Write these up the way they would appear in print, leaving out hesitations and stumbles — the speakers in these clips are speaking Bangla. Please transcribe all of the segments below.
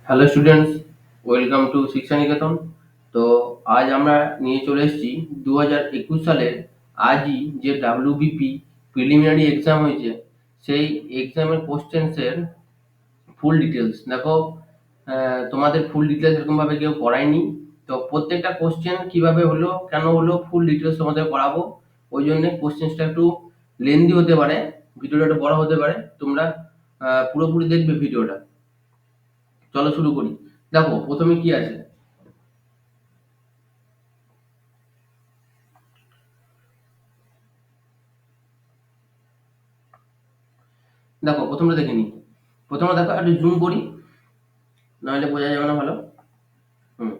হ্যালো স্টুডেন্টস, ওয়েলকাম টু শিক্ষা নিকেতন। তো আজ আমরা নিয়ে চলে এসেছি 2021 সালের আজই যে ডাব্লিউবিপি প্রিলিমিনারি এক্সাম হয়েছে সেই এক্সামের কোশ্চেন্সের ফুল ডিটেলস। দেখো, তোমাদের ফুল ডিটেলস এরকমভাবে কেউ করায়নি। তো প্রত্যেকটা কোশ্চেন কিভাবে হলো, কেন হলো, ফুল ডিটেলস তোমাদের করাবো। ওই জন্য কোশ্চেন্সটা একটু লেন্দি হতে পারে, ভিডিওটা একটু বড় হতে পারে। তোমরা পুরোপুরি দেখবে ভিডিওটা। চলো শুরু করি। দেখো প্রথমে কি আছে। দেখো প্রথমটা দেখে নিই। প্রথমে দেখো একটু জুম করি, নাহলে বোঝা যাবে না ভালো। হুম।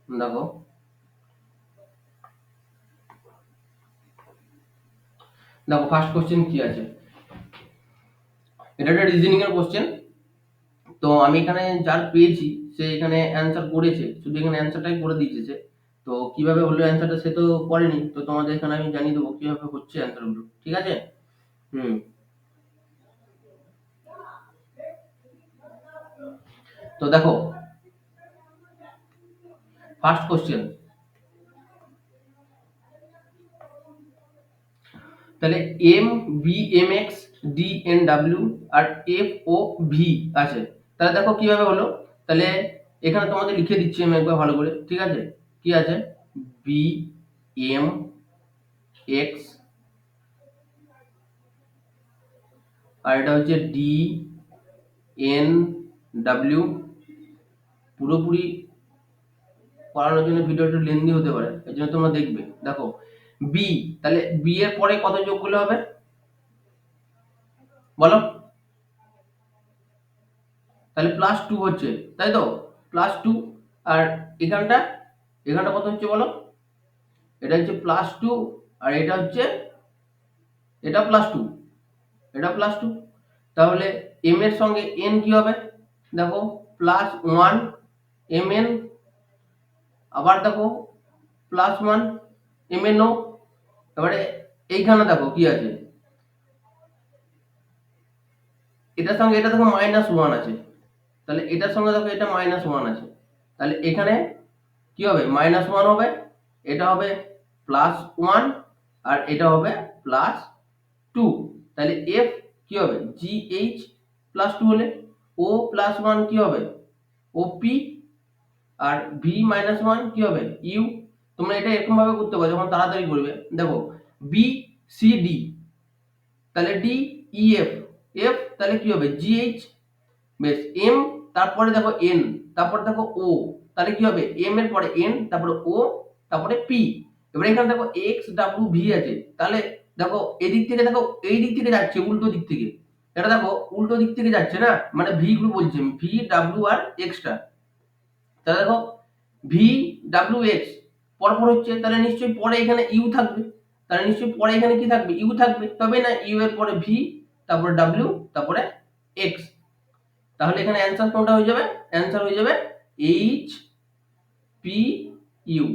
দেখো দেখো ফার্স্ট কোশ্চেন কি আছে। এটা একটা রিজনিং এর কোশ্চেন। তো আমি এখানে যার পেয়েছি সে এখানে অ্যান্সার করেছে, শুধু এখানে অ্যান্সারটাই করে দিয়েছে। তো কিভাবে হলো অ্যান্সারটা সে তো করেনি, তো তোমাদের এখানে আমি জানিয়ে দেবো কিভাবে হচ্ছে অ্যান্সার গুলো, ঠিক আছে। হুম। তো দেখো ফার্স্ট কোশ্চেন, তাহলে M B M X D N W R F O V আছে। তাহলে দেখো কিভাবে হলো। তাহলে এখানে তোমাদের লিখে দিচ্ছি আমি একবার ভালো করে, ঠিক আছে। কি আছে, বি এম এক্স আর এটা হচ্ছে ডি এন ডাব্লিউ। পুরোপুরি পড়ানোর জন্য ভিডিও একটু লেন্দি হতে পারে, এই জন্য তোমরা দেখবে। দেখো বি, তাহলে বি এর পরে কত যোগ করলে হবে বলো। তাহলে প্লাস টু হচ্ছে, তাই তো, প্লাস টু। আর এখানটা, এখানটা কত হচ্ছে বলো। এটা হচ্ছে প্লাস টু, আর এটা হচ্ছে, এটা প্লাস টু, এটা প্লাস টু। তাহলে এম এর সঙ্গে এন কি হবে, দেখো প্লাস ওয়ান এম এন। আবার দেখো plus one M N O. এবারে এইখানে দেখো কি আছে, এটার সঙ্গে এটা দেখো মাইনাস ওয়ান আছে। তাহলে এটার সঙ্গে দেখো এটা মাইনাস ওয়ান আছে। তাহলে এখানে কি হবে, মাইনাস ওয়ান হবে, এটা হবে প্লাস ওয়ান, আর এটা হবে প্লাস টু। তাহলে এফ কি হবে, জি এইচ প্লাস টু হলে, ও প্লাস ওয়ান কি হবে, ও পি, আর ভি মাইনাস ওয়ান কি হবে, ইউ। তোমরা এটা এরকম ভাবে করতে পারো যখন তাড়াতাড়ি করবে। দেখো বি সি ডি, তাহলে ডি ই এফ, এফ তাহলে কি হবে জি এইচ, বেশ এম, তারপরে দেখো এন, তারপর দেখো ও, তাহলে কি হবে এম এর পরে এন, তারপরে ও, তারপরে পি। এবারে এখানে দেখো এক্স ডাব্লিউ ভি আছে। তাহলে দেখো এদিক থেকে দেখো, এই দিক থেকে যাচ্ছে উল্টো দিক থেকে, এটা দেখো উল্টো দিক থেকে যাচ্ছে না, মানে ভি গুলো বলছি আমি, ভি ডাব্লিউ আর এক্সটা। তাহলে দেখো ভি ডাব্লিউ এক্স পরপর হচ্ছে, তাহলে নিশ্চয়ই পরে এখানে ইউ থাকবে। তাহলে নিশ্চয়ই পরে এখানে কি থাকবে, ইউ থাকবে, তবে না ইউ এর পরে ভি, তারপরে ডাব্লিউ, তারপরে এক্স। তাহলে এখানে অ্যান্সার কোনটা হয়ে যাবে, অ্যান্সার হয়ে যাবে এইচ পি ইউ।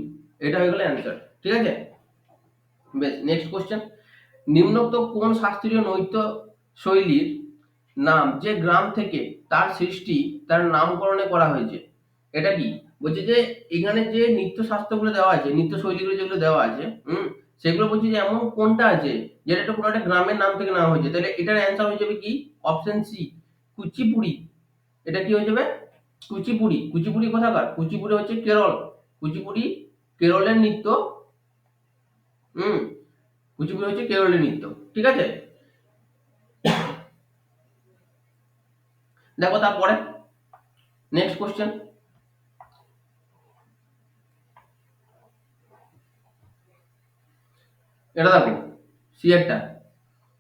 এটা হয়ে গেল অ্যান্সার, ঠিক আছে। বেশ, নেক্সট কোশ্চেন। নিম্নোক্ত কোন শাস্ত্রীয় নৃত্য শৈলীর নাম যে গ্রাম থেকে তার সৃষ্টি তার নামকরণে করা হয়েছে, এটা কি বলছে, যে এখানে যে নৃত্য শাস্ত্রগুলো দেওয়া আছে, নৃত্য শৈলীগুলো যেগুলো দেওয়া আছে, সেগুলো বলছে যে এমন কোনটা আছে যেটা একটা কোনো একটা গ্রামের নাম থেকে নেওয়া হয়েছে। তাহলে এটার অ্যান্সার হয়ে যাবে কি, অপশন সি, কুচিপুড়ি। এটা কি হয়ে যাবে, কুচিপুড়ি। কুচিপুড়ি কোথাকার, কুচিপুড়ি হচ্ছে কেরল। কুচিপুড়ি কেরলের নৃত্য। হুম। কুচিপুড়ি হচ্ছে কেরলের নৃত্য, ঠিক আছে। দেখো তারপরে নেক্সট কোশ্চেন। এটা দেখো সি একটা,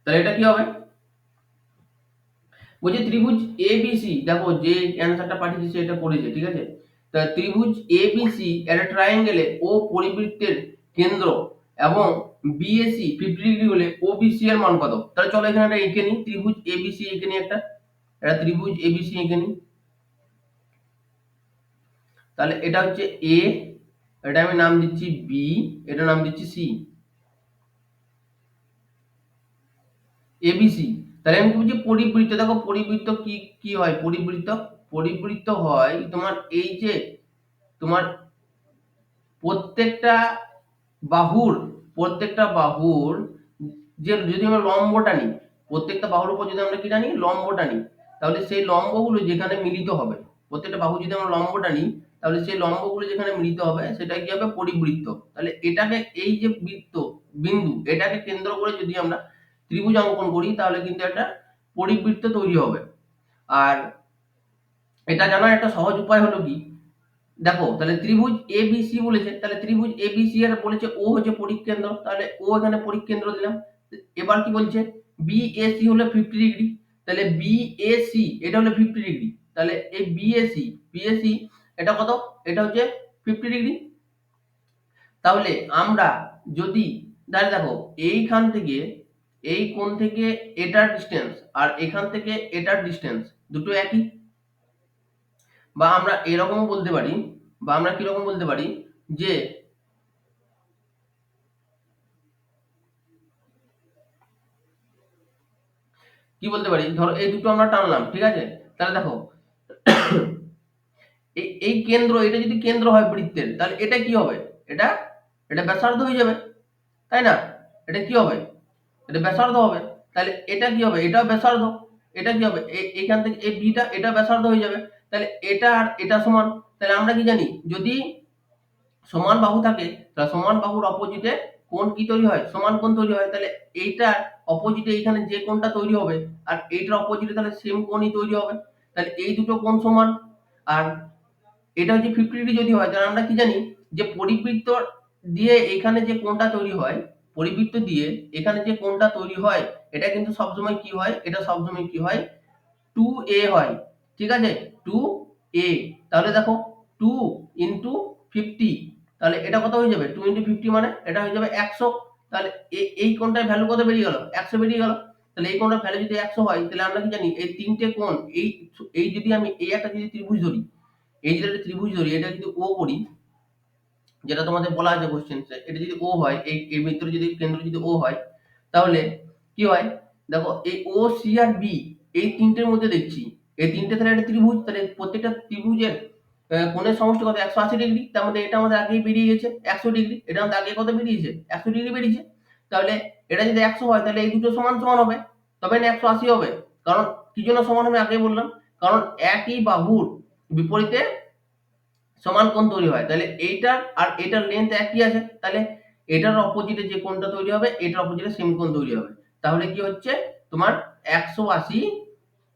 তাহলে এটা কি হবে, বলছে ত্রিভুজ এ বি সি। দেখো যে অ্যান্সারটা পাঠিয়েছে সেটা করেছে, ঠিক আছে। তা ত্রিভুজ এ বি সি একটা ট্রায়াঙ্গেলে ও পরিবৃত্তের কেন্দ্র এবং বিএসি 50 ডিগ্রি হলে ও বিসি এর মান কত। তাহলে চলো এখানে একটা এঁকে নিই, ত্রিভুজ এ বি সি এঁকে নিই একটা, এটা ত্রিভুজ এ বি সি এঁকে নিই। তাহলে এটা হচ্ছে এ, এটা আমি নাম দিচ্ছি বি, এটা নাম দিচ্ছি সি। এবিসি। তাহলে আমি কি বলছি পরিবৃত্ত, দেখো পরিবৃত্ত কি কি হয়, পরিবৃত্ত পরিবৃত্ত হয় তোমার এই যে তোমার প্রত্যেকটা বাহুর প্রত্যেকটা বাহুর যে যদি আমরা লম্বটা নিই, প্রত্যেকটা বাহুর উপর যদি আমরা কি জানি লম্বটা নিই, তাহলে সেই লম্বগুলো যেখানে মিলিত হবে, প্রত্যেকটা বাহু যদি আমরা লম্বটা নিই তাহলে সেই লম্বগুলো যেখানে মিলিত হবে সেটা কি হবে পরিবৃত্ত। তাহলে এটাকে এই যে বৃত্ত বিন্দু এটাকে কেন্দ্র করে যদি আমরা ত্রিভুজ অঙ্কন করি তাহলে কিন্তু একটা পরিবৃত্ত তৈরি হবে। আর এটা জানার একটা সহজ উপায় হলো কি, দেখো তাহলে ত্রিভুজ এ বি সি বলেছে, তাহলে ত্রিভুজ এ বি সি এর বলেছে ও হচ্ছে পরিকেন্দ্র, তাহলে ও এখানে পরিকেন্দ্র দিলাম। এবার কি বলছে বি এ সি হলো 50 ডিগ্রি, তাহলে বি এ সি এটা হলো 50 ডিগ্রি, তাহলে এই বি এ সি এটা কত, এটা হচ্ছে 50 ডিগ্রি। তাহলে আমরা যদি তাহলে দেখো এইখান থেকে এই কোণ থেকে এটার ডিস্টেন্স আর এখান থেকে এটার ডিস্টেন্স দুটো একই, বা আমরা এরকম বলতে পারি, বা আমরা কিরকম বলতে পারি যে কি বলতে পারি, ধরো এই দুটো আমরা টানলাম, ঠিক আছে, তাহলে দেখো এই কেন্দ্র এটা যদি কেন্দ্র হয় বৃত্তের তাহলে এটা কি হবে, এটা এটা ব্যাসার্ধ হয়ে যাবে, তাই না, এটা কি হবে, এটা ব্যাসার্ধ হবে। তাহলে এটা কি হবে, এটাও ব্যাসার্ধ, এটা কি হবে এইখান থেকে এই বিটা এটা ব্যাসার্ধ হয়ে যাবে। তাহলে এটা আর এটা সমান, তাহলে আমরা কি জানি যদি সমান বাহু থাকে তাহলে সমান বাহুর অপোজিটে কোণ কি তৈরি হয়, সমান কোণ তৈরি হয়। তাহলে এইটার অপোজিটে এখানে যে কোণটা তৈরি হবে আর এইটার অপোজিটে তাহলে সেম কোণই তৈরি হবে, তাহলে এই দুটো কোণ সমান। আর এটা হচ্ছে 50 ডিগ্রি যদি হয় তাহলে আমরা কি জানি যে পরিবৃত্ত দিয়ে এখানে যে কোণটা তৈরি হয়, পরিবৃত্ত দিয়ে এখানে যে কোণটা তৈরি হয় এটা কিন্তু সবসময় কি হয়, এটা সবসময় কি হয় 2a হয়, ঠিক আছে 2a। তাহলে দেখো 2 ইন্টু 50, তাহলে এটা কত হয়ে যাবে 2 ইন্টু 50 মানে এটা হয়ে যাবে 100। তাহলে এই কোণটার ভ্যালু কত বেরিয়ে গেল, 100 বেরিয়ে গেল। তাহলে এই কোণটার ভ্যালু যদি 100 হয় তাহলে আমরা কি জানি এই তিনটে কোণ এই এই যদি আমি এই একটা যদি ত্রিভুজ ধরি, এই যদি একটা ত্রিভুজ ধরি এটা যদি ও করি, যেটা তোমাদের বলা আছে কোশ্চেন্সে, এটা যদি ও হয় এই এর ভিতরে যদি কেন্দ্র যদি ও হয় তাহলে কি হয়, দেখো এই ও সি আর বি এই তিনটের মধ্যে দেখছি এই তিনটে তাহলে একটা ত্রিভুজ, তাহলে প্রত্যেকটা ত্রিভুজের কোণের সমষ্টি কত 180 ডিগ্রি, তার মধ্যে এটা আমাদের আগেই বেরিয়ে গেছে 100 ডিগ্রি, এটা আমাদের আগে কত বেরিয়েছে 100 ডিগ্রি বেরিয়েছে। তাহলে এটা যদি 100 হয় তাহলে এই দুটো সমান সমান হবে, তবে না 180 হবে। কারণ কি জন্য সমান হবে আগেই বললাম, কারণ একই বাহুর বিপরীতে সমান কোণ তৈরি হয়, তাহলে এইটার আর এটার লেন্থ একই আছে, তাহলে এটার অপোজিটে যে কোণটা তৈরি হবে এটার অপোজিটে সেম কোণ তৈরি হবে। তাহলে কি হচ্ছে তোমার 180,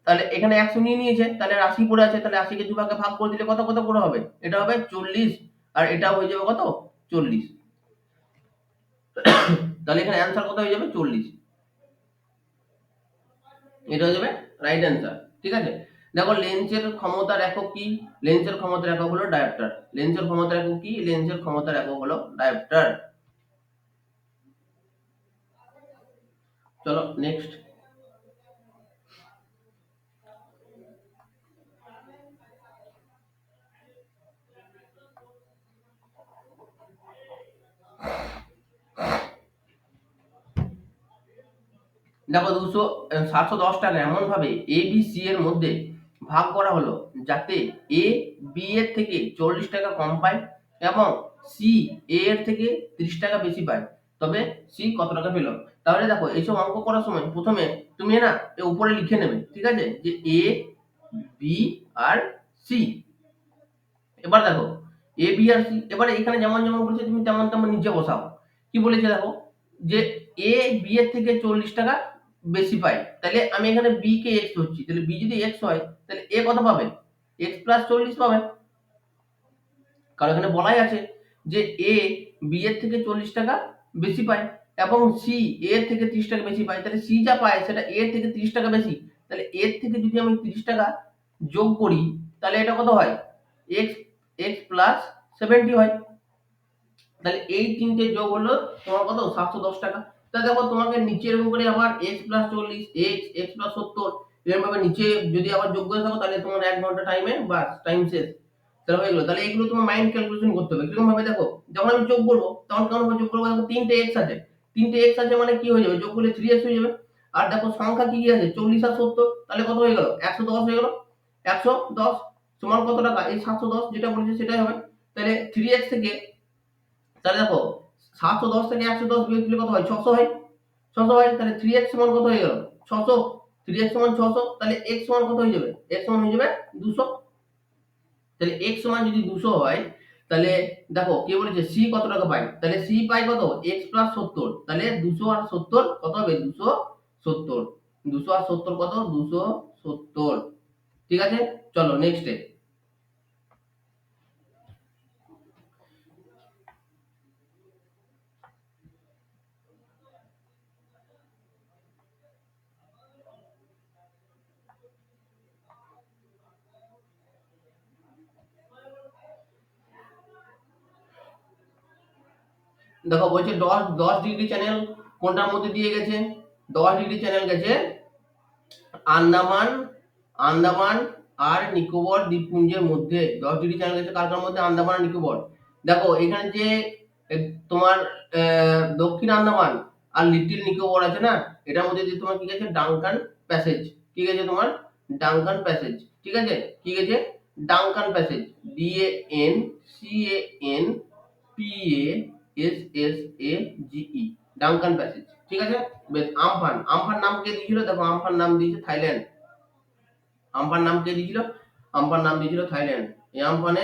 তাহলে এখানে 100 নিয়ে নিয়েছে তাহলে 80 পড়ে আছে, তাহলে 80 কে দুভাগে ভাগ করে দিলে কত কত করে হবে, এটা হবে 40 আর এটা হয়ে যাবে কত 40। তাহলে এখানে অ্যান্সার কত হয়ে যাবে 40, এটা হয়ে যাবে রাইট অ্যান্সার, ঠিক আছে। দেখো লেন্সের ক্ষমতার একক কি, লেন্সের ক্ষমতার একক হলো ডায়োপ্টার, লেন্সের ক্ষমতার একক কি, লেন্সের ক্ষমতার একক হলো ডায়োপ্টার। চলো নেক্সট। দেখো 710 টাকা এমন ভাবে এ বি সি এর মধ্যে ভাগ করা হলো যাতে এ বি এর থেকে 40 টাকা কম পায় এবং সি এ এর থেকে 30 টাকা বেশি পায়, তবে সি কত টাকা পেল। তাহলে দেখো এইসব অঙ্ক করার সময় প্রথমে তুমি না উপরে লিখে নেবে, ঠিক আছে, যে এ বি আর সি। এবার দেখো এ বি আর সি, এবারে এখানে যেমন যেমন বলেছে তুমি তেমন তেমন নিচে বসাও। কি বলেছে দেখো যে এ বি এর থেকে 40 টাকা বেশি পায়, তাহলে আমি এখানে বি কে এক্স ধরছি, তাহলে বি যদি এক্স হয় তাহলে এ কত পাবে এক্স প্লাস 40 পাবে। কারণ এখানে বলাই আছে যে এ বি এর থেকে 40 টাকা বেশি পায় এবং সি এ এর থেকে 30 টাকা বেশি পায়, তাহলে সি যা পায় সেটা এ এর থেকে 30 টাকা বেশি। তাহলে এর থেকে যদি আমি 30 টাকা যোগ করি তাহলে এটা কত হয় এক্স এক্স প্লাস 70 হয়। তাহলে এই তিনটে যোগ হলো তোমার কত 710 টাকা। তা দেখো তোমাকে নিচে এরকম করে আবার x plus 40 x x plus 70 এরকম ভাবে নিচে যদি আবার যোগ করে থাকো তাহলে তোমার 1 ঘন্টা টাইমে বাস টাইম শেষ, তাহলে হয়ে গেলো। তাহলে এগুলো তোমার মাইন্ড ক্যালকুলেশন করতে হবে কিরকম ভাবে, দেখো যখন আমি যোগ করবো তখন কেমন ভাবে যোগ করবো, দেখো তিনটে এক্স আছে, তিনটে এক্স আছে মানে কি হয়ে যাবে যোগ করলে 3x হয়ে যাবে। আর দেখো সংখ্যা কি কি আছে 40 আর 70, তাহলে কত হয়ে গেল 110 হয়ে গেল। 110 সমান কত টাকা, এই 710 যেটা বলেছে সেটাই হবে। তাহলে 3x থেকে, তাহলে দেখো 710 থেকে 110 বিয়োগ দিলে কত হয় 600 হয়। 600 হয়, তাহলে 3x সমান কত হয়ে গেল 600। 3x সমান 600, তাহলে x সমান কত হয়ে যাবে, x সমান হয়ে যাবে 200। তাহলে x সমান যদি 200 হয়, তাহলে দেখো কে বলেছে c কত টাকা পায়, তাহলে c পায় কত x প্লাস 70, তাহলে 200 আর 70 কত হবে 270। 200 আর 70 কত 270। ঠিক আছে, চলো নেক্সটে। দেখো বলছে 10 ডিগ্রি চ্যানেল কোনটার মধ্যে দিয়ে গেছে, 10 ডিগ্রি চ্যানেল গেছে আন্দামান, আন্দামান আর নিকোবর দ্বীপপুঞ্জের মধ্যে। 10 ডিগ্রি চ্যানেল গেছে কার কার মধ্যে, আন্দামান আর নিকোবর। দেখো এখানে যে তোমার দক্ষিণ আন্দামান আর লিটল নিকোবর আছে না, এটার মধ্যে যে তোমার কি গেছে ডাঙ্কান প্যাসেজ, কি গেছে তোমার ডাঙ্কান প্যাসেজ। ঠিক আছে, কি গেছে Duncan passage, DANCANPASSAGE, Duncan passage. ঠিক আছে, বেশ। আমফান, আমফান নাম কে দিয়েছিল, দেখো আমফান নাম দিয়েছে থাইল্যান্ড। আমফান নাম কে দিয়েছিল, আমফান নাম দিয়েছিল থাইল্যান্ড। এই আমফানে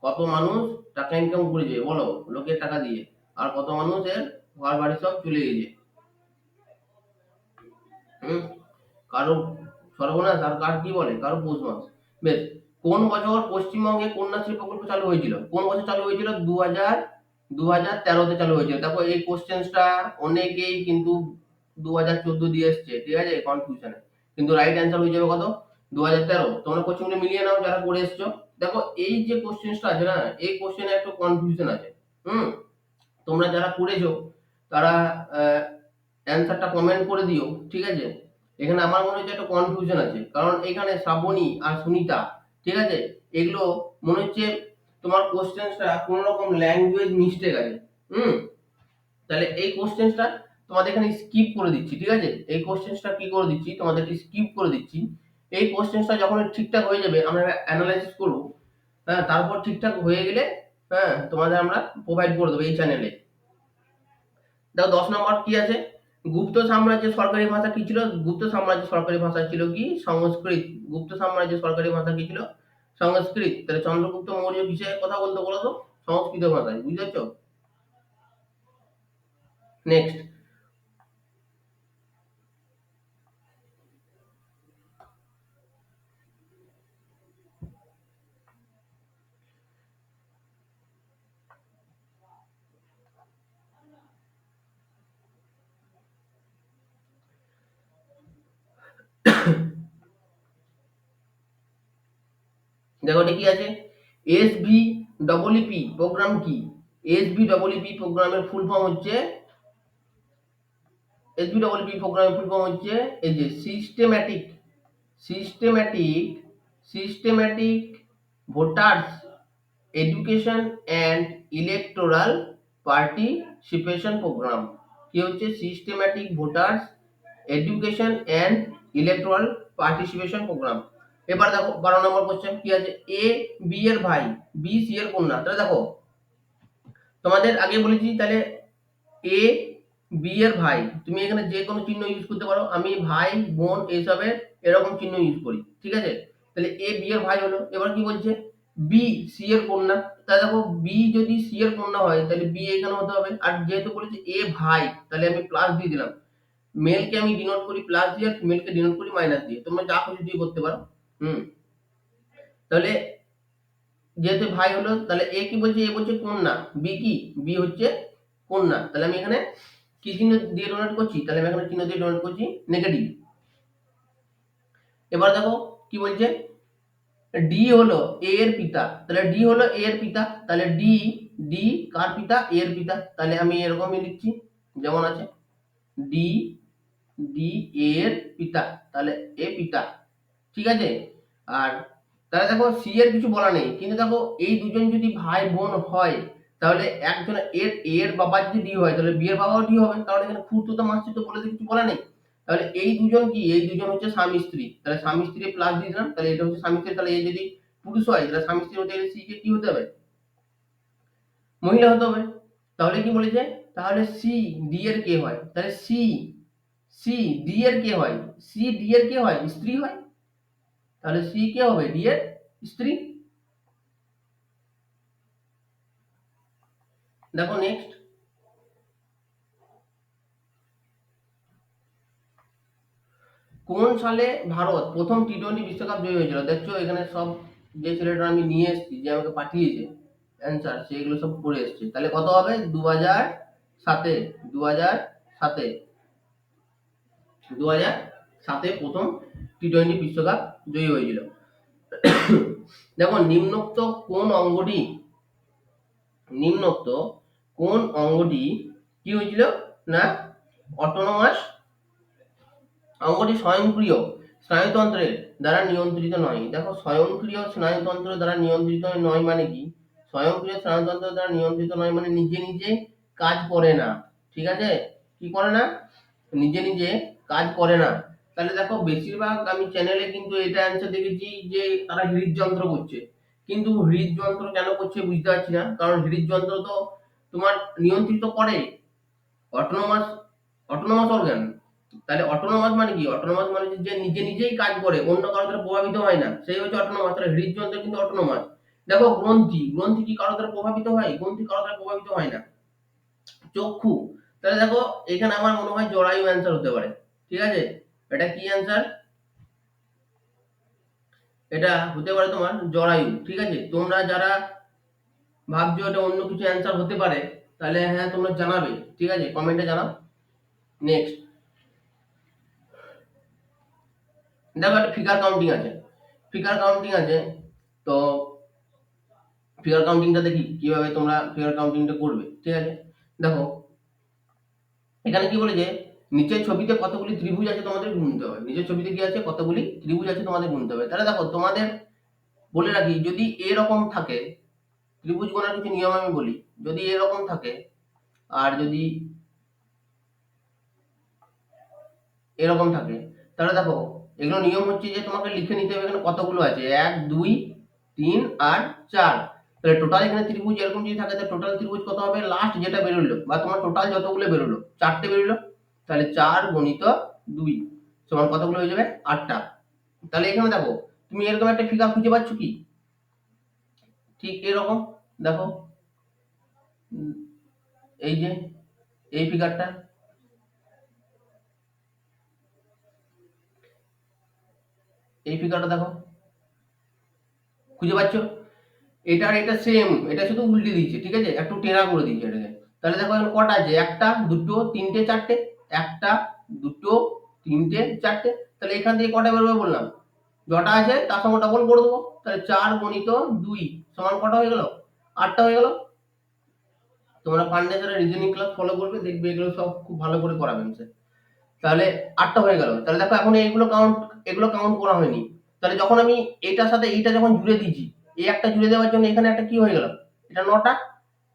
কত মানুষ টাকা ইনকাম করেছে বলো, লোকের টাকা দিয়ে, আর কত মানুষের ঘর বাড়ি সব চলে গেছে। হুম, কারো সর্বনাশ আর কার কি বলে কারো পৌষ মাস। বেশ। কোন বছর পশ্চিমবঙ্গে কন্যাশ্রী প্রকল্প চালু হয়েছিল, কোন বছর চালু হয়েছিল 2013-তে চালু হয়েছিল। দেখো এই কোশ্চেন্সটা অনেকেই কিন্তু 2014 দিয়ে এসছে, ঠিক আছে কনফিউশনে, কিন্তু রাইট অ্যান্সার হয়ে যাবে কত 2013। তোমরা কোশ্চেনগুলো মিলিয়ে নাও যারা করে এসছো। দেখো এই যে কোশ্চেন্সটা আছে না, এই কোশ্চেনে একটু কনফিউশন আছে। হুম, তোমরা যারা করেছো তারা অ্যান্সারটা কমেন্ট করে দিও, ঠিক আছে। এখানে আমার মনে হচ্ছে একটা কনফিউশন আছে, কারণ এখানে শ্রাবণী আর সুনিতা, ঠিক আছে, এগুলো মনে হচ্ছে তোমার কোশ্চেন্সটা কোন রকম ল্যাঙ্গুয়েজ মিস্টেক আছে। হুম, তাহলে এই কোশ্চেন্সটা তোমাদের এখানে স্কিপ করে দিচ্ছি, ঠিক আছে। এই কোশ্চেন্সটা কি করে দিচ্ছি তোমাদেরকে স্কিপ করে দিচ্ছি। এই কোশ্চেন্সটা যখন ঠিকঠাক হয়ে যাবে আমরা অ্যানালাইসিস করব, হ্যাঁ, তারপর ঠিকঠাক হয়ে গেলে হ্যাঁ তোমাদের আমরা প্রোভাইড করে দেবো এই চ্যানেলে। দেখো 10 নম্বর কি আছে, গুপ্ত সাম্রাজ্যের সরকারি ভাষা কি ছিল, গুপ্ত সাম্রাজ্যের সরকারি ভাষা ছিল কি সংস্কৃত। গুপ্ত সাম্রাজ্যের সরকারি ভাষা কি ছিল সংস্কৃত। তাহলে চন্দ্রগুপ্ত মৌর্য কিসে কথা বলতো বলো তো, সংস্কৃত ভাষায়, বুঝতে পারছো। নেক্সট, দেখো এটা কি আছে, SVEEP প্রোগ্রাম কি, SVEEP প্রোগ্রামের ফুল ফর্ম হচ্ছে, SVEEP প্রোগ্রামের ফুল ফর্ম হচ্ছে এই যে systematic, systematic, systematic voters education and electoral participation programme. কি হচ্ছে systematic voters education and electoral participation programme. এবার দেখো 12 নম্বর কোশ্চেন কি আছে, এ বি এর ভাই, বি সি এর কন্যা। তাহলে দেখো তোমাদের আগে বলেছি, তাহলে এ বি এর ভাই, তুমি এখানে যে কোনো চিহ্ন ইউজ করতে পারো, আমি ভাই বোন এইসবের এরকম চিহ্ন ইউজ করি, ঠিক আছে। তাহলে এ বি এর ভাই হলো, এবার কি বলছে বি সি এর কন্যা। তাহলে দেখো বি যদি সি এর কন্যা হয় তাহলে বি এখানে হতে হবে, আর যেহেতু বলেছে এ ভাই তাহলে আমি প্লাস দিয়ে দিলাম। মেলকে আমি ডিনোট করি প্লাস দিয়ে, আর ফিমেলকে ডিনোট করি মাইনাস দিয়ে, তোমরা যা খুশি দিয়ে করতে পারো। হুম, তাহলে যেহেতু ভাই হলো, তাহলে এ কি বলছে, এ বলছে কন্যা, বি কি বি হচ্ছে কন্যা, তাহলে আমি এখানে কি চিহ্ন দিয়ে ডোনেট করছি, তাহলে আমি এখানে চিহ্ন দিয়ে ডোনেট করছি নেগেটিভ। এবার দেখো কি বলছে, ডি হলো এ এর পিতা, তাহলে ডি হলো এ এর পিতা, তাহলে ডি, ডি কার পিতা এ এর পিতা, তাহলে আমি এরকমই লিখছি যেমন আছে ডি, ডি এ এর পিতা, তাহলে এ পিতা, ঠিক আছে। আর তাহলে দেখো সি এর কিছু বলা নেই, কিন্তু দেখো এই দুজন যদি ভাই বোন হয় তাহলে একজন এর বাবা যদি ডি হয় তাহলে বি এর বাবাও ডি হবে, কারণ এখানে খুঁড়তুতো মাসতুতো বলে কিছু বলা নেই। তাহলে এই দুজন কি, এই দুজন হচ্ছে স্বামী স্ত্রী, তাহলে স্বামী স্ত্রী প্লাস দিয়ে দিলাম, তাহলে এটা হচ্ছে স্বামী স্ত্রী, তাহলে এই যদি পুরুষ হয় তাহলে স্বামী স্ত্রী হতে গেলে সি কে কি হতে হবে, মহিলা হতে হবে। তাহলে কি বলেছে, তাহলে সি ডি এর কে হয়, তাহলে সি সি ডি এর কে হয়, সি ডি এর কে হয়, স্ত্রী হয়, তাহলে সি কে হবে, ডি এর স্ত্রী। দেখো নেক্সট, কোন সালে ভারত প্রথম টি-20 বিশ্বকাপ জয়ী হয়েছিল? দেখছো এখানে সব যে ছেলেটা আমি নিয়ে এসেছি, যে আমাকে পাঠিয়েছে অ্যান্সার, সেগুলো সব করে এসছে। তাহলে কত হবে, 2007-এ, 2007-এ, 2007-এ প্রথম টি-20 বিশ্বকাপ জয়ী হয়েছিল। দেখো নিম্নোক্ত কোন অঙ্গটি, নিম্নোক্ত কোন অঙ্গটি কি হয়েছিল না অটোনমাস, অঙ্গটি স্বয়ংক্রিয় স্নায়ুতন্ত্রের দ্বারা নিয়ন্ত্রিত নয়। দেখো স্বয়ংক্রিয় স্নায়ুতন্ত্রের দ্বারা নিয়ন্ত্রিত নয় মানে কি, স্বয়ংক্রিয় স্নায়ুতন্ত্রের দ্বারা নিয়ন্ত্রিত নয় মানে নিজে নিজে কাজ করে না, ঠিক আছে, কি করে না, নিজে নিজে কাজ করে না। তাহলে দেখো বেশিরভাগ আমি চ্যানেলে কিন্তু এটা অ্যান্সার দেখেছি যে তারা হৃদযন্ত্র করছে, কিন্তু হৃদযন্ত্র কেন করছে বুঝতে পারছি না, কারণ হৃদযন্ত্র তো তোমার নিয়ন্ত্রিত করে অটোনোমাস, অটোনোমাস অর্গান। তাহলে অটোনোমাস মানে কি, অটোনোমাস মানে যে নিজে নিজেই কাজ করে, অন্য কারো দ্বারা প্রভাবিত হয় না, সেই হচ্ছে অটোনোমাস। তাহলে হৃদযন্ত্র কিন্তু অটোনোমাস। দেখো গ্রন্থি, গ্রন্থি কি কারো দ্বারা প্রভাবিত হয়, গ্রন্থি কারো দ্বারা প্রভাবিত হয় না। চক্ষু, তাহলে দেখো এখানে আমার মনে হয় জরায়ু অ্যান্সার হতে পারে, ঠিক আছে, এটা কি অ্যান্সার, এটা হতে পারে তোমার জরায়ু, ঠিক আছে। তোমরা যারা ভাবছো এটা অন্য কিছু অ্যান্সার হতে পারে, তাহলে হ্যাঁ তোমরা জানাবে, ঠিক আছে, কমেন্টে জানাও। নেক্সট, দেখো একটা ফিগার কাউন্টিং আছে, ফিগার কাউন্টিং আছে, তো ফিগার কাউন্টিংটা দেখি কিভাবে তোমরা ফিগার কাউন্টিংটা করবে, ঠিক আছে। দেখো এখানে কি বলেছে, নিচের ছবিতে কতগুলি ত্রিভুজ আছে তোমাদের গুনতে হবে, নিচের ছবিতে কি আছে, কতগুলি ত্রিভুজ আছে তোমাদের গুনতে হবে। তাহলে দেখো তোমাদের বলে রাখি, যদি এরকম থাকে, ত্রিভুজ গোনার কিছু নিয়ম আমি বলি, যদি এরকম থাকে আর যদি এরকম থাকে, তাহলে দেখো এগুলো নিয়ম হচ্ছে যে তোমাকে লিখে নিতে হবে এখানে কতগুলো আছে, 1 2 3 আর 4। তাহলে টোটাল এখানে ত্রিভুজ এরকম যদি থাকে, তাহলে টোটাল ত্রিভুজ কত হবে, লাস্ট যেটা বেরোলো বা তোমার টোটাল যতগুলো বেরোলো, 4টে বেরোলো, তাহলে 4 × 2 সমান কতগুলো হয়ে যাবে, 8টা। তাহলে এখানে দেখো তুমি এরকম একটা ফিগার খুঁজে পাচ্ছ কি, ঠিক এরকম, দেখো এই যে এই ফিগারটা, এই ফিগারটা দেখো, খুঁজে পাচ্ছ, এটা আর এটা সেম, এটা শুধু উল্টে দিয়েছে, ঠিক আছে, একটু টেরা করে দিয়েছে এটাকে। তাহলে দেখো এখন কটা আছে, 1 2 3 4 1 2 3 4 তাহলে এখান থেকে কটা বেরোবে বললাম, যটা আছে তার সঙ্গে ডবল করে দেবো, তাহলে 4 × 2 সমান কটা হয়ে গেল, 8টা হয়ে গেল। তোমরা ফান্ডেশনের রিজনিং ক্লাস ফলো করবে, দেখবে এগুলো সব খুব ভালো করে করাবেন স্যার। তাহলে 8টা হয়ে গেল। তাহলে দেখো এখন এইগুলো কাউন্ট, এগুলো কাউন্ট করা হয়নি। তাহলে যখন আমি এটার সাথে এইটা যখন জুড়ে দিয়েছি, এই একটা জুড়ে দেওয়ার জন্য এখানে একটা কি হয়ে গেল, এটা 9টা,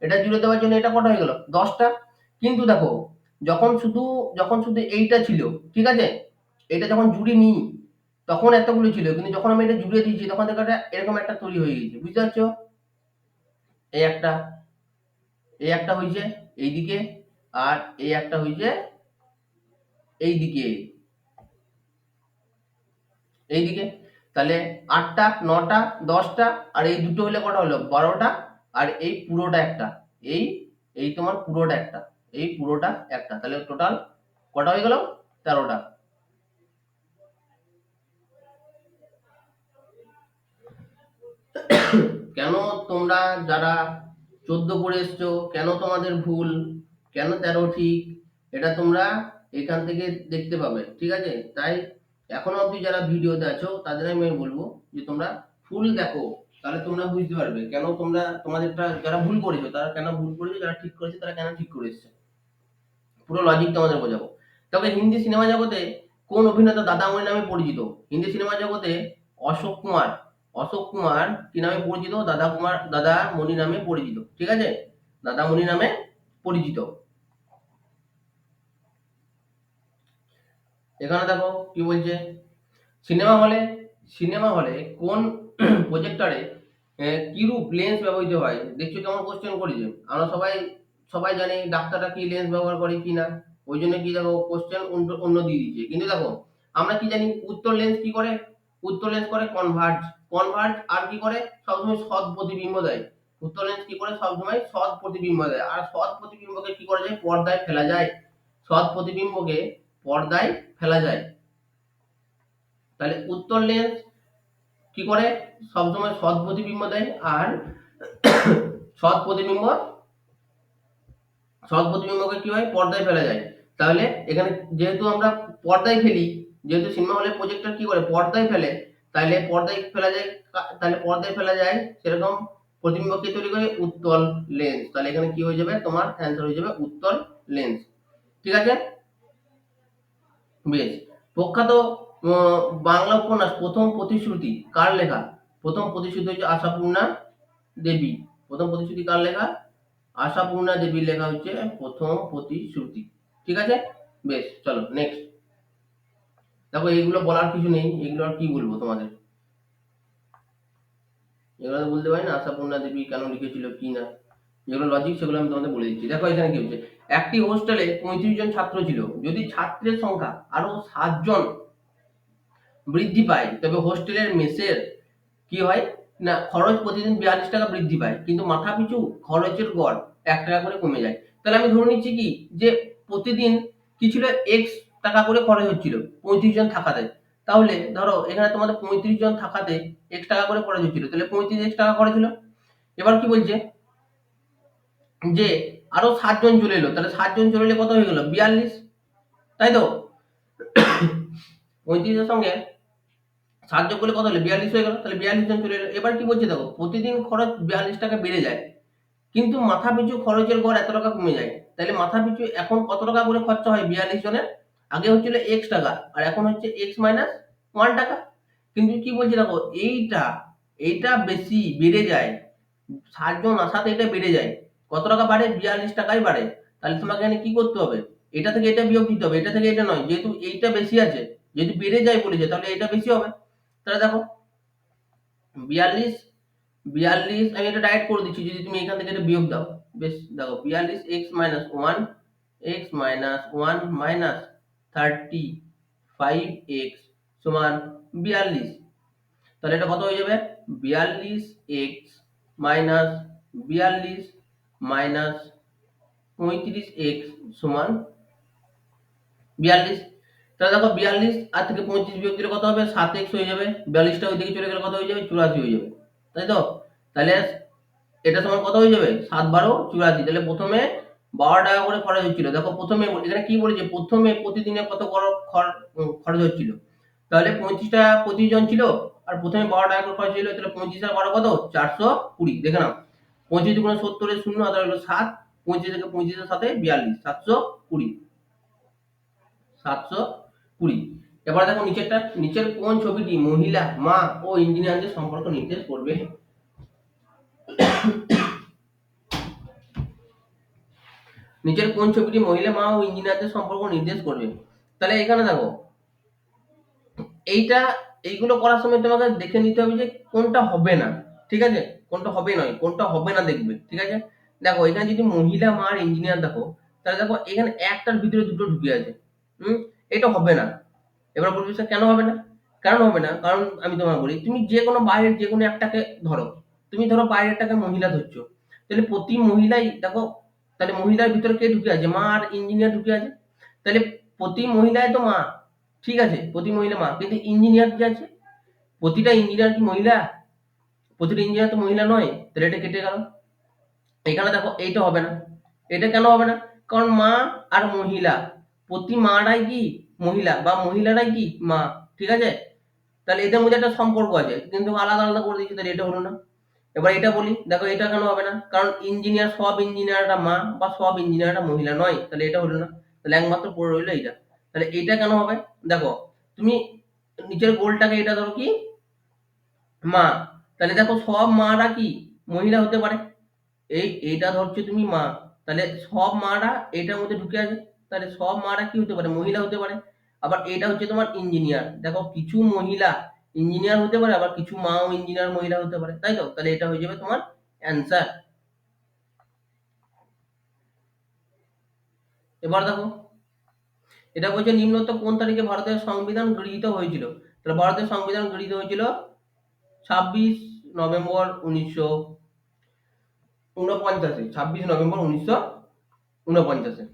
এটা জুড়ে দেওয়ার জন্য এটা কটা হয়ে গেল, 10টা। কিন্তু দেখো যখন শুধু, যখন শুধু এইটা ছিল, ঠিক আছে, এটা যখন জুড়িনি তখন এতগুলো ছিল, কিন্তু যখন আমি এটা জুড়ে দিয়েছি তখন দেখো এটা এরকম একটা তৈরি হয়ে গেছে, বুঝতে পারছো, এই একটা, এই একটা হয়েছে এইদিকে, আর এই একটা হয়েছে এইদিকে, এইদিকে। তাহলে 8টা 9টা 10টা, আর এই দুটো হলে কটা হলো, 12টা, আর এই পুরোটা একটা, এই এই তোমার পুরোটা একটা, এই পুরোটা একটা, তাহলে টোটাল কটা হয়ে গেল, 13টা। কেন তোমরা যারা 14 করে এসছো, কেন তোমাদের ভুল, কেন 13 ঠিক, এটা তোমরা এখান থেকে দেখতে পাবে, ঠিক আছে। তাই এখনো অবধি যারা ভিডিওতে আছো তাদের আমি বলবো যে তোমরা ফুল দেখো, তাহলে তোমরা বুঝতে পারবে কেন তোমরা তোমাদেরটা যারা ভুল করেছো তারা কেন ভুল করেছো, যারা ঠিক করেছে তারা কেন ঠিক করে এসছে, পুরো লজিক তোমাদের বোঝাবো। তবে হিন্দি সিনেমা জগতে কোন অভিনেতা দাদামণি নামে পরিচিত, হিন্দি সিনেমা জগতে অশোক কুমার, অশোক কুমার কি নামে পরিচিত, দাদামণি নামে পরিচিত, ঠিক আছে, দাদামণি নামে পরিচিত। এখানে দেখো কি বলছে, সিনেমা হলে সিনেমা হলে কোন প্রজেক্টরে কিরূপ লেন্স ব্যবহৃত হয়? দেখছো কেমন কোশ্চেন করেছে। আমরা সবাই সবাই জানি ডাক্তাররা কি লেন্স ব্যবহার করে কি না, ওই জন্য কি দেখো কোশ্চেন অন্য অন্য দিয়ে দিচ্ছে। কিন্তু দেখো আমরা কি জানি উত্তর লেন্স কি করে, উত্তর লেন্স করে কনভার্জ, কনভার্জ আর কি করে সবসময় সৎ প্রতিবিম্ব দেয়। উত্তর লেন্স কি করে সবসময় সৎ প্রতিবিম্ব দেয়, আর সৎ প্রতিবিম্বকে কি করা যায় পর্দায় ফেলা যায়, সৎ প্রতিবিম্বকে পর্দায় ফেলা যায়। তাহলে উত্তর লেন্স কি করে সবসময় সৎ প্রতিবিম্ব দেয়, আর সৎ প্রতিবিম্ব সৎ প্রতিবিম্বকে কি হয় পর্দায় ফেলা যায়। তাহলে এখানে যেহেতু আমরা পর্দায় ফেলি, যেহেতু সিনেমা হলে প্রজেক্টর কি করে পর্দায় ফেলে, তাহলে পর্দায় ফেলা যায়, তাহলে পর্দায় ফেলা যায় সেরকম প্রতিবিম্বকে তৈরি করে উত্তল লেন্স। তাহলে এখানে কি হয়ে যাবে তোমার অ্যান্সার হয়ে যাবে উত্তল লেন্স। ঠিক আছে, বেশ। প্রখ্যাত বাংলা উপন্যাস প্রথম প্রতিশ্রুতি কার লেখা? প্রথম প্রতিশ্রুতি হচ্ছে আশাপূর্ণা দেবী। প্রথম প্রতিশ্রুতি কার লেখা? আশাপূর্ণা দেবীর লেখা হচ্ছে প্রথম প্রতিশ্রুতি। ঠিক আছে, বেশ, চলো নেক্সট। দেখো এইগুলো বলার কিছু নেই, এগুলো আর কি বলবো তোমাদের, এগুলো তো বলতে পারি না আশাপূর্ণা দেবী কেন লিখেছিল কি না, যেগুলো লজিক সেগুলো আমি তোমাদের বলে দিচ্ছি। দেখো এখানে কি হচ্ছে, একটি হোস্টেলে 35 জন ছাত্র ছিল, যদি ছাত্রের সংখ্যা আরো 7 জন বৃদ্ধি পায় তবে হোস্টেলের মেসের কি হয় না খরচ প্রতিদিন 42 টাকা বৃদ্ধি পায়, কিন্তু মাথাপিছু খরচের গড় 1 টাকা করে কমে যায়। তাহলে আমি ধরে নিচ্ছি কি যে প্রতিদিন কি ছিল এক্স টাকা করে খরচ হচ্ছিল 35 জন থাকাতে। তাহলে ধরো এখানে তোমাদের 35 জন থাকাতে এক্স টাকা করে খরচ হচ্ছিল, তাহলে 35 এক্স টাকা খরচ হলো। এবার কি বলছে যে আরো 7 জন চলে এলো, তাহলে 7 জন চলে এলে কত হয়ে গেল 42, তাই তো? 35 এর সঙ্গে 7 যোগ করলে কত হলো 42 হয়ে গেল, তাহলে 42 জন চলে এলো। এবার কি বলছে দেখো প্রতিদিন খরচ 42 টাকা বেড়ে যায়, কিন্তু মাথাপিছু খরচের গড় এত টাকা কমে যায়। তাহলে মাথাপিছু এখন কত টাকা করে খরচা হয় 42 জনের? আগে হচ্ছিল x টাকা আর এখন হচ্ছে x মাইনাস 1 টাকা। কিন্তু কি বলছে দেখো এইটা এইটা বেশি বেড়ে যায়, 7 জন আসাতে এটা বেড়ে যায়। কত টাকা বাড়ে 42 টাকাই বাড়ে। তাহলে তোমাকে এখানে কি করতে হবে, এটা থেকে এটা বিয়োগ দিতে হবে, এটা থেকে এটা নয়, যেহেতু এইটা বেশি আছে, যদি বেড়ে যায় বলেছে তাহলে এটা বেশি হবে। তাহলে দেখো 42 42 আমি এটা ডাইরেক্ট করে দিচ্ছি, যদি তুমি এখান থেকে এটা বিয়োগ দাও। বেশ, দেখো 42 x minus one, x minus one minus 35 x সমান 42। তাহলে এটা কত হয়ে যাবে 42 এক্স মাইনাস 42 মাইনাস 35 এক্স সমান 42। তাহলে দেখো 42 আর থেকে 35 বিয়োগ দিলে কত হবে 7 এক্স হয়ে যাবে, 42টা ওইদিকে চলে গেলে কত হয়ে যাবে 84 হয়ে যাবে, তাই তো? তাহলে এটা সমান কত হয়ে যাবে 7 12 84। তাহলে প্রথমে 12 টাকা করে খরচ হচ্ছিল। দেখো প্রথমে এখানে কি বলেছে প্রথমে প্রতিদিনে কত খরচ হচ্ছিল, তাহলে 35 টাকা 25 জন ছিল আর প্রথমে 12 টাকা করে খরচ ছিল, তাহলে 25 আর 12 কত 420। দেখে নাও 25 দুগুণে 70 এর শূন্য আর হলো 7, 25 থেকে 25 এর সাথে 42 720 720। এবার দেখো নিচেরটা, নিচের কোন ছবিটি মহিলা মা ও ইঞ্জিনিয়ারদের সম্পর্ক নির্দেশ করবে? নিচের কোন ছবিটি মহিলা মা ও ইঞ্জিনিয়ারদের সম্পর্ক নির্দেশ করবে? তাহলে এখানে দেখো এইটা এইগুলো করার সময় তোমাকে দেখে নিতে হবে যে কোনটা হবে না, ঠিক আছে? কোনটা হবে নয়, কোনটা হবে না দেখবে, ঠিক আছে? দেখো এখানে যদি মহিলা মা আর ইঞ্জিনিয়ার দেখো, তাহলে দেখো এখানে একটার ভিতরে দুটো ঢুকে আছে। এটা হবে না। এবার বলবি স্যার কেন হবে না? কারণ হবে না, কারণ আমি তোমাকে বলি তুমি যে কোনো বাইরের যে কোনো একটাকে ধরো, তুমি ধরো বাইরেরটাকে মহিলা ধরছো, তাহলে প্রতি মহিলাই দেখো, তাহলে মহিলার ভিতরে কে ঢুকে আছে মা আর ইঞ্জিনিয়ার ঢুকে আছে। তাহলে প্রতি মহিলায় তো মা, ঠিক আছে প্রতি মহিলা মা, কিন্তু ইঞ্জিনিয়ার যে আছে প্রতিটা ইঞ্জিনিয়ার কি মহিলা? প্রতিটা ইঞ্জিনিয়ার তো মহিলা নয়, তাহলে এটা কেটে গেল। এখানে দেখো এইটা হবে না। এটা কেন হবে না? কারণ মা আর মহিলা, প্রতি মারাই কি মহিলা বা মহিলারাই কি মা, ঠিক আছে? তাহলে এদের মধ্যে একটা সম্পর্ক আছে, কিন্তু আলাদা আলাদা করে দিচ্ছি, তাহলে এটা হলো না। এবার এটা বলি, দেখো এটা কেন হবে না? কারণ ইঞ্জিনিয়ার সব ইঞ্জিনিয়াররা মা বা সব ইঞ্জিনিয়াররা মহিলা নয়, তাহলে এটা হলো না। তাহলে একমাত্র পড়ে রইলো এইটা। তাহলে এইটা কেন হবে? দেখো তুমি নিচের গোলটাকে এটা ধরো কি মা, তাহলে দেখো সব মারা কি মহিলা হতে পারে। এইটা ধরছো তুমি মা, তাহলে সব মারা এটার মধ্যে ঢুকে আছে, তাহলে সব মারা কি হতে পারে মহিলা হতে পারে। আবার এটা হচ্ছে তোমার ইঞ্জিনিয়ার। দেখো কিছু মহিলা ইঞ্জিনিয়ার হতে পারে, আবার কিছু মাও ইঞ্জিনিয়ার মহিলা হতে পারে, তাই তো? তাহলে এটা হয়ে যাবে তোমার অ্যান্সার। এবার দেখো, এটা বলছে নিম্নোক্ত কোন তারিখে ভারতের সংবিধান গৃহীত হয়েছিল? তাহলে ভারতের সংবিধান গৃহীত হয়েছিল 26 নভেম্বর 1949, 26 নভেম্বর 1949।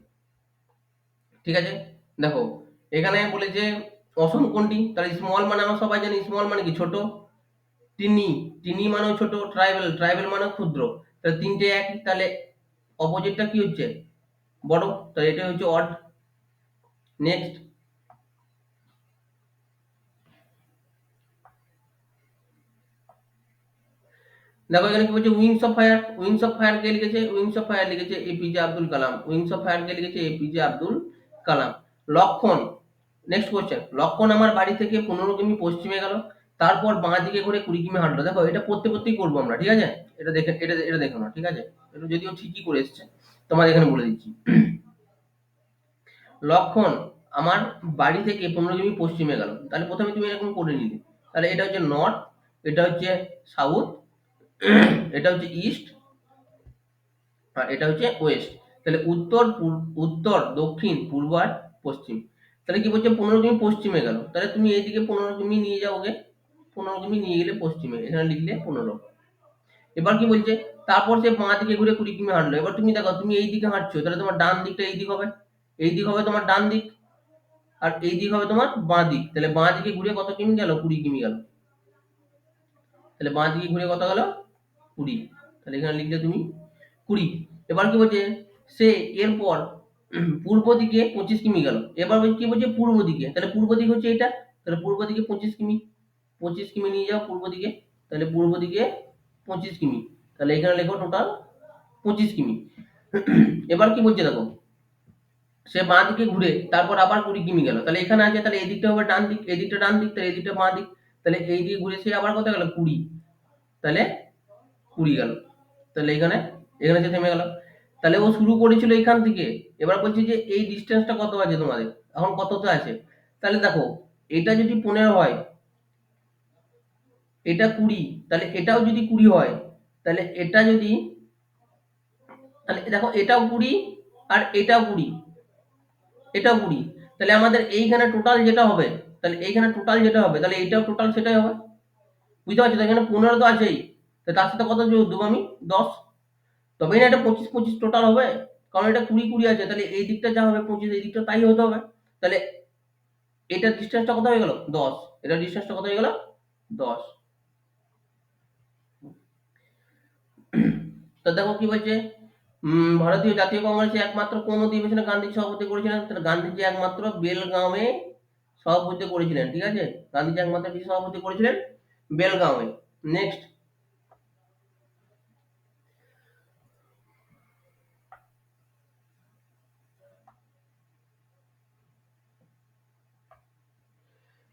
ঠিক আছে, দেখো এখানে বলেছে অসম কোনটি? তাহলে স্মল মানে আমরা সবাই জানি, স্মল মানে কি ছোট। টিনি, টিনি মানে ছোট। ট্রাইবেল, ট্রাইবেল মানে ক্ষুদ্র। তাহলে তিনটে একই, তাহলে অপোজিটটা কি হচ্ছে? বড়। তাহলে এটা হচ্ছে অড। নেক্সট দেখো এখানে কি বলছে, wings of fire. Wings of fire কে লিখেছে? উইংস অফ ফায়ার লিখেছে APJ Abdul Kalam. Wings of fire কে লিখেছে এপিজে আব্দুল কালাম। লক্ষণ, নেক্সট কোশ্চেন, লক্ষণ আমার বাড়ি থেকে 15 কিমি পশ্চিমে গেল, তারপর বাঁ দিকে ঘুরে 20 কিমি হাঁটলো। দেখো এটা প্রত্যেকটি করবো আমরা, ঠিক আছে? এটা দেখে, এটা দেখো না, ঠিক আছে? এটা যদিও ঠিকই করে এসছে, তোমার এখানে বলে দিচ্ছি। লক্ষণ আমার বাড়ি থেকে 15 কিমি পশ্চিমে গেল, তাহলে প্রথমে তুমি এরকম করে নিলে, তাহলে এটা হচ্ছে নর্থ, এটা হচ্ছে সাউথ, এটা হচ্ছে ইস্ট, আর এটা হচ্ছে ওয়েস্ট। তাহলে উত্তর, দক্ষিণ, পূর্ব আর পশ্চিম। তাহলে কি বলছে 15 কিমি পশ্চিমে গেল, তাহলে তুমি এইদিকে 15 কিমি নিয়ে যাও ওকে। 15 কিমি নিয়ে গেলে পশ্চিমে, এখানে লিখলে 15। এবার কি বলছে, তারপর সে বাঁ দিকে ঘুরে 20 কিমি হাঁটলো। এবার তুমি দেখো, তুমি এই দিকে হাঁটছো, তাহলে তোমার ডান দিকটা এই দিক হবে, এই দিক হবে তোমার ডান দিক, আর এই দিক হবে তোমার বাঁ দিক। তাহলে বাঁ দিকে ঘুরে কত কিমি গেল? 20 কিমি গেল। তাহলে বাঁ দিকে ঘুরে কত গেল? 20। তাহলে এখানে লিখলে তুমি 20। এবার কি বলছে, সে এরপর পূর্ব দিকে 25 কিমি গেল। এবার কি বলছে পূর্ব দিকে, তাহলে পূর্ব দিক হচ্ছে এটা, তাহলে পূর্ব দিকে 25 কিমি। 25 কিমি নিয়ে যাও পূর্ব দিকে, তাহলে পূর্ব দিকে 25 কিমি। তাহলে এখানে লেখো টোটাল 25 কিমি। এবার কি বলছে দেখো, সে বাঁ দিকে ঘুরে তারপর আবার 20 কিমি গেল। তাহলে এখানে আছে, তাহলে এই দিকটা হবে ডান দিক, এই দিকটা ডান দিক, তাহলে এই দিকটা বাঁ দিক। তাহলে এই দিকে ঘুরে সে আবার কত গেল? 20। তাহলে 20 গেল। তাহলে এখানে, এখানে সে থেমে গেল। তাহলে ও শুরু করেছিল এখান থেকে। এবার বলছি যে এই ডিস্টেন্সটা কত আছে তোমাদের, এখন কততে আছে? তাহলে দেখো, এটা যদি 15 হয়, এটা 20, তাহলে এটাও যদি 20 হয়, তাহলে এটা যদি, তাহলে দেখো এটাও 20 আর এটাও 20, এটাও 20। তাহলে আমাদের এইখানে টোটাল যেটা হবে, তাহলে এইখানে টোটাল যেটা হবে, তাহলে এইটাও টোটাল সেটাই হবে। বুঝতে পারছো তো? এখানে 15 তো আছেই, তো তার সাথে কত যোগ দেবো আমি? 10। তবেই না এটা 25 25 টোটাল হবে। কারণ এটা 20 20 আছে, তাহলে এই দিকটা যা হবে 25, এই দিকটা তাই হতে হবে। তাহলে এটার ডিস্টেন্সটা কত হয়ে গেল? 10। এটার ডিস্টেন্সটা কত হয়ে গেল? 10। তো দেখো কি বলছে, ভারতীয় জাতীয় কংগ্রেসে একমাত্র কোন অধিবেশনে গান্ধী সভাপতি করেছিলেন? তাহলে গান্ধীজি একমাত্র বেলগাঁওয়ে সভাপতি করেছিলেন, ঠিক আছে? গান্ধীজি একমাত্র কি সভাপতি করেছিলেন? বেলগাঁওয়ে। নেক্সট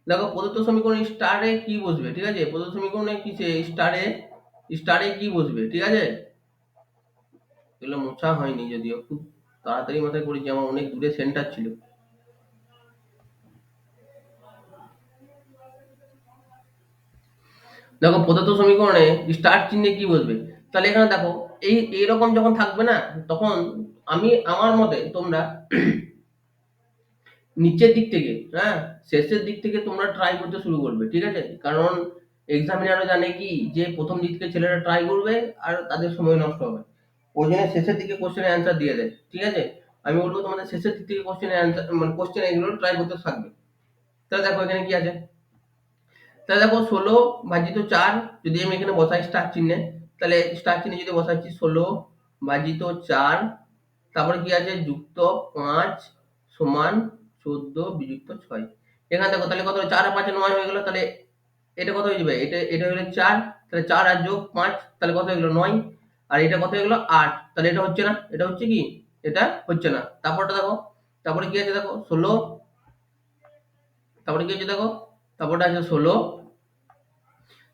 দেখো, প্রদত্ত সমীকরণ স্টারে কি বসবে, ঠিক আছে? প্রদত্ত সমীকরণে কিসে স্টারে, স্টারে কি বসবে, ঠিক আছে? এগুলো মোছা হয়নি, যদিও খুব তাড়াতাড়ি মাথায় করেছি, আমার অনেক দূরে সেন্টার ছিল। দেখো প্রদত্ত সমীকরণে স্টার চিহ্নে কি বসবে? তাহলে এখানে দেখো, এই এইরকম যখন থাকবে না, তখন আমি আমার মতে তোমরা নিচের দিক থেকে, হ্যাঁ, শেষের দিক থেকে তোমরা ট্রাই করতে শুরু করবে, ঠিক আছে? কারণ এক্সামিনারও জানে কি যে প্রথম দিক থেকে ছেলেরা ট্রাই করবে আর তাদের সময় নষ্ট হবে, ওই জন্য শেষের দিকে কোশ্চেনের অ্যান্সার দিয়ে দেয়, ঠিক আছে? আমি বলবো তোমাদের শেষের দিক থেকে কোশ্চেনের অ্যান্সার, মানে কোশ্চেন এগুলো ট্রাই করতে থাকবে। তাহলে দেখো এখানে কি আছে, তাহলে দেখো 16/4 যদি আমি এখানে বসাই স্টার চিহ্নে, তাহলে স্টার চিহ্নে যদি বসাচ্ছি 16/4, তারপরে কি আছে যুক্ত 5 সমান 14 বিযুক্ত 6। এখানে দেখো তাহলে কত হলো, 4 আর 5 9 হয়ে গেল। তাহলে এটা কত হয়ে যাবে? এটা হলো 4, তাহলে 4 আর যোগ 5, তাহলে কত হয়ে গেল? 9। আর এটা কত হয়ে গেল? 8। তাহলে এটা হচ্ছে না, এটা হচ্ছে কি? এটা হচ্ছে না। তারপরটা দেখো, তারপরে কি আছে দেখো 16, তারপরে কি আছে দেখো, তারপরটা আছে 16,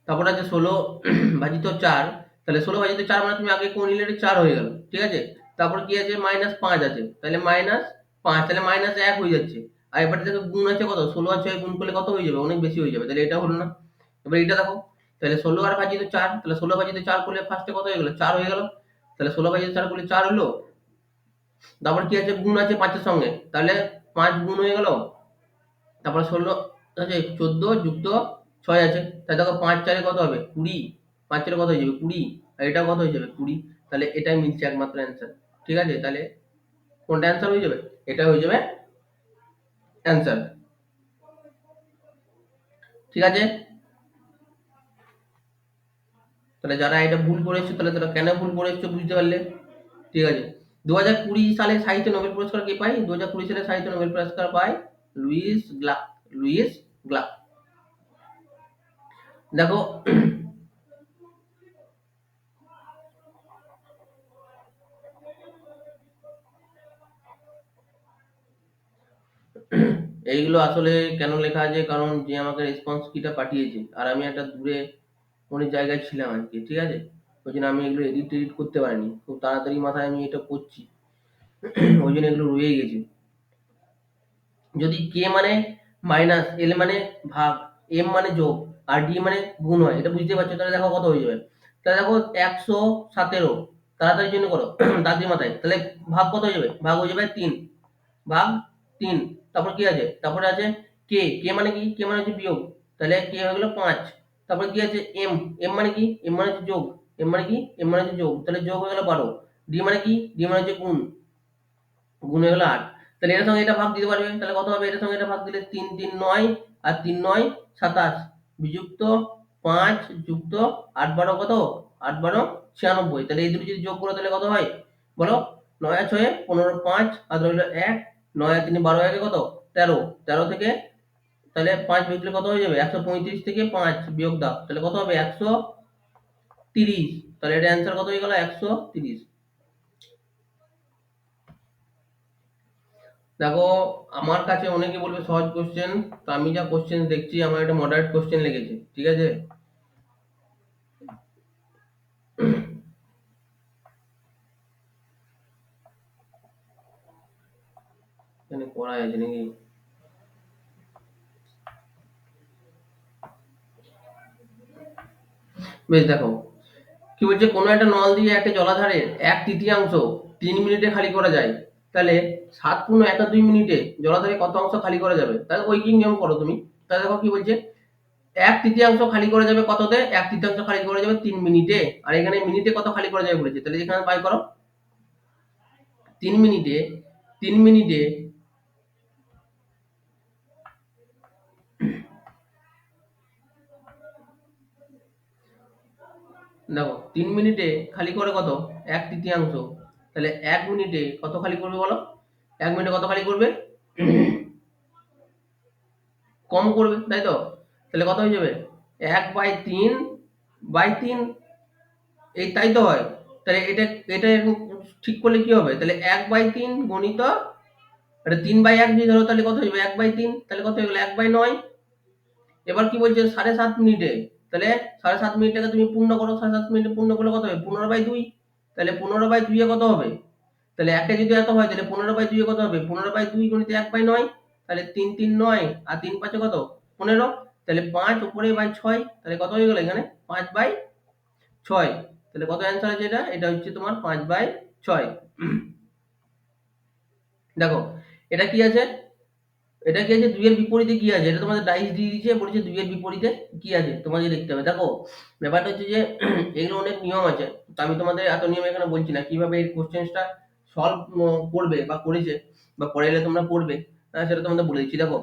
তারপরে আছে 16/4। তাহলে 16/4 মানে তুমি আগে কোন নিলে? 4 হয়ে গেল, ঠিক আছে? তারপর কি আছে? -5 আছে, তাহলে -5, তাহলে -1 হয়ে যাচ্ছে। আর এবারে দেখো গুণ আছে কত, 16 আর 6 গুণ করলে কত হয়ে যাবে, অনেক বেশি হয়ে যাবে, তাহলে এটা হলো না। এবার এটা দেখো, তাহলে 16 আর ভাজিত 4, তাহলে 16 ভাজিত 4 করলে ফার্স্টে কত হয়ে গেল, 4 হয়ে গেল। তাহলে 16 ভাজিত 4 করলে 4 হলো। তারপর কি আছে, গুণ আছে 5 এর সঙ্গে, তাহলে 5 গুণ হয়ে গেল। তারপর 16 আছে, 14 যুক্ত 6 আছে, তাহলে দেখো 5 4 এ কত হবে, 20, 5 4 এ কত হয়ে যাবে 20, আর এটা কত হয়ে যাবে 20। তাহলে এটাই মিলছে একমাত্র অ্যান্সার। ঠিক আছে, তাহলে কোনটা অ্যান্সার হয়ে যাবে, এটা হয়ে যাবে অ্যান্সার। ঠিক আছে, তাহলে যারা এটা ভুল করেছো, তাহলে তারা কেন ভুল করেছো বুঝতে পারলে। ঠিক আছে, 2020 সালে সাহিত্যে নোবেল পুরস্কার কে পায়, 2020 সালে সাহিত্যে নোবেল পুরস্কার পায় লুইস গ্লাক। Luis Glück. দেখো, এইগুলো আসলে কেন লেখা আছে, কারণ যে আমাকে রেসপন্স কিটা পাঠিয়েছে, আর আমি একটা দূরে অনেক জায়গায় ছিলাম আজকে, ঠিক আছে, ওই জন্য আমি এগুলো এডিট টেডিট করতে পারিনি, খুব তাড়াতাড়ি মাথায় আমি এটা করছি, ওই জন্য এগুলো রয়ে গেছে। যদি কে মানে মাইনাস, এল মানে ভাগ, এম মানে যোগ, আর ডি মানে গুণ হয়, এটা বুঝতে পারছো, তাহলে দেখো কত হয়ে যাবে। তাহলে দেখো 117, তাড়াতাড়ি জন্য করো তাড়াতাড়ি মাথায়, তাহলে ভাগ কত হয়ে যাবে, ভাগ হয়ে যাবে 3, ভাগ 3। তারপর কি আছে, তারপরে আছে কে, কে মানে কি, কে মানে হচ্ছে বিয়োগ, তাহলে কে হয়ে গেল 5। তারপরে কি আছে এম, এম মানে কি, এম মানে হচ্ছে যোগ, এম মানে কি, এম মানে হচ্ছে যোগ, তাহলে যোগ হয়ে গেল 12। ডি মানে কি, ডি মানে হচ্ছে গুণ, গুণ হয়ে গেল 8। তাহলে এর সঙ্গে এটা ভাগ দিতে পারবে, তাহলে কত হবে, এর সঙ্গে এটা ভাগ দিলে 3 3 9, আর 3 9 27, বিযুক্ত 5 যুক্ত 8 12 কত, 8 12 96। তাহলে এই দুটো যদি যোগ করো তাহলে কত হয় বলো, 9 আর 6 15 5, আর রইল 1, 9 আর 3 12, 1 কত 13, 13 থেকে তাহলে 5 বিয়োগ দিলে কত হয়ে যাবে, 135 থেকে 5 বিয়োগ দাও, তাহলে কত হবে 130। তাহলে এটা অ্যান্সার কত হয়ে গেল, 130। দেখো, আমার কাছে অনেকে বলবে সহজ কোশ্চেন, তো আমি যা কোশ্চেন দেখছি আমার একটা মডারেট কোশ্চেন লেগেছে, ঠিক আছে। এখানে করা আছে নাকি, বেশ দেখো কি বলছে, কোনো একটা নল দিয়ে একটা জলাধারের 1/3 3 মিনিটে খালি করা যায়, তাহলে 7 × 1 = 2 মিনিটে জলাধারে কত অংশ খালি করা যাবে, তাহলে ঐকিক নিয়ম করো তুমি। তাহলে দেখো কি বলছে, 1/3 খালি করা যাবে কততে, 1/3 খালি করা যাবে 3 মিনিটে, আর এখানে মিনিটে কত খালি করা যাবে বলেছে, তাহলে এখানে বাই করো 3 মিনিটে, 3 মিনিটে দেখো 3 মিনিটে খালি করে কত, 1/3, তাহলে 1 মিনিটে কত খালি করবে বলো, 1 মিনিটে কত খালি করবে, কম করবে, তাই তো। তাহলে কত হয়ে যাবে, 1/3/3, এই তাই তো হয়। তাহলে এটা, এটা এরকম ঠিক করলে কি হবে, তাহলে 1/3 গণিত, এটা 3/1 যদি ধরো তাহলে কত হয়ে যাবে 1/3, তাহলে কত হয়ে গেল 1/9। এবার কি বলছে 7.5 মিনিটে, তাহলে 7.5 মিনিটটাকে তুমি পূর্ণ করো, 7.5 মিনিটে পূর্ণ করলে কত হবে 15/2, তাহলে 15/2 এ কত হবে, তাহলে একে যদি এত হয় তাহলে 15/2 এ কত হবে, 15/2 গুণিত 1/9, তাহলে 3 3 9, আর 3 5 কত 15, তাহলে 5 উপরে বাই 6, তাহলে কত হয়ে গেল এখানে 5/6। তাহলে কত অ্যান্সার আছে, এটা এটা হচ্ছে তোমার 5/6। দেখো এটা কি আছে, এটা কি আছে, 2 এর বিপরীতে কি আছে, এটা তোমাদের ডাইস দিয়ে দিয়েছে, বলেছে 2 এর বিপরীতে কি আছে তোমাদের দেখতে হবে। দেখো ব্যাপারটা হচ্ছে যে এগুলো অনেক নিয়ম আছে, তো আমি তোমাদের এত নিয়ম এখানে বলছি না, কিভাবে এই কোশ্চেনটা সলভ করবে বা করেছে বা পড়াইলে তোমরা পড়বে, সেটা তোমাদের বলে দিচ্ছি। দেখো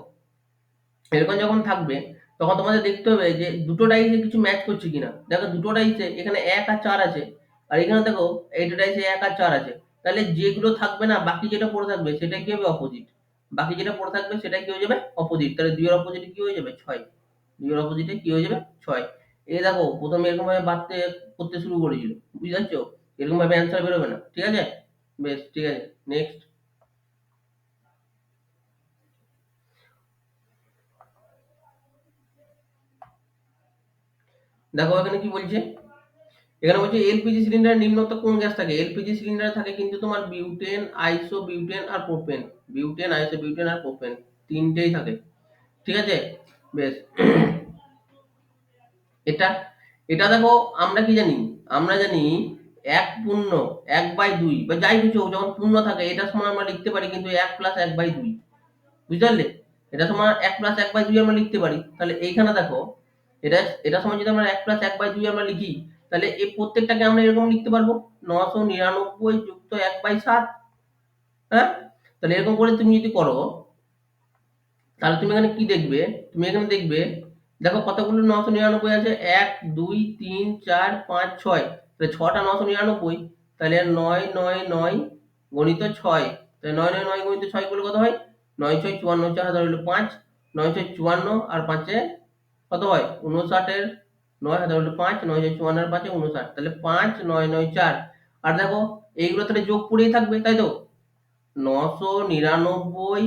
এরকম যখন থাকবে তখন তোমাদের দেখতে হবে যে দুটো ডাইসে কিছু ম্যাচ করছে কিনা। দেখো দুটো ডাইসে এখানে 1 আর 4 আছে, আর এখানে দেখো এইটা ডাইসে 1 আর 4 আছে, তাহলে যেগুলো থাকবে না বাকি যেটা পড়ে থাকবে সেটা কি হবে, অপোজিট। বাকি যেটা পড়ে থাকবে সেটা কি হয়ে যাবে, অপোজিট। তাহলে 2 এর অপোজিটে কি হয়ে যাবে 6, 2 এর অপোজিটে কি হয়ে যাবে 6। এই দেখো প্রথমে এরকম ভাবে বাড়তে করতে শুরু করেছিল, বুঝতে পারছো, এরকম ভাবে অ্যান্সার বেরোবে না, ঠিক আছে। বেশ ঠিক আছে, নেক্সট। দেখো এখানে কি বলছে, এখানে বলছে এলপিজি সিলিন্ডার নিম্নত কোন গ্যাস থাকে, এলপিজি সিলিন্ডারে থাকে কিন্তু তোমার বিউটেন, আইসো বিউটেন আর প্রোপেন, বিউটেন, আইসো বিউটেন আর প্রোপেন। তিনটেই থাকে, ঠিক আছে? বেশ। এটা এটা দেখো, আমরা কি জানি? আমরা জানি এক পূর্ণ 1/2 বা যাই কিছু হোক, যখন পূর্ণ থাকে এটার সমান আমরা লিখতে পারি কিন্তু 1 + 1/2, বুঝতে পারলে? এটা সমান 1 + 1/2 আমরা লিখতে পারি। তাহলে এইখানে দেখো, এটা এটা সমান যদি আমরা 1 + 1/2 আমরা লিখি, তাহলে এই প্রত্যেকটাকে আমরা এরকম লিখতে পারবো 999 যুক্ত 1/7। হ্যাঁ? তাহলে এরকম করে তুমি যদি করো, তাহলে তুমি এখানে কি দেখবে? তুমি এখানে দেখবে, দেখো কতগুলো 999 আছে? 1, 2, 3, 4, 5, 6। তাহলে 6টা 999, তাহলে 999 গণিত 6। তাহলে 999 গণিত 6 করলে কত হয়? 9 ছয় 54, 4 হাতে হলো 5, 9 ছয় 54 আর 5 এ কত হয়? 59 এর 9 হাতে হলো 5, 9 ছয় 54 আর 5 এ 59। তাহলে 5, 9, 9, 4। আর দেখো এইগুলো তাহলে যোগ করেই থাকবে, তাই তো? 999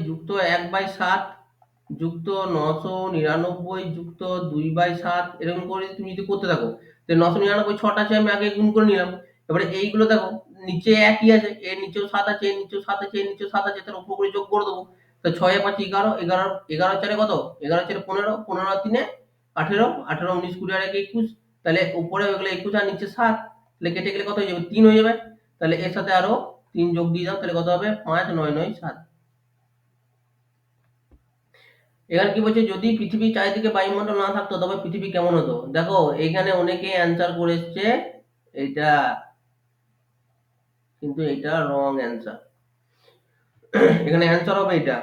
যুক্ত 1/7 যুক্ত 999 যুক্ত 2/7, এরকম করে তুমি যদি করতে থাকো, তো 999 ছটা আছে আমি আগে গুণ করে নিলাম। এবারে এইগুলো দেখো নিচে একই আছে, এর নিচেও 7 আছে, এর নিচেও 7 আছে, এর নিচেও 7 আছে, তার উপর করে যোগ করে দেবো। তো 6 এ 5 11, 11, 11 4 কত? 11 4 15, 15 আর 3 18, 18 19 20 আর 1 21। তাহলে উপরে হয়ে গেলো 21 আর নিচে 7, তাহলে কেটে গেলে কত হয়ে যাবে? 3 হয়ে যাবে। তাহলে এর সাথে আরো 3 যোগ দিয়ে দাও, তাহলে কত হবে? 5 9 9 7। এখানে কি বলছে? যদি পৃথিবীর চারিদিকে বায়ুমণ্ডল না থাকতো তবে পৃথিবী কেমন হতো? দেখো এইখানে অনেকে অ্যান্সার করে এসছে এইটা, কিন্তু এটা রং অ্যান্সার। এখানে অ্যান্সার হবে এটা,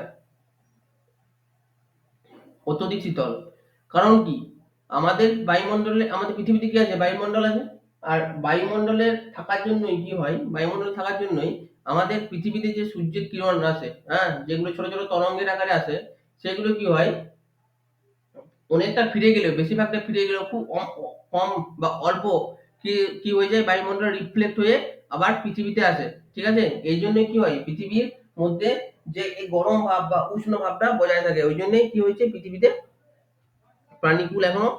অত্যধিক শীতল। কারণ কি? আমাদের বায়ুমণ্ডলে, আমাদের পৃথিবীতে কি আছে? বায়ুমণ্ডল আছে। আর বায়ুমণ্ডলের থাকার জন্যই কি হয়? বায়ুমণ্ডলে থাকার জন্যই আমাদের পৃথিবীতে যে সূর্যের কিরণ আসে, হ্যাঁ, যেগুলো ছোট ছোট তরঙ্গের আকারে আসে, সেগুলো কি হয়? অনেকটা ফিরে গেলেও, বেশিরভাগটা ফিরে গেলেও খুব কম বা অল্প কি কি হয়ে যায়? বায়ুমণ্ডলে রিফ্লেক্ট হয়ে আবার পৃথিবীতে আসে। ঠিক আছে? এই জন্যই কি হয়? পৃথিবীর মধ্যে যে এই গরম ভাব বা উষ্ণ ভাবটা বজায় থাকে। ওই জন্যই কি হয়েছে? পৃথিবীতে প্রাণীকুল এখনো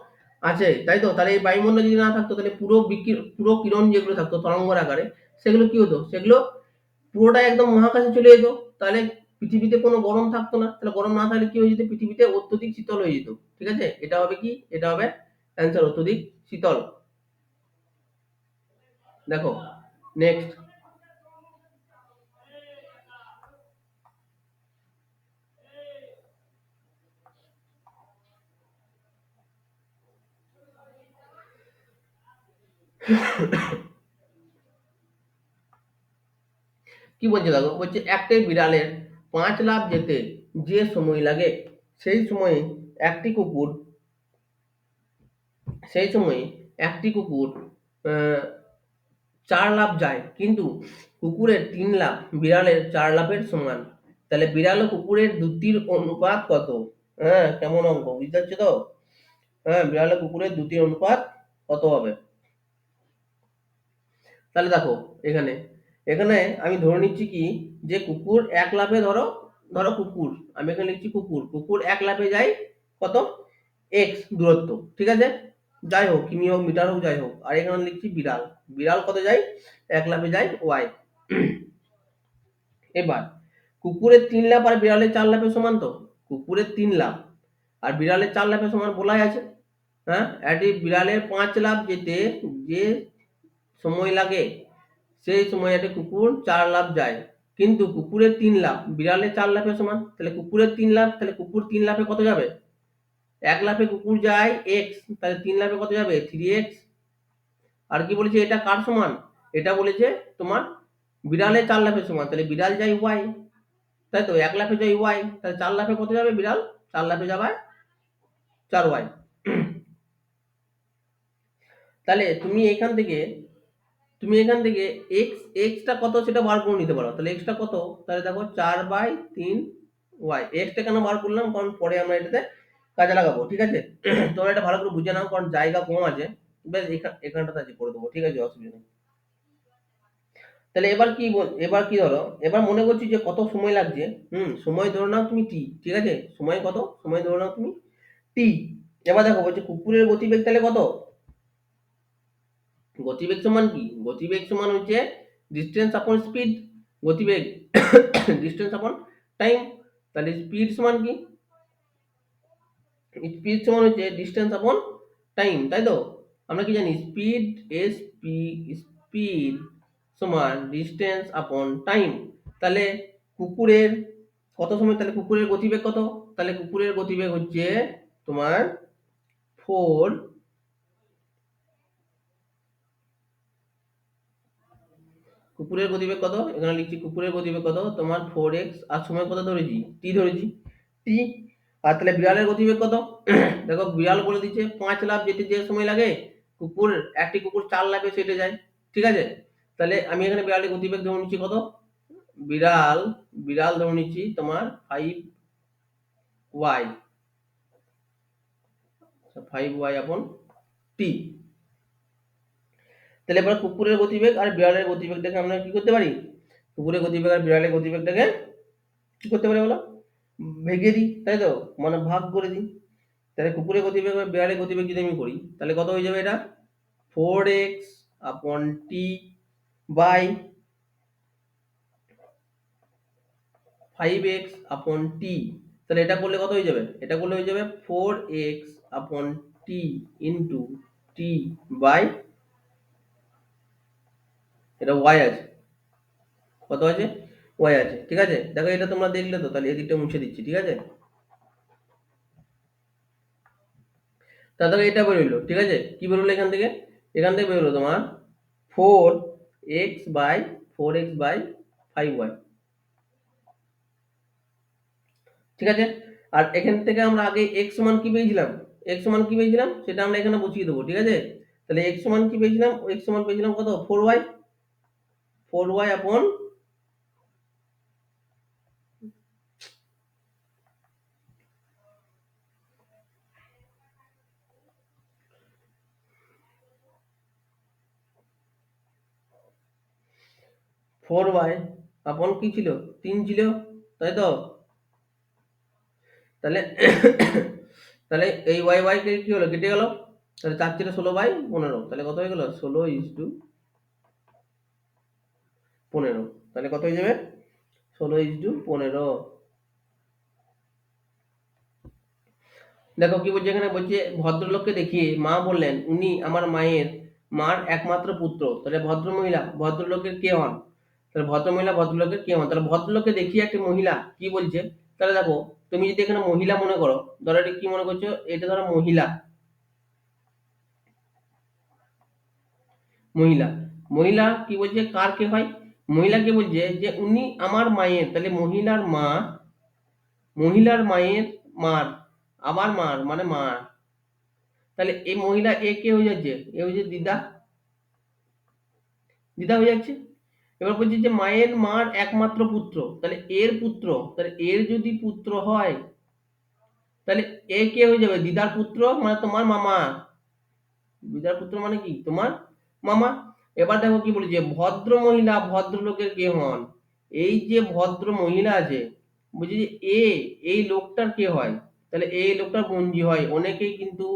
আছে, তাই তো? তাহলে এই বায়ুমণ্ডল যদি না থাকতো, তাহলে পুরো কিরণ যেগুলো থাকতো তরঙ্গের আকারে, সেগুলো কি হতো? সেগুলো পুরোটাই একদম মহাকাশে চলে যেত। তাহলে পৃথিবীতে কোনো গরম থাকতো না। তাহলে গরম না থাকলে কি হয়ে যেত? পৃথিবীতে অত্যধিক শীতল হয়ে যেত। ঠিক আছে? এটা হবে কি? এটা হবে অ্যান্সার, অত্যধিক শীতল। দেখো নেক্সট। কি বলছে দেখো, বলছে একটি বিড়ালের 5 লাফ যেতে যে সময় লাগে, সেই সময়ে একটি কুকুর সেই সময়ে একটি কুকুর আহ, 4 লাফ যায়, কিন্তু কুকুরের 3 লাফ বিড়ালের 4 লাফের সমান। তাহলে বিড়াল ও কুকুরের দ্রুতির অনুপাত কত? হ্যাঁ, কেমন অঙ্ক, বুঝতে পারছো তো? হ্যাঁ, বিড়াল ও কুকুরের দ্রুতির অনুপাত কত হবে? তাহলে দেখো এখানে, এখানে আমি ধরে নিচ্ছি কি, যে কুকুর এক লাফে, ধরো ধরো কুকুর, আমি এখানে লিখছি কুকুর, কুকুর এক লাফে যায় কত? এক্স দূরত্ব, ঠিক আছে? যাই হোক, কিমি হোক, মিটার হোক, যাই হোক। আর এখানে লিখছি বিড়াল, বিড়াল কত যায়? এক লাফে যায় ওয়াই। এবার কুকুরের 3 লাফ আর বিড়ালের 4 লাফের সমান তো? কুকুরের 3 লাফ আর বিড়ালের 4 লাফের সমান বলাই আছে। হ্যাঁ, একটি বিড়ালের 5 লাফ যেতে যে সময় লাগে, সেই সময় একটা কুকুর 4 লাফ যায়, কিন্তু কুকুরের 3 লাফ বিড়ালের 4 লাফের সমান। তাহলে কুকুরের 3 লাফ, তাহলে কুকুর 3 লাফে কত যাবে? এক লাফে কুকুর যায় এক্স, তাহলে 3 লাফে কত যাবে? 3x। আর কি বলেছে? এটা কার সমান? এটা বলেছে তোমার বিড়ালের 4 লাফের সমান। তাহলে বিড়াল যায় ওয়াই, তাই তো? এক লাফে যায় ওয়াই, তাহলে 4 লাফে কত যাবে বিড়াল? 4 লাফে যাবে 4y। তাহলে তুমি এখান থেকে এক্সটা কত সেটা বার করে নিতে পারো। তাহলে এক্সটা কত? তাহলে দেখো 4/3y। এক্সটা কেন বার করলাম? কারণ পরে আমরা এটাতে কাজে লাগাবো, ঠিক আছে? তোমরা এটা ভালো করে বুঝে নাও, কারণ জায়গা কম আছে। বেশ, এখানটাতে আজকে করে দেবো, ঠিক আছে? অসুবিধা নেই। তাহলে এবার কি ধরো, এবার মনে করছি যে কত সময় লাগছে। সময় ধরে নাও তুমি টি, ঠিক আছে? সময় কত? সময় ধরে নাও তুমি টি। এবার দেখো বলছে কুকুরের গতিবেগ তাহলে কত? গতিবেগ সমান কি? গতিবেগ সমান হচ্ছে ডিস্টেন্স আপন স্পিড, গতিবেগ ডিস্টেন্স আপন টাইম। তাহলে স্পিড সমান কি? স্পিড সমান হচ্ছে ডিস্টেন্স আপন টাইম, তাই তো? আমরা কি জানি? স্পিড এসপি, স্পিড সমান ডিস্টেন্স আপন টাইম। তাহলে কুকুরের কত সময়, তাহলে কুকুরের গতিবেগ কত? তাহলে কুকুরের গতিবেগ হচ্ছে তোমার 4, কুকুরের গতিবেগ কত? এখানে লিখছি কুকুরের গতিবেগ কত তোমার 4x, আর সময় কত ধরেছি? t ধরেছি, t। আর তাহলে বিড়ালের গতিবেগ কত? দেখো বিড়াল বলে দিচ্ছে 5 লাফ যেতে যে সময় লাগে, কুকুর একটি কুকুর 4 লাফে সেটে যায়, ঠিক আছে? তাহলে আমি এখানে বিড়ালের গতিবেগ ধরে নিচ্ছি কত? বিড়াল বিড়াল ধরে নিচ্ছি তোমার 5y, 5y আপন t। তাহলে এবার কুকুরের গতিবেগ আর বিড়ালের গতিবেগটাকে আমরা কি করতে পারি? কুকুরের গতিবেগ আর বিড়ালের গতিবেগটাকে কি করতে পারি বলো? ভেঙে দিই, তাই তো? মানে ভাগ করে দিই। তাহলে কুকুরের গতিবেগ আর বিড়ালের গতিবেগ যদি আমি করি, তাহলে কত হয়ে যাবে এটা? 4x আপন টি বাই 5x আপন টি। তাহলে এটা করলে কত হয়ে যাবে? এটা করলে হয়ে যাবে 4x আপন টি ইন্টু টি বাই, এটা y আছে, কত আছে? y আছে, ঠিক আছে? দেখো এটা তোমরা দেখলে তো, তাহলে এদিকটা মুছে দিচ্ছি, ঠিক আছে? তাহলে এটা বেরোলো, ঠিক আছে? কি বেরোলো এখান থেকে? এখান থেকে বেরোলো তোমার 4x বাই 5y, ঠিক আছে? আর এখান থেকে আমরা আগে x সমান কি পেয়েছিলাম? x সমান কি পেয়েছিলাম সেটা আমরা এখানে বসিয়ে দেবো, ঠিক আছে? তাহলে x সমান কি পেয়েছিলাম? x সমান পেয়েছিলাম কত? 4y, 4y আপন 4y আপন কি ছিল? 3 ছিল, তাই তো? তাহলে তাহলে এই y কে কি হলো? কেটে গেল। তাহলে 4 × 16/15, তাহলে কত হয়ে গেল? 16:15। তাহলে কত হয়ে যাবে? 16:15। দেখো কি বলছে এখানে, বলছে ভদ্রলোককে দেখিয়ে মা বললেন উনি আমার মার একমাত্র পুত্র। তাহলে ভদ্রলোকের কে হন? তাহলে ভদ্রলোকের কে হন? তাহলে ভদ্রলোককে দেখিয়ে একটা মহিলা কি বলছে? তাহলে দেখো তুমি যদি এখানে মহিলা মনে করো, ধরো এটা কি মনে করছো? এটা ধরো মহিলা, মহিলা মহিলা কি বলছে? কার কে হয়? মহিলাকে বলছে যে উনি আমার মায়ের, তাহলে মহিলার মায়ের মার, আমার মার মানে মা। তাহলে এই মহিলা এ কে হয়ে যাচ্ছে? এ হচ্ছে দিদা, দিদা হয়ে যাচ্ছে। এবার বলছি যে মার একমাত্র পুত্র, তাহলে এর পুত্র, তাহলে এর যদি পুত্র হয় তাহলে এ কে হয়ে যাবে? দিদার পুত্র মানে তোমার মামা। দিদার পুত্র মানে কি? তোমার মামা। এবার দেখো কি বলেছে, ভদ্র মহিলা ভদ্রলোকের কে হন? এই যে ভদ্র মহিলা আছে, বলছি যে এই লোকটার কে হয়? তাহলে এই লোকটার বোনঝি হয়। অনেকেই কিন্তু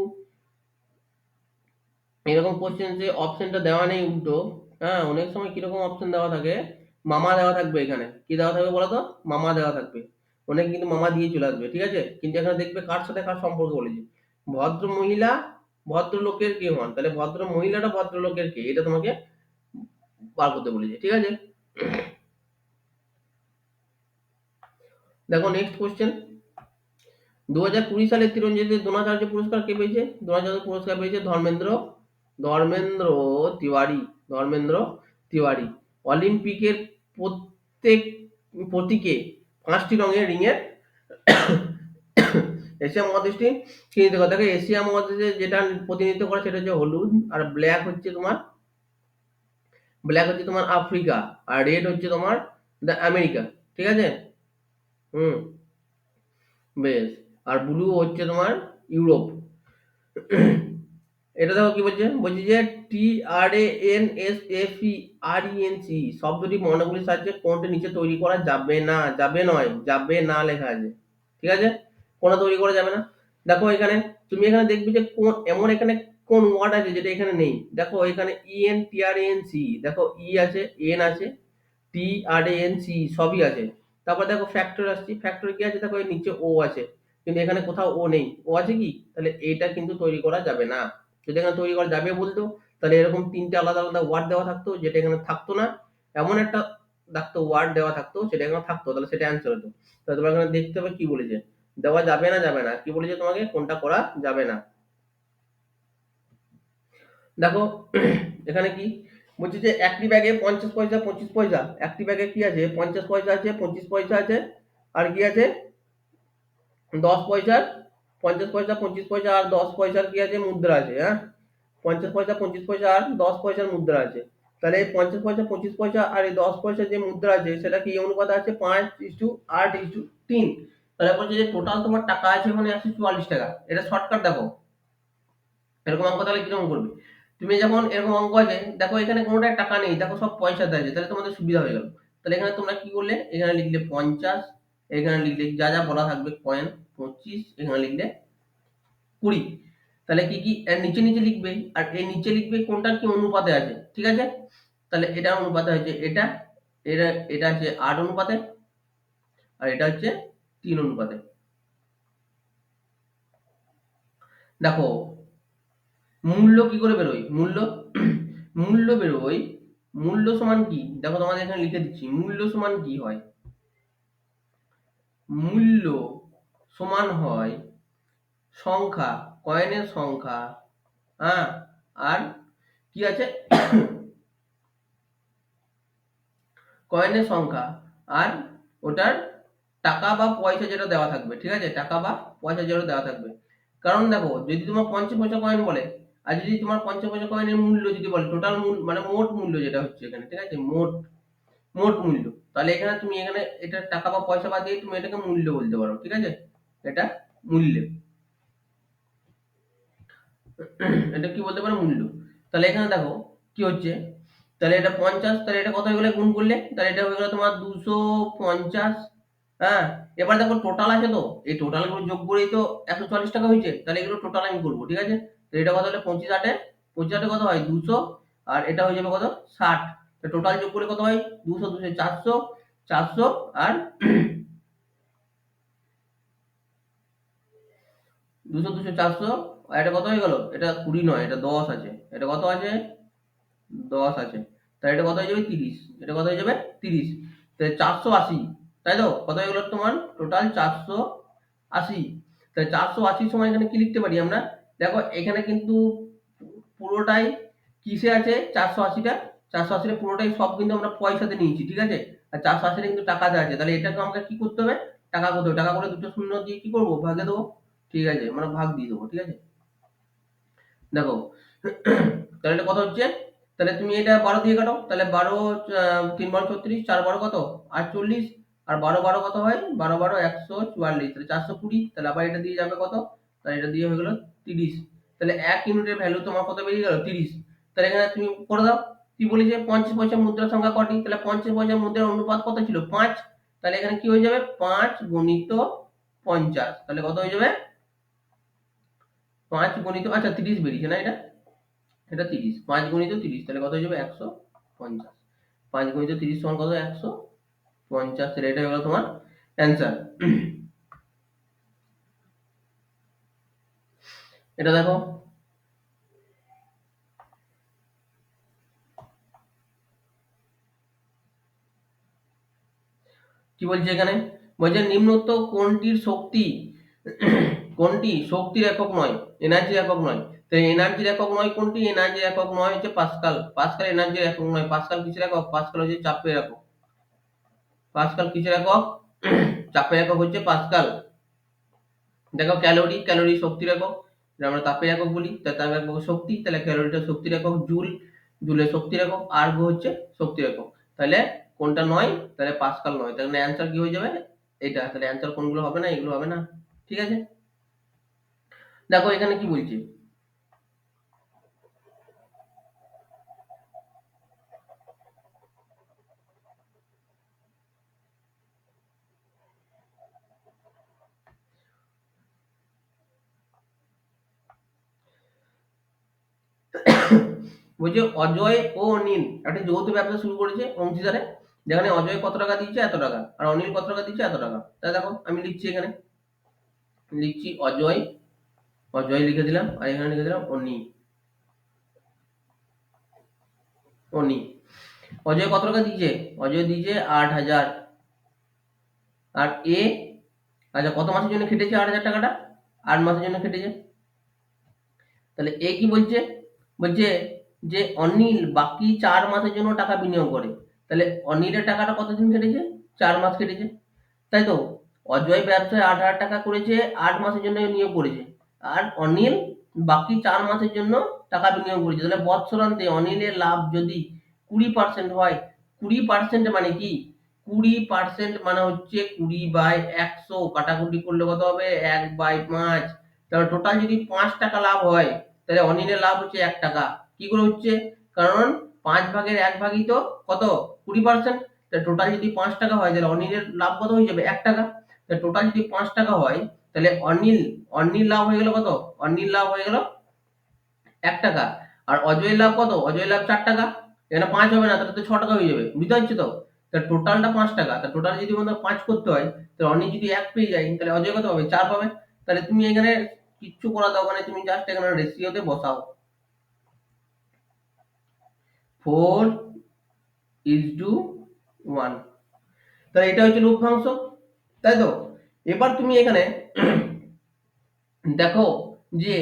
এরকম কোশ্চেন যে অপশনটা দেওয়া নেই উল্টো, হ্যাঁ অনেক সময় কিরকম অপশন দেওয়া থাকে, মামা দেওয়া থাকবে, এখানে কি দেওয়া থাকবে বলো তো? মামা দেওয়া থাকবে। অনেক কিন্তু মামা দিয়ে চলে আসবে, ঠিক আছে? কিন্তু এখানে দেখবে কার সাথে কার সম্পর্ক বলেছে, ভদ্র মহিলা ভদ্রলোকের কে হন, তাহলে ভদ্র মহিলাটা ভদ্রলোকের কে, এটা তোমাকে বার করতে বলেছে, ঠিক আছে? দেখো নেক্সট কোশ্চেন, 2020 সালে চিরঞ্জিতের দ্রোণাচার্য পুরস্কার কে পেয়েছে? দ্রোণাচার্য পুরস্কার পেয়েছে ধর্মেন্দ্র তিওয়ারি, ধর্মেন্দ্র তিওয়ারি। অলিম্পিকের প্রত্যেক প্রতীকে 5টি রঙের রিংয়ের এশিয়া মহাদেশটি চিহ্নিত করে। দেখো এশিয়া মহাদেশে যেটা প্রতিনিধিত্ব করে সেটা হচ্ছে হলুদ, আর ব্ল্যাক হচ্ছে তোমার আফ্রিকা, আর রেড হচ্ছে তোমার আমেরিকা, ঠিক আছে? হুম, বেশ। আর ব্লু হচ্ছে তোমার ইউরোপ। এটা দেখো কি বলছে, বলছে যে TRANSFERENC শব্দটি বর্ণগুলির সাহায্যে কোনটি নিচে তৈরি করা যাবে না, যাবে নয়, যাবে না লেখা আছে, ঠিক আছে? কোনটা তৈরি করা যাবে না? দেখো এখানে তুমি এখানে দেখবে যে কোন এমন এখানে কোন ওয়ার্ড আছে যেটা এখানে নেই? দেখো এখানে ইএন টিআরএন সি, দেখো ই আছে, এন আছে, টি আর এন সি সবই আছে। তারপর দেখো ফ্যাক্টর আসছি, ফ্যাক্টর কি আছে? দেখো এর নিচে ও আছে, কিন্তু এখানে কোথাও ও নেই। ও আছে কি? তাহলে এটা কিন্তু তৈরি করা যাবে না। যদি এখানে তৈরি করা যাবে বলতো, তাহলে এরকম তিনটে আলাদা আলাদা ওয়ার্ড দেওয়া থাকতো, যেটা এখানে থাকতো না। এমন একটা থাকতো ওয়ার্ড দেওয়া থাকতো, সেটা এখানে থাকতো, তাহলে সেটা অ্যান্সার হতো। তাহলে তোমার এখানে দেখতে হবে কি বলেছে, দেওয়া যাবে না যাবে না, কি বলেছে তোমাকে, কোনটা করা যাবে না। দেখো এখানে কি বলছে, যে একটি ব্যাগে 50 পয়সা 25 পয়সা, একটি ব্যাগে কি আছে, 50 পয়সা আছে, 25 পয়সা আছে, আর কি আছে, 10 পয়সার, 50 পয়সা 25 পয়সা আর 10 পয়সার কি আছে, মুদ্রা আছে। হ্যাঁ, 50 পয়সা 25 পয়সা আর 10 পয়সার মুদ্রা আছে। তাহলে এই 50 পয়সা 25 পয়সা আর এই 10 পয়সার যে মুদ্রা আছে, সেটা কি অনুপাতে আছে, 5:8:3। তাহলে বলছে যে টোটাল তোমার টাকা আছে মানে 144 টাকা। এটা শর্টকাট দেখো, এরকম অঙ্ক তাহলে কিরকম করবে? তুমি যখন এরকম অঙ্ক আছে, দেখো এখানে কোনোটাই টাকা নেই, দেখো সব পয়সাতে আছে, তাহলে তোমাদের সুবিধা হয়ে গেল। তাহলে এখানে তোমরা কি করলে, এখানে লিখলে 50, এখানে লিখলে যা যা বলা থাকবে কয়েন 25, এখানে লিখলে 20। তাহলে কি কি এর নিচে নিচে লিখবে, আর এই নিচে লিখবে কোনটার কি অনুপাতে আছে, ঠিক আছে? তাহলে এটা অনুপাতে হচ্ছে এটা, এটা এটা হচ্ছে 8 অনুপাতে, আর এটা হচ্ছে 3 অনুপাতে। দেখো মূল্য কি করে বেরোয়, মূল্য মূল্য বেরোয়, মূল্য সমান কি, দেখো তোমাদের এখানে লিখে দিচ্ছি, মূল্য সমান কি হয়, মূল্য সমান হয় সংখ্যা, কয়েনের সংখ্যা, হ্যাঁ, আর কি আছে, কয়েনের সংখ্যা, আর ওটার টাকা বা পয়সা যেটা দেওয়া থাকবে, ঠিক আছে, টাকা বা পয়সা যেটা দেওয়া থাকবে। কারণ দেখো যদি তোমার 50 পয়সা কয়েন বলে, আর যদি তোমার 50 পয়সা কয়েনের মূল্য যদি বলে, টোটাল মূল্য মানে মোট মূল্য যেটা হচ্ছে এখানে, ঠিক আছে, মোট মোট মূল্য, তাহলে এখানে তুমি এখানে এটা টাকা বা পয়সা বাদ দিয়ে তুমি এটাকে মূল্য বলতে পারো, ঠিক আছে, এটা মূল্য, এটা কি বলতে পারো, মূল্য। তাহলে এখানে দেখো কি হচ্ছে, তাহলে এটা 50, তাহলে এটা কত হয়ে গেলে গুণ করলে, তাহলে এটা হয়ে গেল তোমার 250। হ্যাঁ, এবার দেখো টোটাল আছে, তো এই টোটাল গুলো যোগ করেই তো 144 টাকা হয়েছে, তাহলে এগুলো টোটাল আমি করবো, ঠিক আছে। তো এটা কত হলে 25 8-এ, 25 8-এ কত হয় 200, আর এটা হয়ে যাবে কত 60। টোটাল যোগ করে কত হয়, 200 200 400, 400 আর 200 200 400, আর এটা কত হয়ে গেল, এটা 20 নয়, এটা 10 আছে, এটা কত আছে, 10 আছে। তাহলে এটা কত হয়ে যাবে 30, এটা কত হয়ে যাবে 30। তাহলে 480, তাই তো, কত হয়ে গেল তোমার টোটাল 480। তাহলে 480 সময় এখানে কি লিখতে পারি আমরা, দেখো এখানে কিন্তু পুরোটাই কিসে আছে, 480টা, 480টা পুরোটাই সব কিন্তু আমরা পয়সাতে নিয়েছি, ঠিক আছে। আর 480টা কিন্তু টাকাতে আছে, তাহলে এটাকে আমাকে কি করতে হবে, টাকা করতে হবে, টাকা করে দুটো শূন্য দিয়ে কি করবো, ভাগে দেবো, ঠিক আছে, মানে ভাগ দিয়ে দেবো, ঠিক আছে। দেখো তাহলে এটা কত হচ্ছে, তাহলে তুমি এটা 12 দিয়ে কাটো, তাহলে 12 3 12 36, 4 12 কত 48, আর 12 12 কত হয়, 12 12 144, তাহলে 420। তাহলে আবার এটা দিয়ে যাবে কত, তাহলে এটা দিয়ে হয়ে গেল 30। তাহলে 1 ইউনিটের ভ্যালু তোমার কত বেরিয়ে গেল 30। তাহলে এখানে তুমি করে দাও, কি বলেছে 50 পয়সা মুদ্রার সংখ্যা কটি, তাহলে 50 পয়সা মুদ্রার অনুপাত কত ছিল 5। তাহলে এখানে কি হয়ে যাবে 5 গুণিত 50, তাহলে কত হয়ে যাবে 5 গুণিত, আচ্ছা 30 বেরিয়েছে না, এটা 30, 5 গুণিত 30, তাহলে কত হয়ে যাবে 150। 5 গুণিত 30 সমান কত, 150, তাহলে এটা হয়ে গেল তোমার অ্যান্সার। এটা দেখো কি বলছে এখানে, বলছে নিম্নোক্ত কোনটির শক্তি, কোনটি শক্তির একক নয়, এনার্জির একক নয়। তো এনার্জির একক নয় কোনটি, এনার্জির একক নয় হচ্ছে পাস্কাল, পাস্কাল এনার্জির একক নয়, পাস্কাল কিসের একক, পাস্কাল হচ্ছে চাপের একক, পাস্কাল কিসের একক, চাপের একক হচ্ছে পাস্কাল। দেখো ক্যালোরি, ক্যালোরি শক্তির একক, যেটা আমরা তাপের একক বলি, তাপের একক শক্তি, তাহলে ক্যালোরিটা শক্তির একক, জুল, জুলের শক্তির একক, আর্গ হচ্ছে শক্তির একক। তাহলে কোনটা নয়, তাহলে পাস্কাল নয়, তাহলে অ্যান্সার কি হয়ে যাবে এটা, তাহলে অ্যান্সার কোনগুলো হবে না, এগুলো হবে না, ঠিক আছে। দেখো এখানে কি বলছে, বলছে অজয় ও অনিল একটা যৌথ ব্যবসা শুরু করেছে অংশীদারে, যেখানে অজয় কত টাকা দিচ্ছে এত টাকা আর অনিল কত টাকা দিচ্ছে এত টাকা। তাই দেখো আমি লিখছি, এখানে লিখছি অজয়, অজয় লিখে দিলাম, আর এখানে লিখে দিলাম অনি, অনি। অজয় কত টাকা দিচ্ছে? অজয় দিচ্ছে 8,000। আর এ, আচ্ছা কত মাসের জন্য খেটেছে 8,000 টাকাটা? 8 মাসের জন্য খেটেছে। তাহলে এ কি বলছে? বলছে যে অনিল বাকি 4 মাসের জন্য টাকা বিনিয়োগ করে। তাহলে অনিলের টাকাটা কতদিন কেটেছে? 4 মাস কেটেছে, তাই তো? অজয় ব্যবসায় 8,000 টাকা করেছে, 8 মাসের জন্য নিয়োগ করেছে। আর অনিল বাকি 4 মাসের জন্য টাকা বিনিয়োগ করেছে। তাহলে বৎসরান্তে অনিলের লাভ যদি 20% হয়, 20% মানে কি? 20% মানে হচ্ছে 20/100, কাটাকুটি করলে কত হবে? 1/5। তাহলে টোটাল যদি 5 টাকা লাভ হয়, তাহলে অনিলের লাভ হচ্ছে 1 টাকা। কি করে হচ্ছে? কারণ 5/1 তো কত? 20%। টোটাল যদি 5 টাকা হয়, তাহলে অনিলের লাভ কত হয়ে যাবে? 1 টাকা। টোটাল যদি 5 টাকা হয়, তাহলে অনিল, অনিল লাভ হয়ে গেল কত? অনিল লাভ হয়ে গেল 1 টাকা। আর অজয়ের লাভ কত? অজয়ের লাভ 4 টাকা। এখানে 5 হবে না, তাহলে তো 6 টাকা হয়ে যাবে, বুঝতে পারছো তো? তা টোটালটা 5 টাকা, তা টোটাল যদি আমাদের 5 করতে হয়, তাহলে অনিল যদি 1 পেয়ে যায়, তাহলে অজয় কত পাবে? 4 পাবে। তাহলে তুমি এখানে কিচ্ছু করা দরকার নেই, তুমি জাস্ট এখানে রেশিওতে বসাও, 4:1। তাহলে এটা হচ্ছে লভ্যাংশ, তাই তো? এবার তুমি এখানে দেখো যে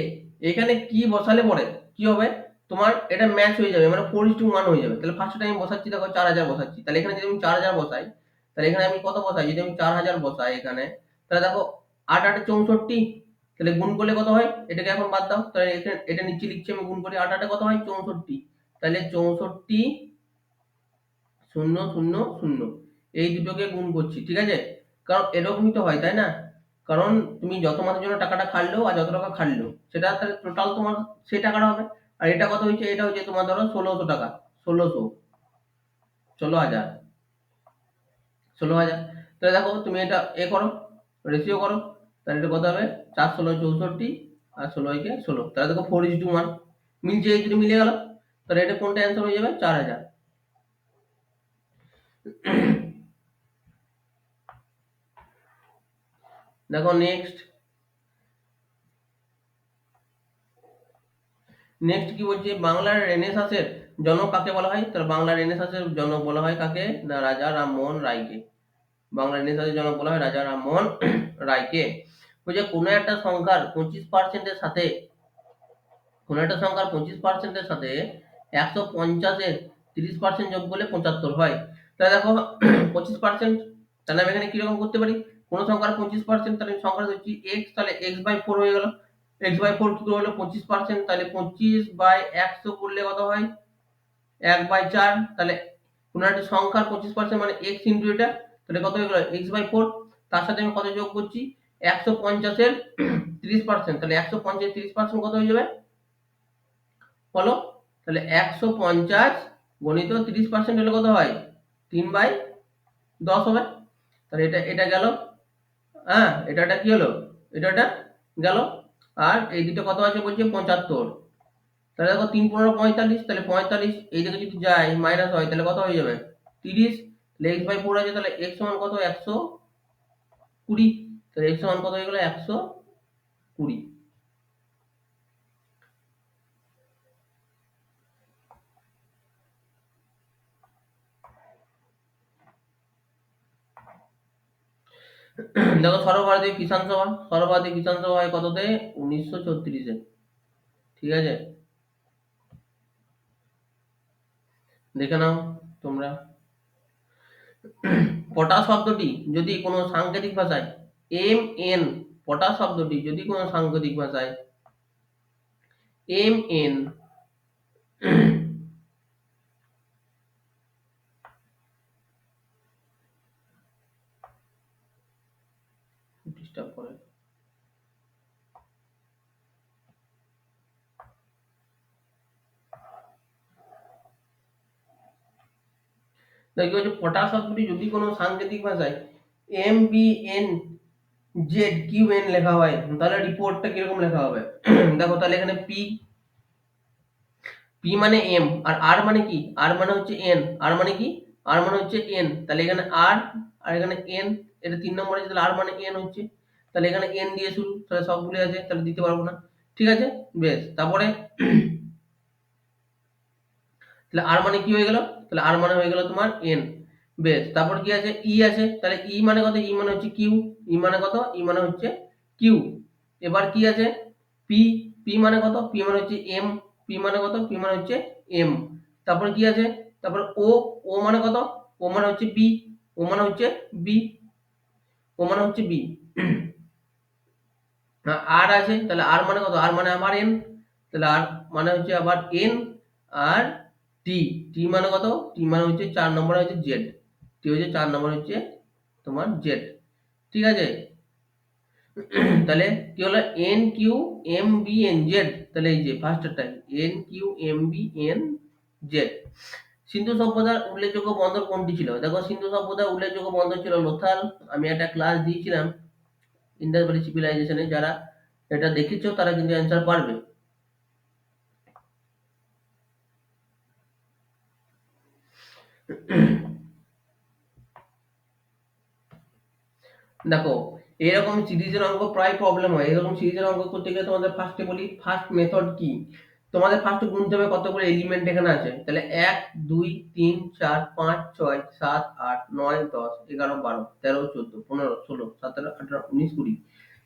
এখানে কি বসালে পরে কি হবে, তোমার এটা ম্যাচ হয়ে যাবে, মানে 4:1 হয়ে যাবে। তাহলে ফার্স্টে আমি বসাচ্ছি, দেখো 4,000 বসাচ্ছি। তাহলে এখানে যদি আমি 4,000 বসাই, তাহলে এখানে আমি কত বসাই? যদি আমি 4,000 বসাই এখানে, তাহলে দেখো 8 8 64, তাহলে গুণ করলে কত হয়? এটাকে এখন বাদ দাও, তাহলে এটা নিচে লিখছি আমি, গুণ করি 8 8 কত হয়? 64। তাহলে 64 শূন্য শূন্য শূন্য, এই দুটোকে গুণ করছি, ঠিক আছে? কারণ এরকমই তো হয়, তাই না? কারণ তুমি যত মাসের জন্য টাকাটা খাটলো আর যত টাকা খাটলো, সেটা তাহলে টোটাল তোমার সেই টাকাটা হবে। আর এটা কত হয়েছে? এটা হচ্ছে তোমার ধরো 1,600 টাকা, 1,600, 16,000, 16,000। তাহলে দেখো তুমি এটা করো, রেশিও করো, তাহলে এটা কত হবে? 4 16 64, আর 16 তাহলে দেখো 4:1 মিলছে, এই দুটো মিলে গেল। তাহলে এটা কোনটা অ্যান্সার হয়ে যাবে? 4,000। দেখো নেক্সট, নেক্সট কি বলছে? বাংলার রেনেসাঁসের জনক কাকে বলা হয়? তাহলে বাংলার রেনেসাঁসের জনক বলা হয় কাকে? না, রাজা রামমোহন রায়কে। বাংলা রেনেসাঁসের জনক বলা হয় রাজা রামমোহন রায়কে। বলছে কোনো একটা সংখ্যার 25%-এর সাথে, কোনো একটা সংখ্যার 25%-এর সাথে 150-এর 30% যোগ করলে 75 হয়। তাহলে দেখো 25%, তাহলে আমি এখানে কিরকম করতে পারি? কোন সংখ্যার 25%, তাহলে সংখ্যা হচ্ছে এক্স, তাহলে x/4 হয়ে গেল। x/4 কি করে হলো? 25%, তাহলে 25/100 করলে কত হয়? 1/4। তাহলে কোনো একটা সংখ্যার 25% মানে x ইন্টু এটা, তাহলে কত হয়ে গেল? x/4। তার সাথে আমি কত যোগ করছি? 150-এর 30%, তাহলে 150 30% কত হয়ে যাবে বলো? তাহলে 150 গণিত 30% হলে কত হয়? 3/10 হবে। তাহলে এটা গেল, হ্যাঁ এটা কি হলো? এটা গেল। আর এই দুটো কত আছে বলছে? 75। তাহলে দেখো 3 × 15 = 45, তাহলে 45 এই দিকে যদি যায় মাইনাস হয়, তাহলে কত হয়ে যাবে? 30। তাহলে x/4 আছে, তাহলে x সমান কত? 120। তাহলে x সমান কত হয়ে গেল? 120। দেখো সর্বভারতীয় কিষাণ সভা, সর্বভারতীয় কিষাণ সভা হয় কততে? 1934-এ, ঠিক আছে? দেখে নাও তোমরা। পটাশ শব্দটি যদি কোনো সাংকেতিক ভাষায় mn, পটাশ শব্দটি যদি কোনো সাংকেতিক ভাষায় mn ডিস্টার্ব করে, দেখি হচ্ছে পটাশ শব্দটি যদি কোনো সাংকেতিক ভাষায় MBNZQN লেখা হয়, তাহলে রিপোর্টটা কিরকম লেখা হবে? দেখো তাহলে এখানে P, পি মানে এম আর আর মানে কি, আর মানে হচ্ছে এন, আর মানে কি, আর মানে হচ্ছে এন, তাহলে এখানে আর আর এখানে এন, এটা 3 নম্বরে আছে, তাহলে আর মানে এন হচ্ছে, তাহলে এখানে এন দিয়ে শুরু, তাহলে সব ভুলে আছে, তাহলে দিতে পারবো না। ঠিক আছে, বেশ। তারপরে তাহলে আর মানে কি হয়ে গেল, তাহলে আর মানে হয়ে গেল তোমার এন। বেশ, তারপর কি আছে, ই আছে, তাহলে ই মানে কত, ই মানে হচ্ছে কিউ, ই মানে কত, ই মানে হচ্ছে কিউ। এবার কি আছে, পি, পি মানে কত, পি মানে হচ্ছে এম, পি মানে কত, পি মানে হচ্ছে এম। তারপরে কি আছে, তারপরে ও, ও মানে কত, ও মানে হচ্ছে বি, ও মানে হচ্ছে বি, ও মানে হচ্ছে বি। আর আছে, তাহলে আর মানে কত, আর মানে আবার এন, তাহলে আর মানে হচ্ছে আবার এন। আর টি, টি মানে কত, টি মানে হচ্ছে 4 নম্বরে হচ্ছে জেড, টি হচ্ছে 4 নম্বরে হচ্ছে তোমার জেড। ঠিক আছে, তাহলে কি হলো, N Q M B N Z, তাহলে এই যে ফার্স্টটা N Q M B N Z. Sindhu সভ্যতার উল্লেখযোগ্য বন্দর কোনটি ছিল, দেখো সিন্ধু সভ্যতার উল্লেখযোগ্য বন্দর ছিল লোথাল। আমি একটা ক্লাস দিয়েছিলাম ইন্ডাস ভ্যালি সিভিলাইজেশনে, যারা এটা দেখেছো তারা কিন্তু অ্যান্সার পারবে। দেখো এরকম সিরিজের অঙ্ক প্রায় প্রবলেম হয়, এরকম সিরিজের অঙ্ক করতে গেলে তোমাদের ফার্স্টে বলি ফার্স্ট মেথড কি, তোমাদের ফার্স্টে গুনতে হবে কতগুলো এলিমেন্ট এখানে আছে, তাহলে 1 2 3 4 5 6 7 8 9 10 11 12 13 14 15 16 17 18 19 20,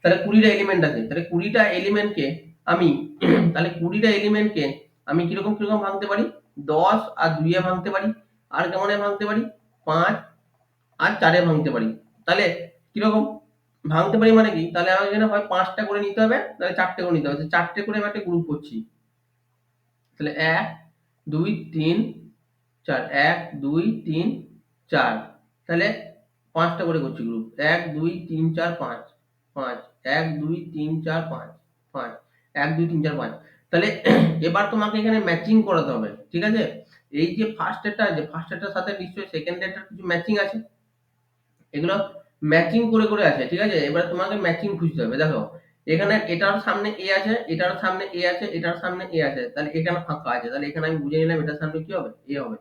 তাহলে 20টা এলিমেন্ট আছে, তাহলে 20টা এলিমেন্টকে আমি তাহলে 20টা এলিমেন্টকে আমি কিরকম কিরকম ভাঙতে পারি, 10 আর 2 এ ভাঙতে পারি, আর কেমনে ভাঙতে পারি, 5 আর 4 এ ভাঙতে পারি। তাহলে কিরকম ভাঙতে পারি মানে কি, তাহলে আমাকে এখানে হয় 5টা করে নিতে হবে, নাহলে 4টে করে নিতে হবে, 4টে করে আমি একটা গ্রুপ করছি, তাহলে 1 2 3 4, 1 2 3 4, তাহলে 5টা করে করছি গ্রুপ, 1 2 3 4 5 5, 1 2 3 4 5 5, 1 2 3 4 5। তাহলে এবার তোমাকে এখানে ম্যাচিং করাতে হবে, ঠিক আছে, এই যে ফার্স্ট এরটা আছে, ফার্স্ট এরটার সাথে নিশ্চয়ই সেকেন্ড এরটার কিছু ম্যাচিং আছে, এগুলো ম্যাচিং করে করে আছে, ঠিক আছে, এবার তোমাকে ম্যাচিং খুঁজতে হবে। দেখো এখানে এটার সামনে এ আছে, এটার সামনে এ আছে, এটার সামনে এ আছে, তাহলে এখানে ফাঁকা আছে, তাহলে এখানে আমি বুঝে নিলাম এটার সামনে কি হবে, এ হবে।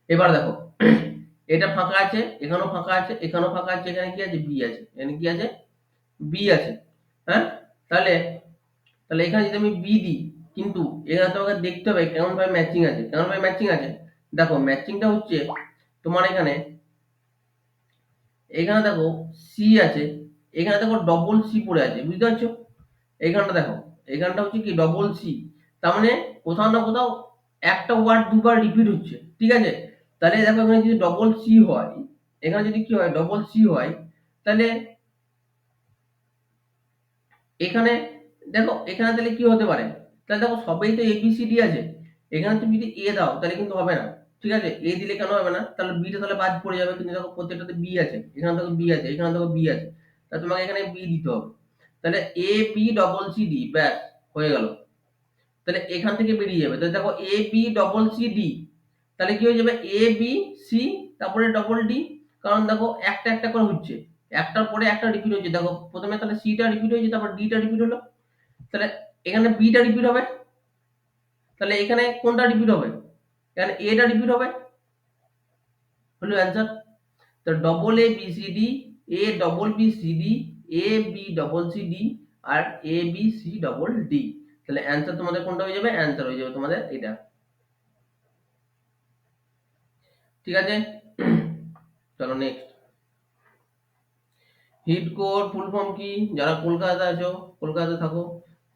এবার দেখো এটা ফাঁকা আছে, এখানেও ফাঁকা আছে, এখানেও ফাঁকা আছে, এখানে কি আছে, বি আছে, এখানে কি আছে, বি আছে। হ্যাঁ, তাহলে তাহলে এখানে যদি আমি বি দিই, কিন্তু এখানে তোমাকে দেখতে হবে কেমন ভাবে ম্যাচিং আছে, কেমন ভাবে ম্যাচিং আছে। দেখো ম্যাচিংটা হচ্ছে তোমার এখানে, এখানে দেখো সি আছে, এখানে দেখো ডবল সি পড়ে আছে, বুঝতে পারছো, এখানটা দেখো, এখানটা হচ্ছে কি ডবল সি, তার মানে কোথাও না কোথাও একটা ওয়ার্ড দুবার রিপিট হচ্ছে, ঠিক আছে। তাহলে দেখো এখানে যদি ডবল সি হয়, এখানে যদি কি হয় ডবল সি হয়, তাহলে এখানে দেখো এখানে তাহলে কি হতে পারে, তাহলে দেখো সবেই তো এবিসিডি আছে, এখানে তুমি যদি এ দাও তাহলে কিন্তু হবে না, ঠিক আছে, এ দিলে কেন হবে না, তাহলে বিটা তাহলে বাদ পড়ে যাবে, কিন্তু দেখো প্রত্যেকটাতে বি আছে, এখানে দেখো বি আছে, এখানে দেখো বি আছে, তাহলে তোমাকে এখানে বি দিতে হবে, তাহলে এ বি ডবল সি ডি, ব্যাস হয়ে গেল। তাহলে এখান থেকে বেরিয়ে যাবে, তাহলে দেখো এ বি ডবল সি ডি, তাহলে কি হয়ে যাবে, এ বি সি তারপরে ডবল ডি, কারণ দেখো একটা একটা করে হচ্ছে, একটার পরে একটা রিপিট হচ্ছে, দেখো প্রথমে তাহলে সিটা রিপিট হয়েছে, তারপর ডিটা রিপিট হলো, তাহলে এখানে বিটা রিপিট হবে, তাহলে এখানে কোনটা রিপিট হবে, এখানে এটা রিপিট হবে, হলো অ্যান্সার। তো double A B C D, A double B C D, A B double C D, আর A B C double D, তাহলে অ্যান্সার তোমাদের কোনটা হয়ে যাবে, অ্যান্সার হয়ে যাবে তোমাদের এটা। ঠিক আছে, চলো নেক্সট। হিডকোর ফুল ফর্ম কি, যারা কলকাতাতে আছো, কলকাতাতে থাকো,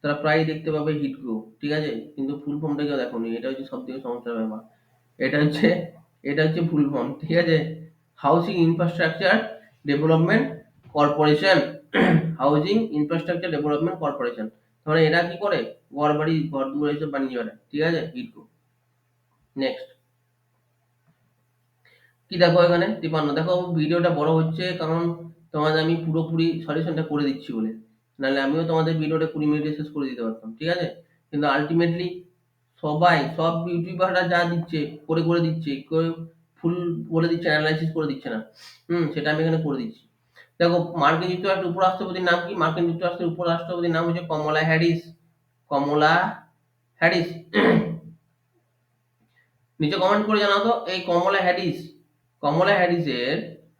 তারা প্রায় দেখতে পাবে হিডকো, ঠিক আছে, কিন্তু ফুল ফর্মটা কেউ দেখোনি, এটা হচ্ছে সব থেকে সমস্যার ব্যাপার। এটা হচ্ছে এটা হচ্ছে ফুল ফর্ম, ঠিক আছে, housing infrastructure development corporation, housing infrastructure development corporation, তাহলে এরা কি করে, ঘর বাড়ি ঘর দুয়ার এইসব বানিয়ে বেড়ায়, ঠিক আছে, হিডকো। নেক্সট কি দেখো এখানে 53, দেখো ভিডিওটা বড় হচ্ছে কারণ তোমাদের আমি পুরোপুরি সলিউশনটা করে দিচ্ছি বলে, নাহলে আমিও তোমাদের ভিডিওটা 20 মিনিটে শেষ করে দিতে পারতাম, ঠিক আছে, কিন্তু আলটিমেটলি সবাই সব ইউটিউবাররা যা দিচ্ছে করে করে দিচ্ছে, কেউ ফুল বলে দিচ্ছে, অ্যানালাইসিস করে দিচ্ছে না, সেটা আমি এখানে করে দিচ্ছি। দেখো মার্কিন যুক্তরাষ্ট্রের উপরাষ্ট্রপতির নাম কি, মার্কিন যুক্তরাষ্ট্রের উপরাষ্ট্রপতির নাম হচ্ছে কমলা হ্যারিস, কমলা হ্যারিস, নিচে কমেন্ট করে জানাও তো এই কমলা হ্যারিসের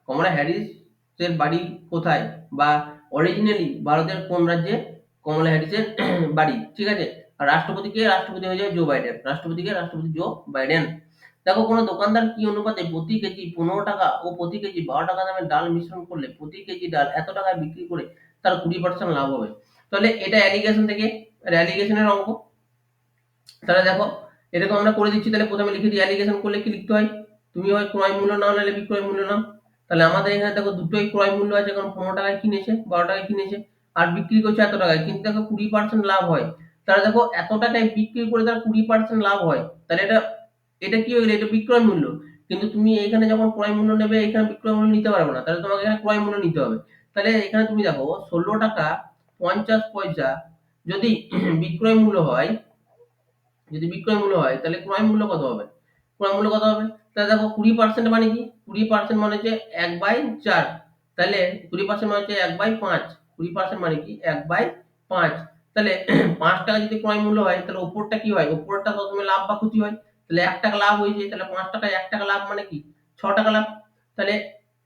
কমলা হ্যারিসের বাড়ি কোথায়, বা অরিজিনালি ভারতের কোন রাজ্যে কমলা হ্যারিসের বাড়ি, ঠিক আছে। আর রাষ্ট্রপতি কে? রাষ্ট্রপতি হয়ে যাবে জো বাইডেন। রাষ্ট্রপতি জো বাইডেন। দেখো কোনো দোকানদার কি অনুপাতে প্রতি কেজি 15 টাকা ও প্রতি কেজি 12 টাকা দামের ডাল মিশ্রণ করলে প্রতি কেজি ডাল এত টাকায় বিক্রি করে তার 20% লাভ হবে। তাহলে এটা অ্যালিগেশন থেকে, অ্যালিগেশনের অঙ্ক। তাহলে দেখো এরকম আমরা করে দিচ্ছি। তাহলে প্রথমে লিখে দিই, অ্যালিগেশন করলে কি লিখতে হয়, তুমি হয় ক্রয় মূল্য নাও নাহলে বিক্রয় মূল্য নাও। তাহলে আমাদের এখানে দেখো দুটোই ক্রয় মূল্য আছে, কারণ 15 টাকায় কিনেছে, 12 টাকায় কিনেছে, আর বিক্রি করছে এত টাকায়, কিন্তু দেখো 20% লাভ হয়। তাহলে দেখো এত টাকায় বিক্রি করে তার 20% লাভ হয়, তাহলে এটা এটা কি হয়ে গেলো, এটা বিক্রয় মূল্য। কিন্তু তুমি এখানে যখন ক্রয় মূল্য নেবে, এখানে বিক্রয় মূল্য নিতে পারবে না, তাহলে তোমাকে এখানে ক্রয় মূল্য নিতে হবে। তাহলে এখানে তুমি দেখো 16 টাকা 50 পয়সা যদি বিক্রয় মূল্য হয়, তাহলে ক্রয় মূল্য কত হবে? তাহলে দেখো 20% মানে কি? 20% মানে হচ্ছে 1/4। তাহলে 20% মানে হচ্ছে 1/5। 20% মানে কি? 1/5। তাহলে 5 টাকা যদি ক্রয় মূল্য হয়, তাহলে উপরটা কি হয়? উপরটা সবসময় লাভ বা ক্ষতি হয়। তাহলে 1 টাকা লাভ হয়েছে, তাহলে 5 টাকায় 1 টাকা লাভ মানে কি? 6 টাকা লাভ। তাহলে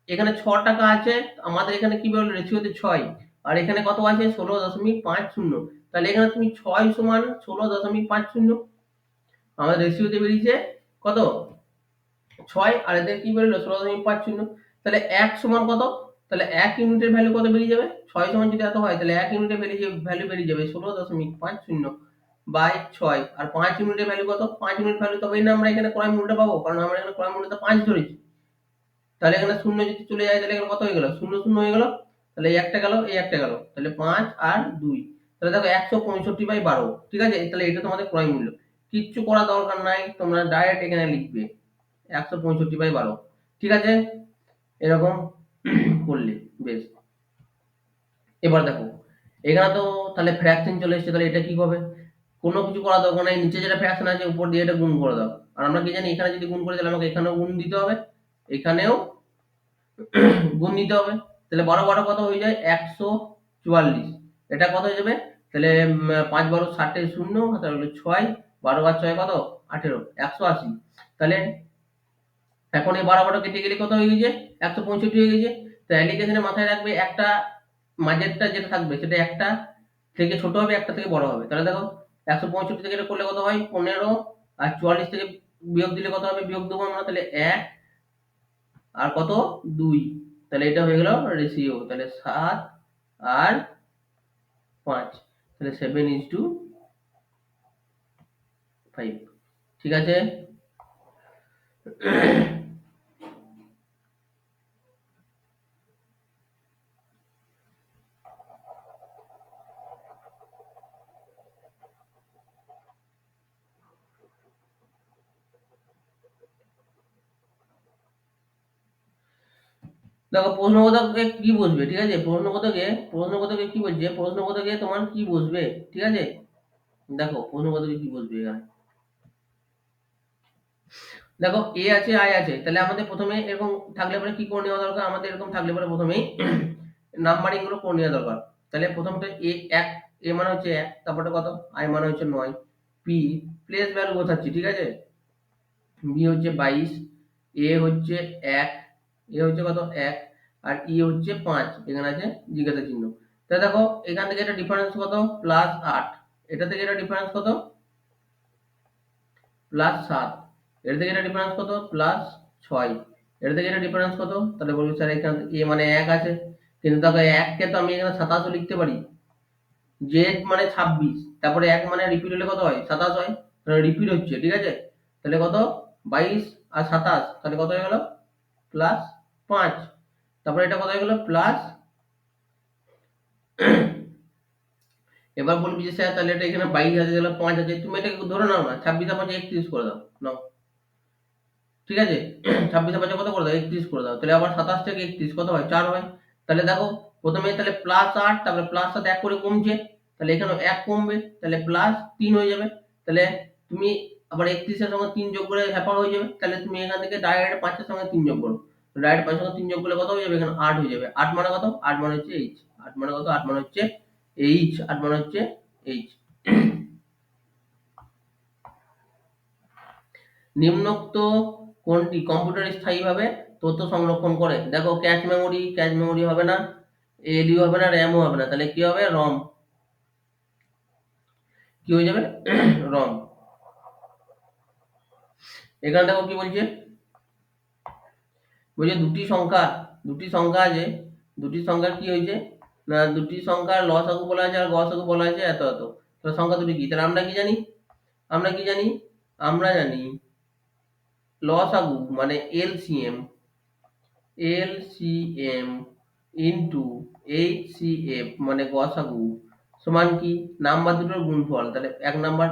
এখানে 6 টাকা আছে, আমাদের এখানে কি বলল, রেশিওতে 6, আর এখানে কত আছে? 16.50। তাহলে এখানে তুমি 6 সমান 16.50, আমাদের রেশিওতে বেরিয়েছে কত? 6, আর এদের কি বেরোলো? 16.50। তাহলে 1 সমান কত? তাহলে 1 ইউনিটের ভ্যালু কত বেরিয়ে যাবে? 6 সমান যদি এত হয়, তাহলে 1 ইউনিটের ভ্যালু বেরিয়ে যাবে 16.50 বাই 6। আর 5 ইউনিটের ভ্যালু কত? 5 ইউনিট ভ্যালু তবেই না আমরা এখানে ক্রয় মূল্যটা পাবো, কারণ আমরা এখানে ক্রয় মূল্যটা 5 ধরেছি। তাহলে এখানে শূন্য যদি চলে যায়, তাহলে এখানে কত হয়ে গেল? শূন্য শূন্য হয়ে গেল। তাহলে এই একটা গেল, এই একটা গেল, তাহলে 5 আর 2। তাহলে দেখো 165/12, ঠিক আছে। তাহলে এটা তোমাদের ক্রয় মূল্য। কিচ্ছু করা দরকার নাই, তোমরা ডাইরেক্ট এখানে লিখবে 165/12, ঠিক আছে। এরকম করলে বেশ। এবার দেখো এখানে তো তাহলে ফ্র্যাকশন চলে এসেছে, তাহলে এটা কি হবে? কোনো কিছু করা দরকার নাই, নিচে যেটা ফ্র্যাকশন আছে উপর দিয়ে এটা গুণ করে দাও। আর আমরা কি জানি, এখানে যদি গুণ করি তাহলে আমাকে এখানেও গুণ দিতে হবে, এখানেও গুণ দিতে হবে। তাহলে 12 কত হয়ে যায়? 144। এটা কত হয়ে যাবে? তাহলে 5 12 60 শূন্য, তাহলে 6, 12 আর 6 কত? 18, 180। তাহলে এখন এই 12 কেটে গেলে কত হয়ে গেছে? 165 হয়ে গেছে। তো অ্যালিগেশনে মাথায় রাখবে, একটা মাঝেরটা যেটা থাকবে সেটা একটা থেকে ছোট হবে, একটা থেকে বড় হবে। তাহলে দেখো 165 থেকে এটা করলে কত হয়? 15, আর 44 থেকে বিয়োগ দিলে কত হবে? বিয়োগ দেবো আমরা, তাহলে 1 আর কত? 2। তাহলে এটা হয়ে গেল রেশিও। তাহলে 7 আর 5, তাহলে 7:5, ঠিক আছে। দেখো প্রশ্নবোধকে কি বুঝবে, ঠিক আছে। প্রশ্নবোধকে কি বলছে, প্রশ্নবোধকে তোমার কি বুঝবে, ঠিক আছে। দেখো প্রশ্নবোধকে কি বুঝবে এখানে, দেখো এ আছে আই আছে, তাহলে আমাদের প্রথমে এরকম থাকলে পরে কি করে নেওয়া দরকার, আমাদের এরকম থাকলে পরে প্রথমেই নাম্বারিং গুলো করে নেওয়া দরকার। তাহলে প্রথমটা এ 1, এ মানে হচ্ছে 1, তারপরে কত? আই মানে হচ্ছে 9, পি প্লেস ভ্যালু বোঝাচ্ছি, ঠিক আছে। বি হচ্ছে 22, এ হচ্ছে 1, এ হচ্ছে কত? 1, আর ই হচ্ছে 5, এখানে আছে জিজ্ঞাসা চিহ্ন। তাহলে দেখো এখান থেকে এটা ডিফারেন্স কত? +8। এটা থেকে এটা ডিফারেন্স কত? +7। এটা থেকে এটা ডিফারেন্স কত? +6। এটা থেকে এটা ডিফারেন্স কত? তাহলে বলবি স্যার এখানে এ মানে 1 আছে, কিন্তু দেখো 1 কে তো আমি এখানে 27 লিখতে পারি। জেড মানে 26, তারপরে 1 মানে রিপিট হলে কত হয়? 27 হয়। তাহলে রিপিট হচ্ছে, ঠিক আছে। তাহলে কত? 22 আর 27, তাহলে কত হয়ে গেল? +5। তারপরে এটা কত হয়ে গেল? প্লাস, এবার বলবি যে স্যার তাহলে এটা এখানে 22 আছে, তাহলে 5 আছে, তুমি এটাকে ধরে নাও না, 26 আর 5 31 করে দাও, নাও, ঠিক আছে। 26 আর 5 কত করে দাও? 31 করে দাও। তাহলে আবার 27 থেকে 31 কত হয়? 4 হয়। তাহলে দেখো প্রথমে তাহলে +8, তারপরে প্লাস সাথে 1 করে কমছে, তাহলে এখানেও 1 কমবে, তাহলে +3 হয়ে যাবে। তাহলে তুমি আবার 31 এর সঙ্গে 3 যোগ করে হ্যাপা হয়ে যাবে। তাহলে তুমি এখান থেকে ডাইরেক্ট 5 এর সঙ্গে 3 যোগ করো। ডাইরেক্ট 5 এর সঙ্গে 3 যোগ করলে কত হয়ে যাবে? এখানে 8 হয়ে যাবে। 8 মানে কত? 8 মানে হচ্ছে এইচ। 8 মানে কত? 8 মানে হচ্ছে এইচ। 8 মানে হচ্ছে এইচ। নিম্নোক্ত কোনটি কম্পিউটারে স্থায়ীভাবে তথ্য সংরক্ষণ করে? দেখো ক্যাশ মেমোরি হবে না, এএলইউ হবে না, র্যামও হবে না, তাহলে কি হবে? রম। কি হয়ে যাবে? রম। এখানে দেখো কি বলছে, বলছে দুটি সংখ্যা আছে, দুটি সংখ্যার কি হয়েছে না, দুটি সংখ্যার লসাগু বলা আছে আর গসাগু বলা আছে এত এত, তাহলে সংখ্যা দুটি কি? তাহলে আমরা কি জানি, আমরা কি জানি, আমরা জানি লসাগু মানে এলসিএম, এলসিএম ইন্টু এইচসিএফ মানে গসাগু সমান কি? নাম্বার দুটোর গুণফল। তাহলে এক নাম্বার,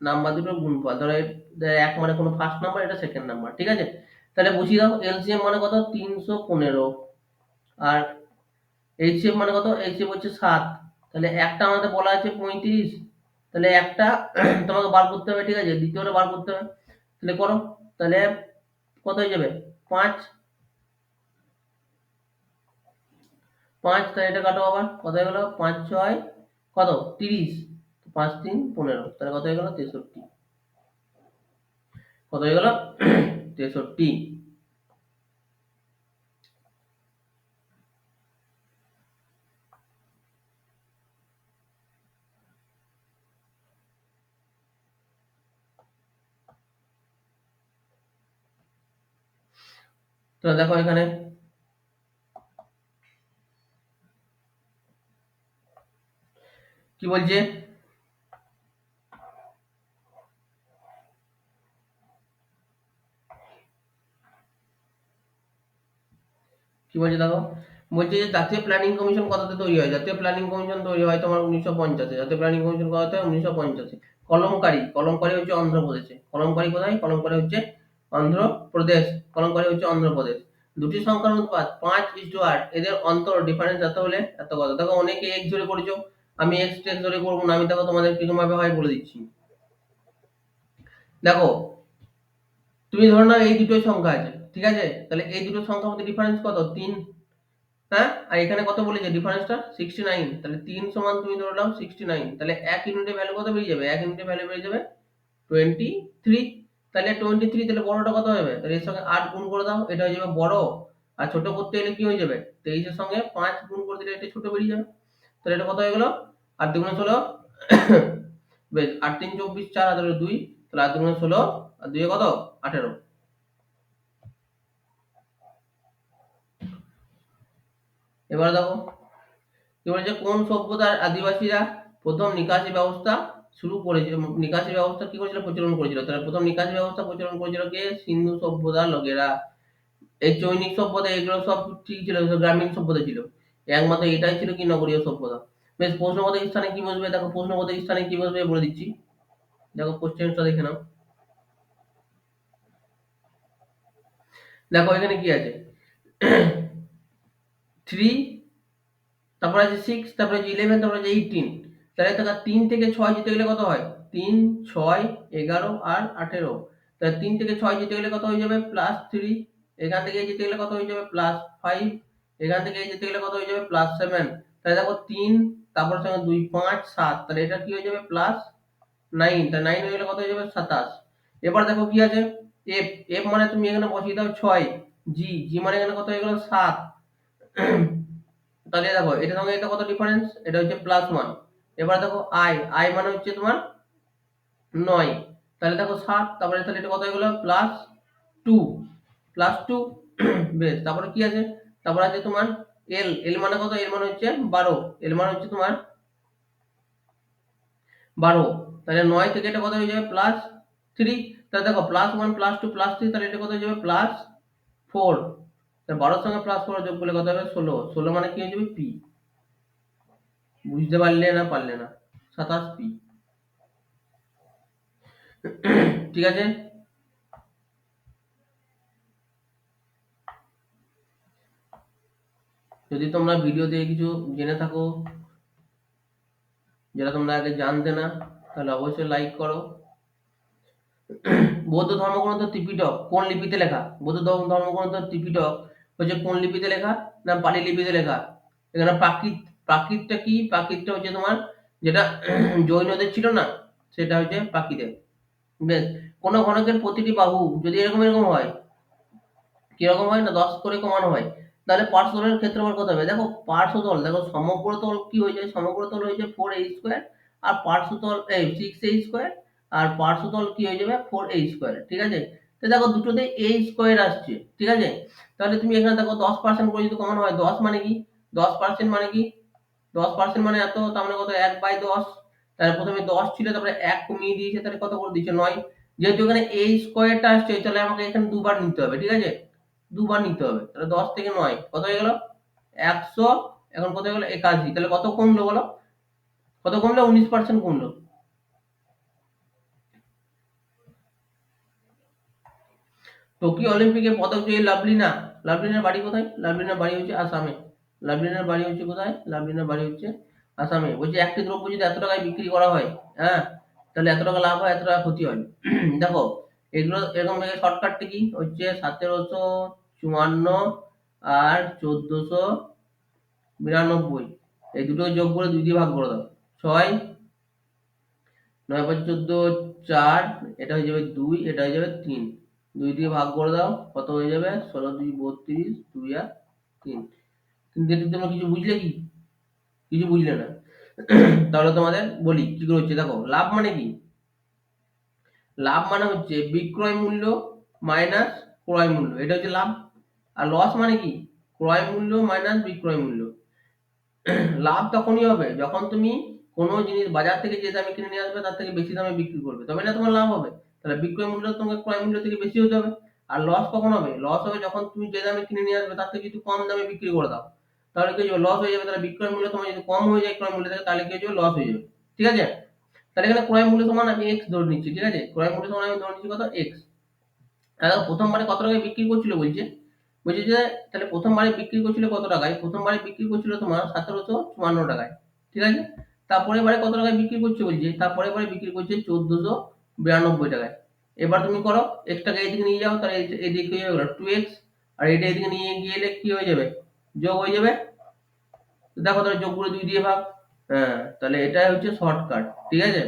নাম্বার দুটোর গুণফল, ধরো এক মানে কোনো ফার্স্ট নাম্বার, এটা সেকেন্ড নাম্বার, ঠিক আছে? তাহলে বুঝিয়ে দাও, এলসিএম মানে কত? 315, আর এইচসিএফ মানে কত? এইচসিএফ হচ্ছে 7। তাহলে একটা আমাদের বলা আছে 35, তাহলে একটা তোমাকে বার করতে হবে, ঠিক আছে? দ্বিতীয়টা বার করতে হবে, তাহলে করো। তাহলে কত হয়ে যাবে? 5, 5, তাহলে এটা কাটো আবার, কত হয়ে গেল? 5 6 কত? 30, 5 3 15, তাহলে কত হয়ে গেল? 63। কত হয়ে গেল? 63। তো দেখো এখানে কি বলছে, কি বলছে দেখো, বলছে যে জাতীয় প্ল্যানিং কমিশন কততে তৈরি হয়? জাতীয় প্ল্যানিং কমিশন তৈরি হয় তোমার 1950-এ। জাতীয় প্ল্যানিং কমিশন কত হয়? 1950-এ। কলমকারী হচ্ছে অন্ধ্রপ্রদেশে। কলমকারী কোথায়? কলমকারী হচ্ছে অন্ধ্রপ্রদেশ। কলমকারী হচ্ছে অন্ধ্রপ্রদেশ। দুটি সংখ্যার অনুপাত 5:8, এদের অন্তর ডিফারেন্স এত হলে এত কত? দেখো অনেকে এক্স ধরে করেছো, আমি এক্স টেক্স ধরে করবো না, আমি দেখো তোমাদের কিরকম ভাবে হয় বলে দিচ্ছি। দেখো তুমি ধরে নাও এই দুটোই সংখ্যা আছে, ঠিক আছে? তাহলে এই দুটো সংখ্যার মধ্যে ডিফারেন্স কত? 3, হ্যাঁ? আর এখানে কত বলেছে ডিফারেন্সটা? 69। তাহলে 3 সমান তুমি ধরে নাও 69, তাহলে 1 ইউনিটের ভ্যালু কত বেরিয়ে যাবে? 1 ইউনিটের ভ্যালু বেরিয়ে যাবে 23। তাহলে 23, তাহলে বড়টা কত হবে? তাহলে এর সঙ্গে 8 গুণ করে দাও, এটা হয়ে যাবে বড়। আর ছোট করতে গেলে কি হয়ে যাবে? 23 এর সঙ্গে 5 গুণ করে দিলে এটা ছোট বেরিয়ে যাবে। তাহলে এটা কত হয়ে গেল? 8 দুগুণে 16, বেশ 8 3 24, 4 আর 2, তাহলে 8 দুগুণে 16 আর 2 এ কত? 18। এবার দেখো কি বলেছে, কোন সভ্যতার আদিবাসীরা প্রথম নিকাশি ব্যবস্থা শুরু করেছিল, নিকাশি ব্যবস্থা কি করেছিল? প্রচলন করেছিল। তাহলে প্রথম নিকাশি ব্যবস্থা প্রচলন করেছিল কে? সিন্ধু সভ্যতার লোকেরা। এই চৈনিক সভ্যতা এগুলো সব ঠিক ছিল, সব গ্রামীণ সভ্যতা ছিল, একমাত্র এটাই ছিল কি নগরীয় সভ্যতা। বেশ, প্রশ্নবোধক স্থানে কি বসবে? দেখো প্রশ্নবোধক স্থানে কি বসবে বলে দিচ্ছি, দেখো কোশ্চেনটা দেখে নাও। দেখো এখানে কি আছে, 3, তারপর আছে 6, তারপর আছে 11, তারপর আছে 18। তাহলে দেখো 3 থেকে 6 যেতে গেলে কত হয়? 3 6 11 আর 18। তাহলে 3 থেকে 6 যেতে গেলে কত হয়ে যাবে? +3। এখান থেকে যেতে গেলে কত হয়ে যাবে? +5। এখান থেকে যেতে গেলে কত হয়ে যাবে? +7। তাহলে দেখো 3, তারপর সঙ্গে 2 5 7, তাহলে এটা কি হয়ে যাবে? +9। তাহলে 9 হয়ে গেলে কত হয়ে যাবে? 27। এবার দেখো কি আছে, এফ, এফ মানে তুমি এখানে বসিয়ে দাও 6, জি, জি মানে এখানে কত হয়ে গেল? 7। তাহলে দেখো এটার সঙ্গে এটা কত ডিফারেন্স? এটা হচ্ছে +1। এবার দেখো আই, আই মানে হচ্ছে তোমার 9। তাহলে দেখো 7, তারপরে তাহলে এটা কত হয়ে গেল? +2, +2। বেশ, তারপরে কি আছে? তারপর আছে তোমার এল, এল মানে কত? এল মানে হচ্ছে 12, এল মানে হচ্ছে তোমার 12। তাহলে 9 থেকে এটা কত হয়ে যাবে? +3। তাহলে দেখো +1 +2 +3, তাহলে এটা কত হয়ে যাবে? +4। তাহলে 12 এর সঙ্গে +4 যোগ করলে কত হবে? 16। 16 মানে কি হয়ে যাবে? পি। বুঝতে পারলে না পারলে না? 27 পি। ঠিক আছে? যদি তোমরা ভিডিও দিয়ে কিছু জেনে থাকো যেটা তোমরা আগে জানতে না, তাহলে অবশ্যই লাইক করো। বৌদ্ধ ধর্মগ্রন্থ ত্রিপিটক কোন লিপিতে লেখা? বৌদ্ধ ধর্মগ্রন্থ ত্রিপিটক হচ্ছে কোন লিপিতে লেখা? না পালি লিপিতে লেখা। এখানে প্রাকৃত, প্রাকৃতটা কি? প্রাকৃতটা হচ্ছে তোমার যেটা জৈনদের ছিল না, সেটা হচ্ছে প্রাকৃতে। বেশ, কোনো ঘনকের প্রতিটি বাহু যদি এরকম হয়, কিরকম হয় না 10 করে কমানো হয়, তাহলে পার্শ্বতলের ক্ষেত্রফল কত হবে? দেখো পার্শ্বতল, দেখো সমগ্রতল কি হয়ে যায়? সমগ্রতল হয়ে যায় 4a স্কয়ার, আর পার্শ্বতল এই 6a স্কয়ার, আর পার্শ্বতল কি হয়ে যাবে? 4a স্কয়ার, ঠিক আছে? তো দেখো দুটোতেই a স্কয়ার আসছে, ঠিক আছে? তাহলে তুমি এখানে দেখো 10% করে যদি কমানো হয়, 10 মানে কি? 10% মানে কি? 10% মানে এত, তার মানে কত? 1/10। তাহলে প্রথমে 10 ছিল, তারপরে 1 কমিয়ে দিয়েছে, তাহলে কত করে দিয়েছে? 9। যেহেতু এখানে a স্কয়ারটা আসছে, তাহলে আমাকে এখানে দুবার নিতে হবে, ঠিক আছে? দুবার নিতে হবে। তাহলে 10 থেকে 9 কত হয়ে গেল? 100। এখন কত হয়ে গেল? 81। তাহলে কত কমলো বলো? কত কমলো? 19% কমলো। টোকিও অলিম্পিকে পদক জয়ী লাভলিনা, লাভলিনার বাড়ি কোথায়? লাভলিনার বাড়ি হচ্ছে আসামে। লাভলিনার বাড়ি হচ্ছে কোথায়? লাভলিনার বাড়ি হচ্ছে আসামে। বলছে একটি দ্রব্য যদি এত টাকায় বিক্রি করা হয়, হ্যাঁ, তাহলে এত টাকা লাভ হয়, এত টাকা ক্ষতি হয়। দেখো এগুলো এরকম ভাবে শর্টকাটটা কি হচ্ছে? 1754 আর 1492, এই দুটো যোগ করে 2 দিয়ে ভাগ করে দাও। 6, 9 5 14, 4, এটা হয়ে যাবে 2, এটা হয়ে যাবে 3। 2 দিয়ে ভাগ করে দাও, কত হয়ে যাবে? 16 2 32, 2 আর 3। কিন্তু এটা তোমরা কিছু বুঝলে কি? কিছু বুঝলে না। তাহলে তোমাদের বলি কি করে হচ্ছে। দেখো লাভ মানে কি? লাভ মানে হচ্ছে বিক্রয় মূল্য মাইনাস ক্রয় মূল্য, এটা হচ্ছে লাভ। আর লস মানে কি? ক্রয় মূল্য মাইনাস বিক্রয় মূল্য। লাভ তখনই হবে যখন তুমি কোনো জিনিস বাজার থেকে যে দামে কিনে নিয়ে আসবে তার থেকে বেশি দামে বিক্রি করবে, তবে না তোমার লাভ হবে। তাহলে বিক্রয় মূল্য তোমাকে ক্রয় মূল্য থেকে বেশি হতে হবে। আর লস কখন হবে? লস হবে যখন তুমি যে দামে কিনে নিয়ে আসবে তার থেকে যদি কম দামে বিক্রি করে দাও, তাহলে কি হবে? লস হয়ে যাবে। তাহলে বিক্রয় মূল্য তোমার যদি কম হয়ে যায় ক্রয় মূল্য থেকে, তাহলে কি হয়ে যাবে? লস হয়ে যাবে, ঠিক আছে? তাহলে এখানে ক্রয় মূল্য সমান আমি এক্স ধরে নিচ্ছি, ঠিক আছে? ক্রয় মূল্য সমান আমি ধরে নিচ্ছি কত? এক্স। তাহলে প্রথমবারে কত টাকায় বিক্রি করছিল বলছে? বলছে যে তাহলে প্রথমবারে বিক্রি করছিল কত টাকায়? প্রথমবারে বিক্রি করছিল তোমার 1754 টাকায়, ঠিক আছে? তারপরের বারে কত টাকায় বিক্রি করছে বলছে? তারপরের বারে বিক্রি করছে 1492 টাকায়। এবার তুমি করো, x টাকে এদিকে নিয়ে যাও, তাহলে এদিকে হয়ে গেল 2x, আর এটা এদিকে নিয়ে গেলে কি হয়ে যাবে? যোগ হয়ে যাবে। তো দেখো তাহলে যোগ করে 2 দিয়ে ভাগ। হ্যাঁ, তাহলে এটাই হচ্ছে শর্টকাট, ঠিক আছে?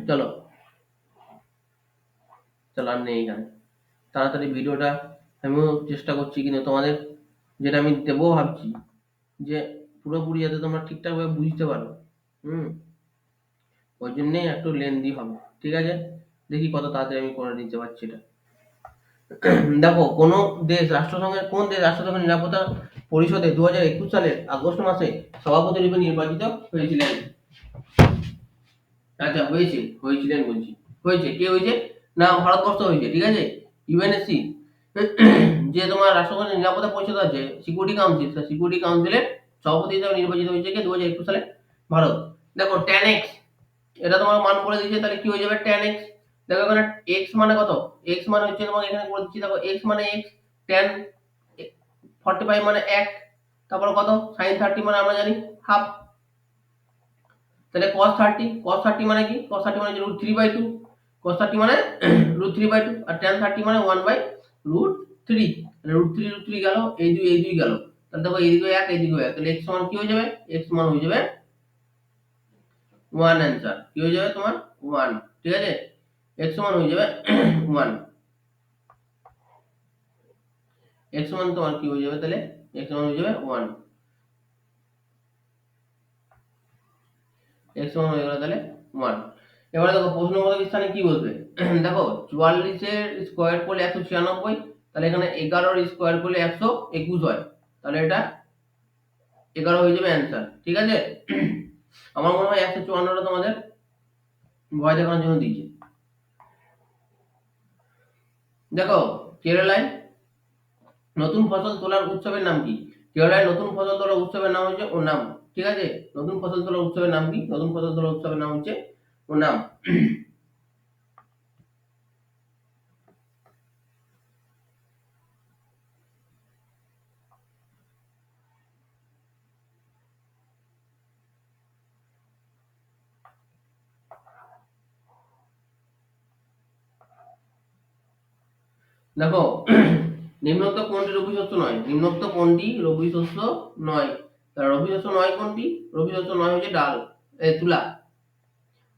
চলো, চলো আর নেই এখানে। তাড়াতাড়ি ভিডিওটা আমিও চেষ্টা করছি, কিন্তু তোমাদের যেটা আমি দেবো ভাবছি যে পুরোপুরি যাতে তোমরা ঠিকঠাকভাবে বুঝতে পারো। হুম, ওই জন্যেই একটু লেন্দি হবে, ঠিক আছে? দেখি কত তাড়াতাড়ি আমি করে নিতে পারছি এটা। দেখো কোনো দেশ রাষ্ট্রসংঘের কোন দেশ রাষ্ট্রসংঘের নিরাপত্তা পরিষদে 2021 সালের আগস্ট মাসে সভাপতি রূপে নির্বাচিত হয়েছিলেন? আচ্ছা, হয়েছিলেন বলছি। হয়েছে, কে হয়েছে? না ভারতবর্ষ হয়েছে, ঠিক আছে? ইউএনএসসি, যে তোমার রাষ্ট্রসংঘের নিরাপত্তা পরিষদ আছে, সিকিউরিটি কাউন্সিল, সিকিউরিটি কাউন্সিলের সভাপতি হিসেবে নির্বাচিত হয়েছে কে? 2021 সালে ভারত। দেখো tan x, এটা তোমার মান করে দিয়েছে, তাহলে কি হয়ে যাবে? tan x। দেখো এখানে x মানে কত? x মানে হচ্ছে তোমাকে এখানে করে দিচ্ছি, দেখো x মানে x, tan 45 মানে 1, তারপর কত? sin 30 মানে আমরা জানি হাফ। তাহলে cos 30 মানে কি? cos 30 মানে √3/2, cos 30 মানে √3/2, আর tan 30 মানে 1/√3। তাহলে √3 গেল, এই দুই গেল। তাহলে দেখো এইদিকে 1, এইদিকে 1, তাহলে x সমান কি হয়ে যাবে? x সমান হয়ে যাবে 1 অ্যানসার। কি হয়ে যাবে তোমার? 1, ঠিক আছে? x সমান হয়ে যাবে 1। x সমান তোমার কি হয়ে যাবে তাহলে? x সমান হয়ে যাবে 1। x সমান হয়ে গেল তাহলে 1। এবারে দেখো প্রশ্নবোধক স্থানে কি বলবে? দেখো 44 এর স্কয়ার করলে 196, তাহলে এখানে 11 এর স্কয়ার করলে 121 হয়। তাহলে এটা 11 হয়ে যাবে অ্যানসার, ঠিক আছে? আমার মনে হয় 154 টা তোমাদের ভয় দেখানোর জন্য দিয়েছে। দেখো কেরালায় নতুন ফসল তোলার উৎসবের নাম কি? কেরালায় নতুন ফসল তোলার উৎসবের নাম হচ্ছে ওনাম, ঠিক আছে? নতুন ফসল তোলার উৎসবের নাম কি? নতুন ফসল তোলার উৎসবের নাম হচ্ছে ওনাম। দেখো নিম্নোক্ত কোনটি রবি শস্য নয়? নিম্নোক্ত কোনটি রবি শস্য নয়? তা রবি শস্য নয় কোনটি? রবি শস্য নয় হচ্ছে ডাল, তুলা।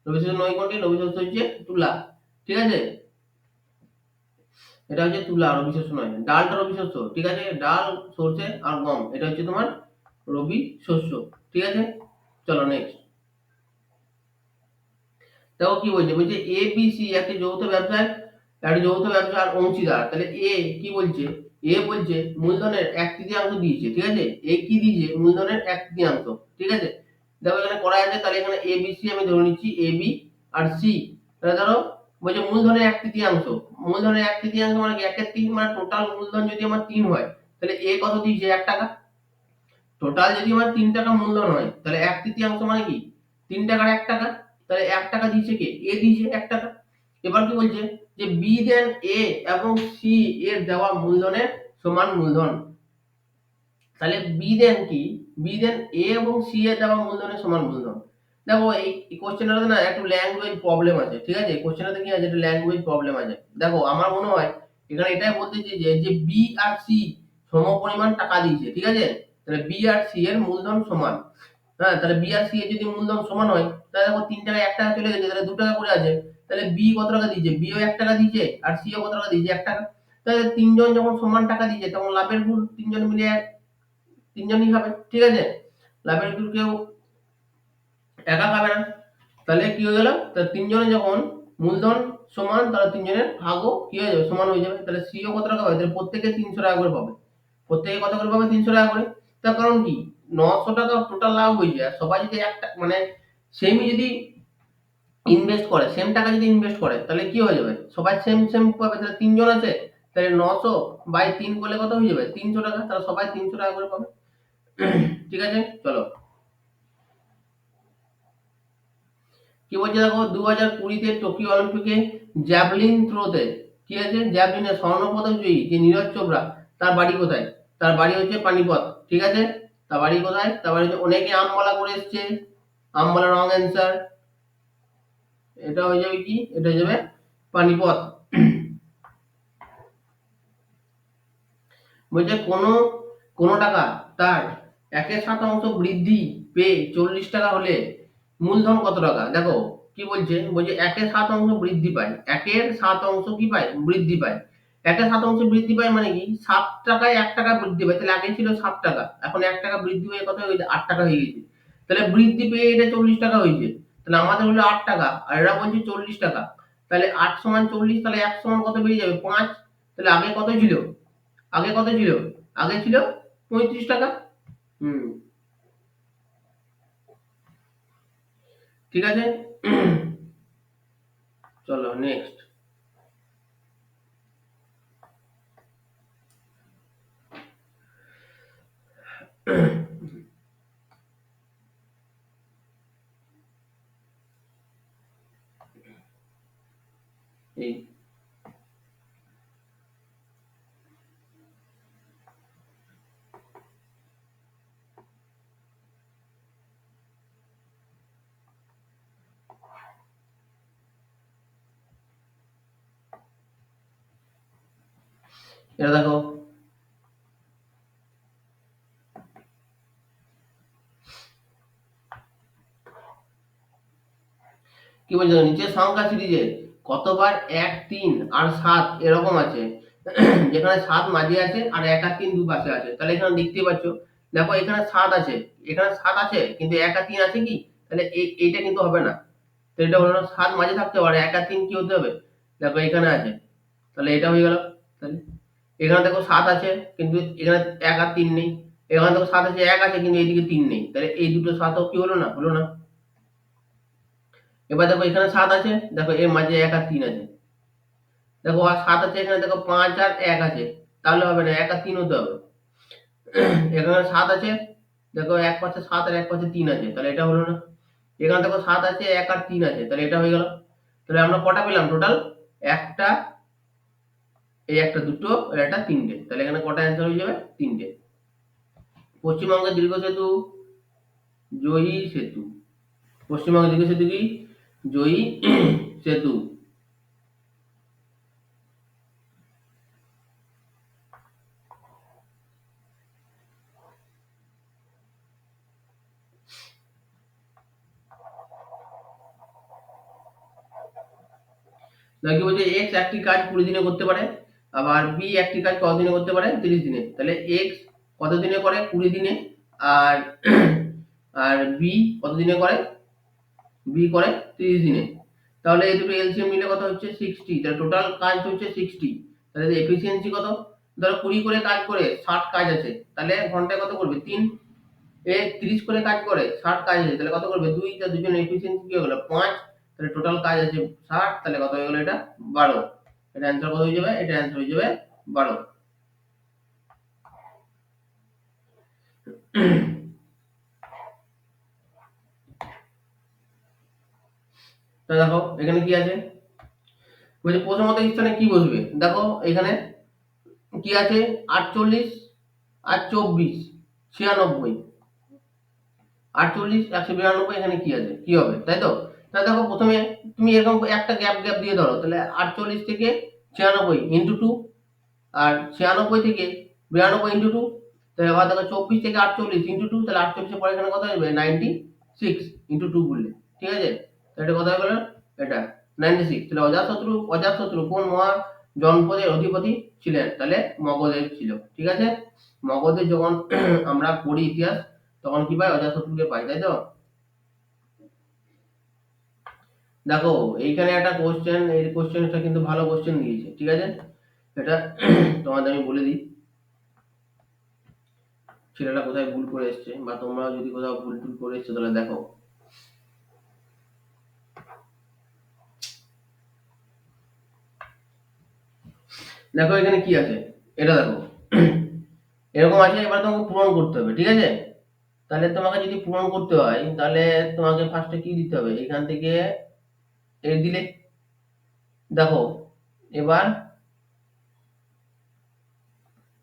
রবি শস্য নয় কোনটি? রবি শস্য হচ্ছে তুলা, ঠিক আছে? এটা হচ্ছে তুলা, রবি শস্য নয়। ডালটা রবি শস্য, ঠিক আছে? ডাল, সরষে আর গম এটা হচ্ছে তোমার রবি শস্য, ঠিক আছে? চলো নেক্সট। দেখো কি বলছে, বলছে এ বি সি একটি যৌথ ব্যবসায়, একটি যৌথ ব্যবসার অংশীদার। তাহলে এ কি বলছে? এ বলছে মূলধনের এক তৃতীয়াংশ দিয়েছে, ঠিক আছে? এ কি দিয়েছে? মূলধনের এক তৃতীয়াংশ, ঠিক আছে? দেখো এখানে করা আছে, তাহলে এখানে এ বি সি আমি ধরে নিচ্ছি, এ বি আর সি। তাহলে ধরো বলছে মূলধনের এক তৃতীয়াংশ। মূলধনের এক তৃতীয়াংশ মানে কি? একের তিন, মানে টোটাল মূলধন যদি আমার 3 হয়, তাহলে এ কত দিয়েছে? 1 টাকা। টোটাল যদি আমার 3 টাকা মূলধন হয়, তাহলে এক তৃতীয়াংশ মানে কি? 3 টাকার 1 টাকা। তাহলে 1 টাকা দিয়েছে কে? এ দিয়েছে 1 টাকা। এবার কি বলছে যে বি দেন এ এবং সি এর দেওয়া মূলধনের সমান মূলধন। তাহলে বি দেন কি? বি দেন এ এবং সি এর দেওয়া মূলধনের সমান মূলধন। দেখো এই কোশ্চেনটাতে না একটু ল্যাঙ্গুয়েজ প্রবলেম আছে, ঠিক আছে? কোশ্চেনটাতে কি আছে? একটা ল্যাঙ্গুয়েজ প্রবলেম আছে। দেখো আমার মনে হয় এখানে এটাই বলতে চেয়েছে যে বি আর সি সমপরিমাণ টাকা দিয়েছে, ঠিক আছে? তাহলে বি আর সি এর মূলধন সমান। হ্যাঁ, তাহলে বি আর সি এর যদি মূলধন সমান হয়, তাহলে দেখো 3 টাকায় 1 টাকা চলে গেছে, তাহলে 2 টাকা করে আছে। তাহলে বি কত টাকা দিয়েছে? বি ও 1 টাকা দিয়েছে আর সি ও কত টাকা দিয়েছে? 1 টাকা। তাহলে তিনজন যখন সমান টাকা দিয়েছে তখন লাভের গুণ তিনজন মিলে তিনজনই খাবে, ঠিক আছে? লাভের গুণ কেউ একা খাবে না। তাহলে কি হয়ে গেল? তাহলে তিনজনে যখন মূলধন সমান, তাহলে তিনজনের ভাগও কি হয়ে যাবে? সমান হয়ে যাবে। তাহলে সি ও কত টাকা পাবে? তাহলে প্রত্যেকে 300 টাকা করে পাবে। প্রত্যেকে কত করে পাবে? 300 টাকা করে। তার কারণ কি? 900 টাকা টোটাল লাভ হয়েছে। আর সবাই যদি একটা মানে সেমই যদি ইনভেস্ট করে, সেম টাকা যদি ইনভেস্ট করে, তাহলে কি হয়ে যাবে? সবাই সেম সেম পাবে। তাহলে তিনজন আছে, তাহলে 900 বাই 3 করলে কত হয়ে যাবে? 300 টাকা। তাহলে সবাই 300 টাকা করে পাবে। ঠিক আছে? চলো। কি বলছে দেখো, 2020 টোকিও অলিম্পিকে জ্যাভলিন থ্রোতে কি আছে? জ্যাভলিনে স্বর্ণপদক জয়ী যে নীরজ চোপড়া, তার বাড়ি কোথায়? তার বাড়ি হচ্ছে পানিপথ, ঠিক আছে? তার বাড়ি কোথায়? তার বাড়ি হচ্ছে, অনেকে আমবালা করে এসছে, আমবালা রং অ্যান্সার। এটা হয়ে যাবে কি? এটা হয়ে যাবে পানিপথ। বলছে কোনো টাকা তার 1/7 বৃদ্ধি পেয়ে 40 টাকা হলে মূলধন কত টাকা? দেখো কি বলছে, বলছে 1/7 বৃদ্ধি পায়, 1/7 কি পায়? বৃদ্ধি পায়। 1/7 বৃদ্ধি পায় মানে কি? 7 টাকায় 1 টাকা বৃদ্ধি পায়। তাহলে আগে ছিল 7 টাকা, এখন 1 টাকা বৃদ্ধি হয়ে কত হয়ে গেছে? 8 টাকা হয়ে গেছে। তাহলে বৃদ্ধি পেয়ে এটা 40 টাকা হয়েছে। তাহলে আমাদের হলো 8 টাকা আর এরা বলছে 40 টাকা। তাহলে 8 সমান 40, তাহলে 1 সমান কত বেরিয়ে যাবে? 5। তাহলে আগে কত ছিল? আগে কত ছিল? আগে ছিল 35 টাকা। হুম, ঠিক আছে? চলো নেক্সট। এই এটা দেখো কি বলছে, নিচের সংখ্যা সিরিজে কতবার 1, 3 আর 7 এরকম আছে? যেখানে 7 মাঝে আছে আর 1 আর 3 দুপাশে আছে। তাহলে এখানে দেখতে পাচ্ছ, দেখো এখানে 7 আছে, এখানে 7 আছে, কিন্তু 1 আর 3 আছে কি? তাহলে এইটা কিন্তু হবে না। তো এটা হলো না, 7 মাঝে থাকতে পারে, 1 আর 3 কি হতে হবে? দেখো এখানে আছে, তাহলে এটা হয়ে গেল। তাহলে এখানে দেখো 7 আছে, কিন্তু এখানে 1 আর 3 নেই। এখানে দেখো 7 আছে, 1 আছে, কিন্তু এইদিকে 3 নেই। তাহলে এই দুটো 7 ও কি হলো না? হলো না। এবার দেখো এখানে 7 আছে, দেখো এর মাঝে 1 আর 3 আছে। দেখো আর 7 আছে, এখানে দেখো 5 আর 1 আছে। তাহলে হবে না, 1 আর 3 হতে হবে। এখানে 7 আছে, দেখো এক পাশে 7 আর এক পাশে 3 আছে। তাহলে এটা হলো না। এখানে দেখো 7 আছে, 1 আর 3 আছে। তাহলে এটা হয়ে গেল। তাহলে আমরা কটা পেলাম টোটাল? একটা, এই একটা, দুটো, আর একটা, তিনটে। তাহলে এখানে কটা অ্যান্সার হয়ে যাবে? তিনটে। পশ্চিমবঙ্গের দীর্ঘ সেতু জয়ী সেতু। পশ্চিমবঙ্গের দীর্ঘ সেতু কি? জয়ী সেতু। না কি বলছে এক্স একটি কাজ 20 দিনে করতে পারে, আবার বি একটি কাজ কত দিনে করতে পারে 30 দিনে। তাহলে এক্স কত দিনে করে 20 দিনে, আর আর বি কত দিনে করে, বি করে 30 দিনে। তাহলে এই দুটো এলসিএম নিলে কত হচ্ছে 60, তাহলে টোটাল কাজ হচ্ছে 60। তাহলে এফিসিয়েন্সি কত, ধরো 20 করে কাজ করে 60 কাজ আছে, তাহলে ঘন্টায় কত করবে 3, এ 30 করে কাজ করে 60 কাজ আছে, তাহলে কত করবে 2, তা দুজন এফিসিয়েন্সি কি হলো 5, তাহলে টোটাল কাজ আছে 60, তাহলে কত হয়ে গেল এটা 12। এটা অ্যান্সার কত হয়ে যাবে, এটা অ্যান্সার হয়ে যাবে 12। তা দেখো এখানে কি আছে, বলছে প্রথমত স্থানে কি বসবে, দেখো এখানে কি আছে 48 আর 24 96, 48 192, এখানে কি আছে কি হবে, তাই তো। তাহলে দেখো প্রথমে তুমি এরকম একটা গ্যাপ গ্যাপ দিয়ে ধরো, তাহলে 48 থেকে 96 ইন্টু 2, আর 96 থেকে 92 ইন্টু 2, তাহলে আবার দেখো 24 থেকে 48 ইন্টু 2, তাহলে 48 পরে এখানে কত আসবে 96 ইন্টু 2 করলে, ঠিক আছে। তাহলে এটা কত হয়ে গেল, এটা 96। তাহলে অজাতশত্রু কোন মহা জনপদের অধিপতি ছিলেন, তাহলে মগধের ছিল, ঠিক আছে। মগধের যখন আমরা পড়ি ইতিহাস, তখন কি পাই অজাতশত্রুকে পাই, তাই তো। দেখো এইখানে একটা কোশ্চেন, এই কোশ্চেনটা কিন্তু ভালো কোশ্চেন দিয়েছে, ঠিক আছে। এটা তোমাদের আমি বলে দিই ছেলেটা কোথায় ভুল করে এসছে, বা তোমরা যদি কোথাও ভুল টুল করে এসছো তাহলে দেখো। দেখো এখানে কি আছে, এটা দেখো এরকম আছে, এবার তোমাকে পূরণ করতে হবে, ঠিক আছে। তাহলে তোমাকে যদি পূরণ করতে হয়, তাহলে তোমাকে ফার্স্টে কি দিতে হবে, এখান থেকে এই দিলে, দেখো এবার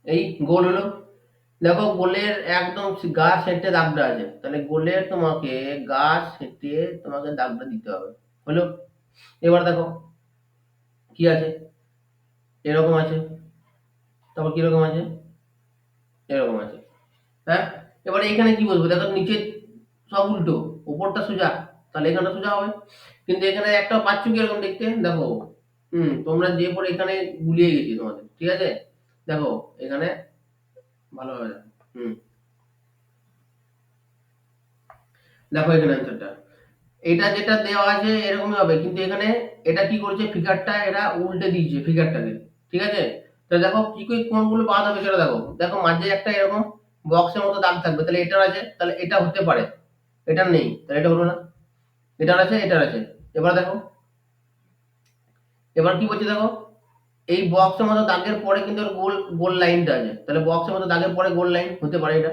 এই গোল হলো, দেখো গোলের একদম গা সেটে দাগটা আছে, তাহলে গোলের তোমাকে গা সেটে তোমাকে দাগটা দিতে হবে, হলো। এবার দেখো কি আছে, এরকম আছে, তারপর কিরকম আছে, এরকম আছে, হ্যাঁ। এবারে এখানে কি বলবো, দেখো নিচে সব উল্টো, উপরটা সোজা, তাহলে এখানটা সোজা হবে। কিন্তু এখানে একটা পাচ্ছ কি এরকম দেখতে, দেখো তোমরা যে পরে এখানে গুলিয়ে গেছি তোমাদের, ঠিক আছে। দেখো এখানে ভালো হবে না। দেখো এখানে অ্যান্সারটা, এটা যেটা দেওয়া আছে এরকমই হবে, কিন্তু এখানে এটা কি করেছে ফিগারটা এরা উল্টে দিয়েছে ফিগারটাকে, ঠিক আছে। তো দেখো কি করে কোনগুলো বাদ হবে সেটা দেখো, দেখো মাঝে একটা এরকম বক্সের মতো দাগ থাকবে, তাহলে এটার আছে, তাহলে এটা হতে পারে, এটার নেই, তাহলে এটা হলো না। এটার আছে, এটার আছে। এবার দেখো, এবার কি বলছে দেখো, এই বক্সের মতো দাগের পরে কিন্তু ওর গোল গোল লাইনটা আছে, তাহলে বক্সের মতো দাগের পরে গোল লাইন হতে পারে এটা।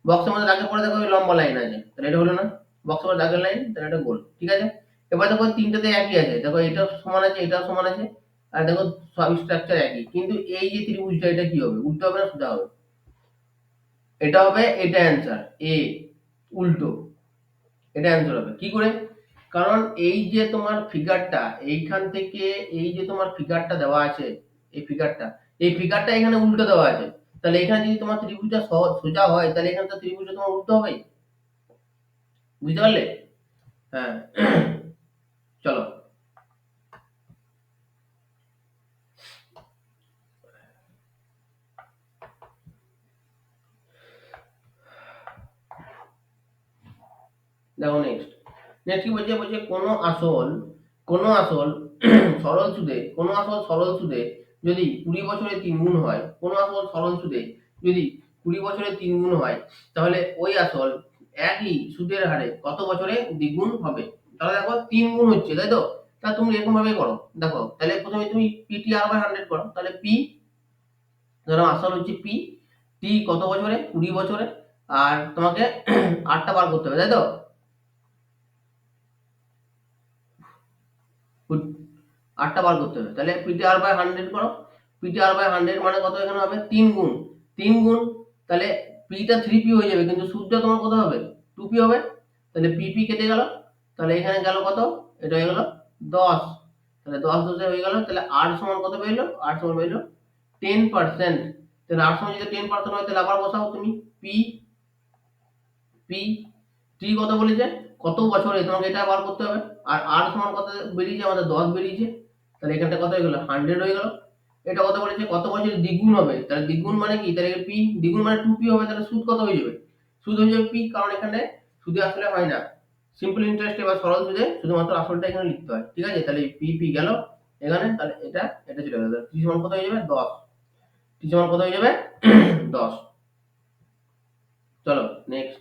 বক্সের মতো দাগের পরে দেখো ওই লম্বা লাইন আছে, তাহলে এটা হলো না। বক্সের মতো দাগের লাইন, তাহলে এটা গোল, ঠিক আছে। এবার দেখো তিনটাতে একই আছে, দেখো এটাও সমান আছে, এটাও সমান আছে, আর দেখো সব স্ট্রাকচার একই, কিন্তু এই যে ত্রিভুজটা এটা কি হবে, উল্টো হবে না সোজা হবে, এটা হবে, এটা অ্যান্সার এ, উল্টো, এটা অ্যান্সার হবে কি করে, কারণ এই যে তোমার ফিগারটা এইখান থেকে, এই যে তোমার ফিগারটা দেওয়া আছে, এই ফিগারটা, এই ফিগারটা এখানে উল্টো দেওয়া আছে, তাহলে এখানে যদি তোমার ত্রিভুজটা সোজা হয়, তাহলে এখানে তো ত্রিভুজটা তোমার উল্টো হবে, বুঝতে পারলে। হ্যাঁ চলো দেখো নেক্সট, নেক্সট কি বলছে, বলছে কোনো আসল সরল সুদে, কোনো আসল সরল সুদে যদি 20 বছরে 3 গুণ হয়, কোনো আসল সরল সুদে যদি 20 বছরে 3 গুণ হয়, তাহলে ওই আসল একই সুদের হারে কত বছরে দ্বিগুণ হবে। তাহলে দেখো 3 গুণ হচ্ছে, তাই তো। তা তুমি এরকম ভাবে করো, দেখো তাহলে প্রথমে তুমি PTR/100 করো, তাহলে পি, ধরো আসল হচ্ছে পি, টি কত বছরে 20 বছরে, আর তোমাকে 8টা বার করতে হবে, তাই তো। 8টা বার করতে হবে, তাহলে PTR/100 করো। PTR/100 মানে কত এখানে হবে 3 গুণ, 3 গুণ, তাহলে পিটা 3P হয়ে যাবে, কিন্তু সুদটা তোমার কত হবে 2P হবে, তাহলে PP কেটে গেল, তাহলে এখানে গেল কত, এটা হয়ে গেল 10, তাহলে 10 হয়ে গেল, তাহলে আর সমান কত পেলো, আর সমান পেলো 10%। তাহলে আর সমান যদি 10% হয়, তাহলে আবার বসাও তুমি পি, পি টি কত বলেছে, কত বছরে, তোমাকে এটা বার করতে হবে। আর আর সমান কত বেরিয়েছে, আমাদের 10 বেরিয়েছে, তাহলে এখানটা কত হয়ে গেল 100 হয়ে গেল। এটা কত বলেছে, কত বছর দ্বিগুণ হবে, তাহলে দ্বিগুণ মানে কি, তাহলে পি দ্বিগুণ মানে 2p হবে, তাহলে সুদ কত হয়ে যাবে, সুদ হয়ে যাবে পি, কারণ এখানে সুদে আসলে হয় না, সিম্পল ইন্টারেস্টে বা সরল সুদে শুধুমাত্র আসলটা এখানে লিখতে হয়, ঠিক আছে। তাহলে পি পি গেল এখানে, তাহলে এটা চলে গেল, টি সমান কত হয়ে যাবে 10, টি সমান কত হয়ে যাবে 10। চলো নেক্সট।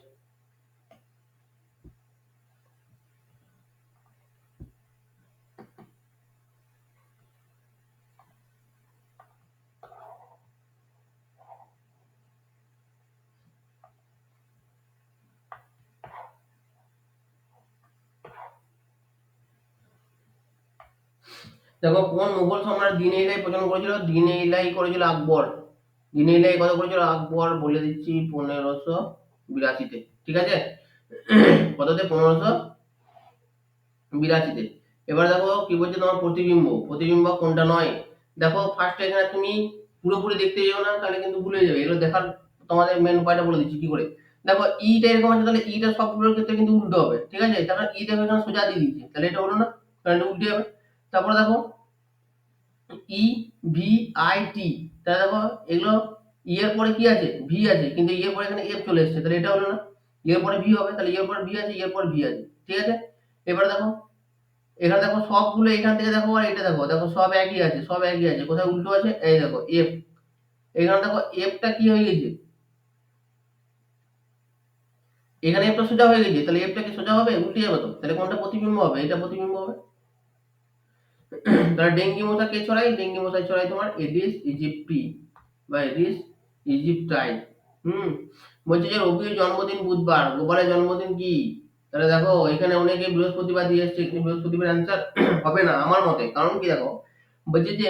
দেখো কোন মুঘল সম্রাট দিনে ইলাই প্রচলন করেছিল, দিনে ইলাই করেছিল আকবর, দিনে ইলাই কত করেছিল আকবর বলে দিচ্ছি 1582-তে, ঠিক আছে। কততে 1582-তে। এবার দেখো কি বলছে তোমার প্রতিবিম্ব, প্রতিবিম্ব কোনটা নয়, দেখো ফার্স্ট এখানে তুমি পুরোপুরি দেখতে যাও না, তাহলে কিন্তু ভুলে যাবে, এগুলো দেখার তোমাদের মেন উপায়টা বলে দিচ্ছি কি করে। দেখো ইটা এরকম আছে, তাহলে ইটা সবগুলোর ক্ষেত্রে কিন্তু উল্টো হবে, ঠিক আছে, তারপর ই দেখো এখানে সোজা দিয়ে দিচ্ছি, তাহলে এটা হলো না, কারণ এটা উল্টে যাবে। তারপরে দেখো ই ভি আই টি, তাহলে দেখো এগুলো ই এর পরে কি আছে ভি আছে, কিন্তু ই এর পরে এখানে এফ চলে এসেছে, তাহলে এটা হলো না, ই এর পরে ভি হবে, তাহলে ই এর পরে ভি আছে, ই এর পরে ভি আছে, ঠিক আছে। এবারে দেখো এখানে দেখো সবগুলো এখান থেকে দেখো আর এটা দেখো, দেখো সব একই আছে, সব একই আছে, কোথায় উল্টো আছে, এই দেখো এফ, এখানে দেখো এফটা কি হয়ে গেছে, এখানে এফটা সোজা হয়ে গেছে, তাহলে এফটা কি সোজা হবে, উল্টে যাবে তো, তাহলে কোনটা প্রতিবিম্ব হবে, এটা প্রতিবিম্ব হবে। তাহলে ডেঙ্গি মশা কে ছড়ায়, ডেঙ্গি মশাই ছড়ায় তোমার এডিস ইজিপ্টি বা এডিস ইজিপ্টাই। হুম, বলছে যে রবির জন্মদিন বুধবার, গোপালের জন্মদিন কি, তাহলে দেখো এখানে অনেকে বৃহস্পতিবার দিয়ে এসছে, কিন্তু বৃহস্পতিবার অ্যান্সার হবে না আমার মতে, কারণ কি দেখো বলছে যে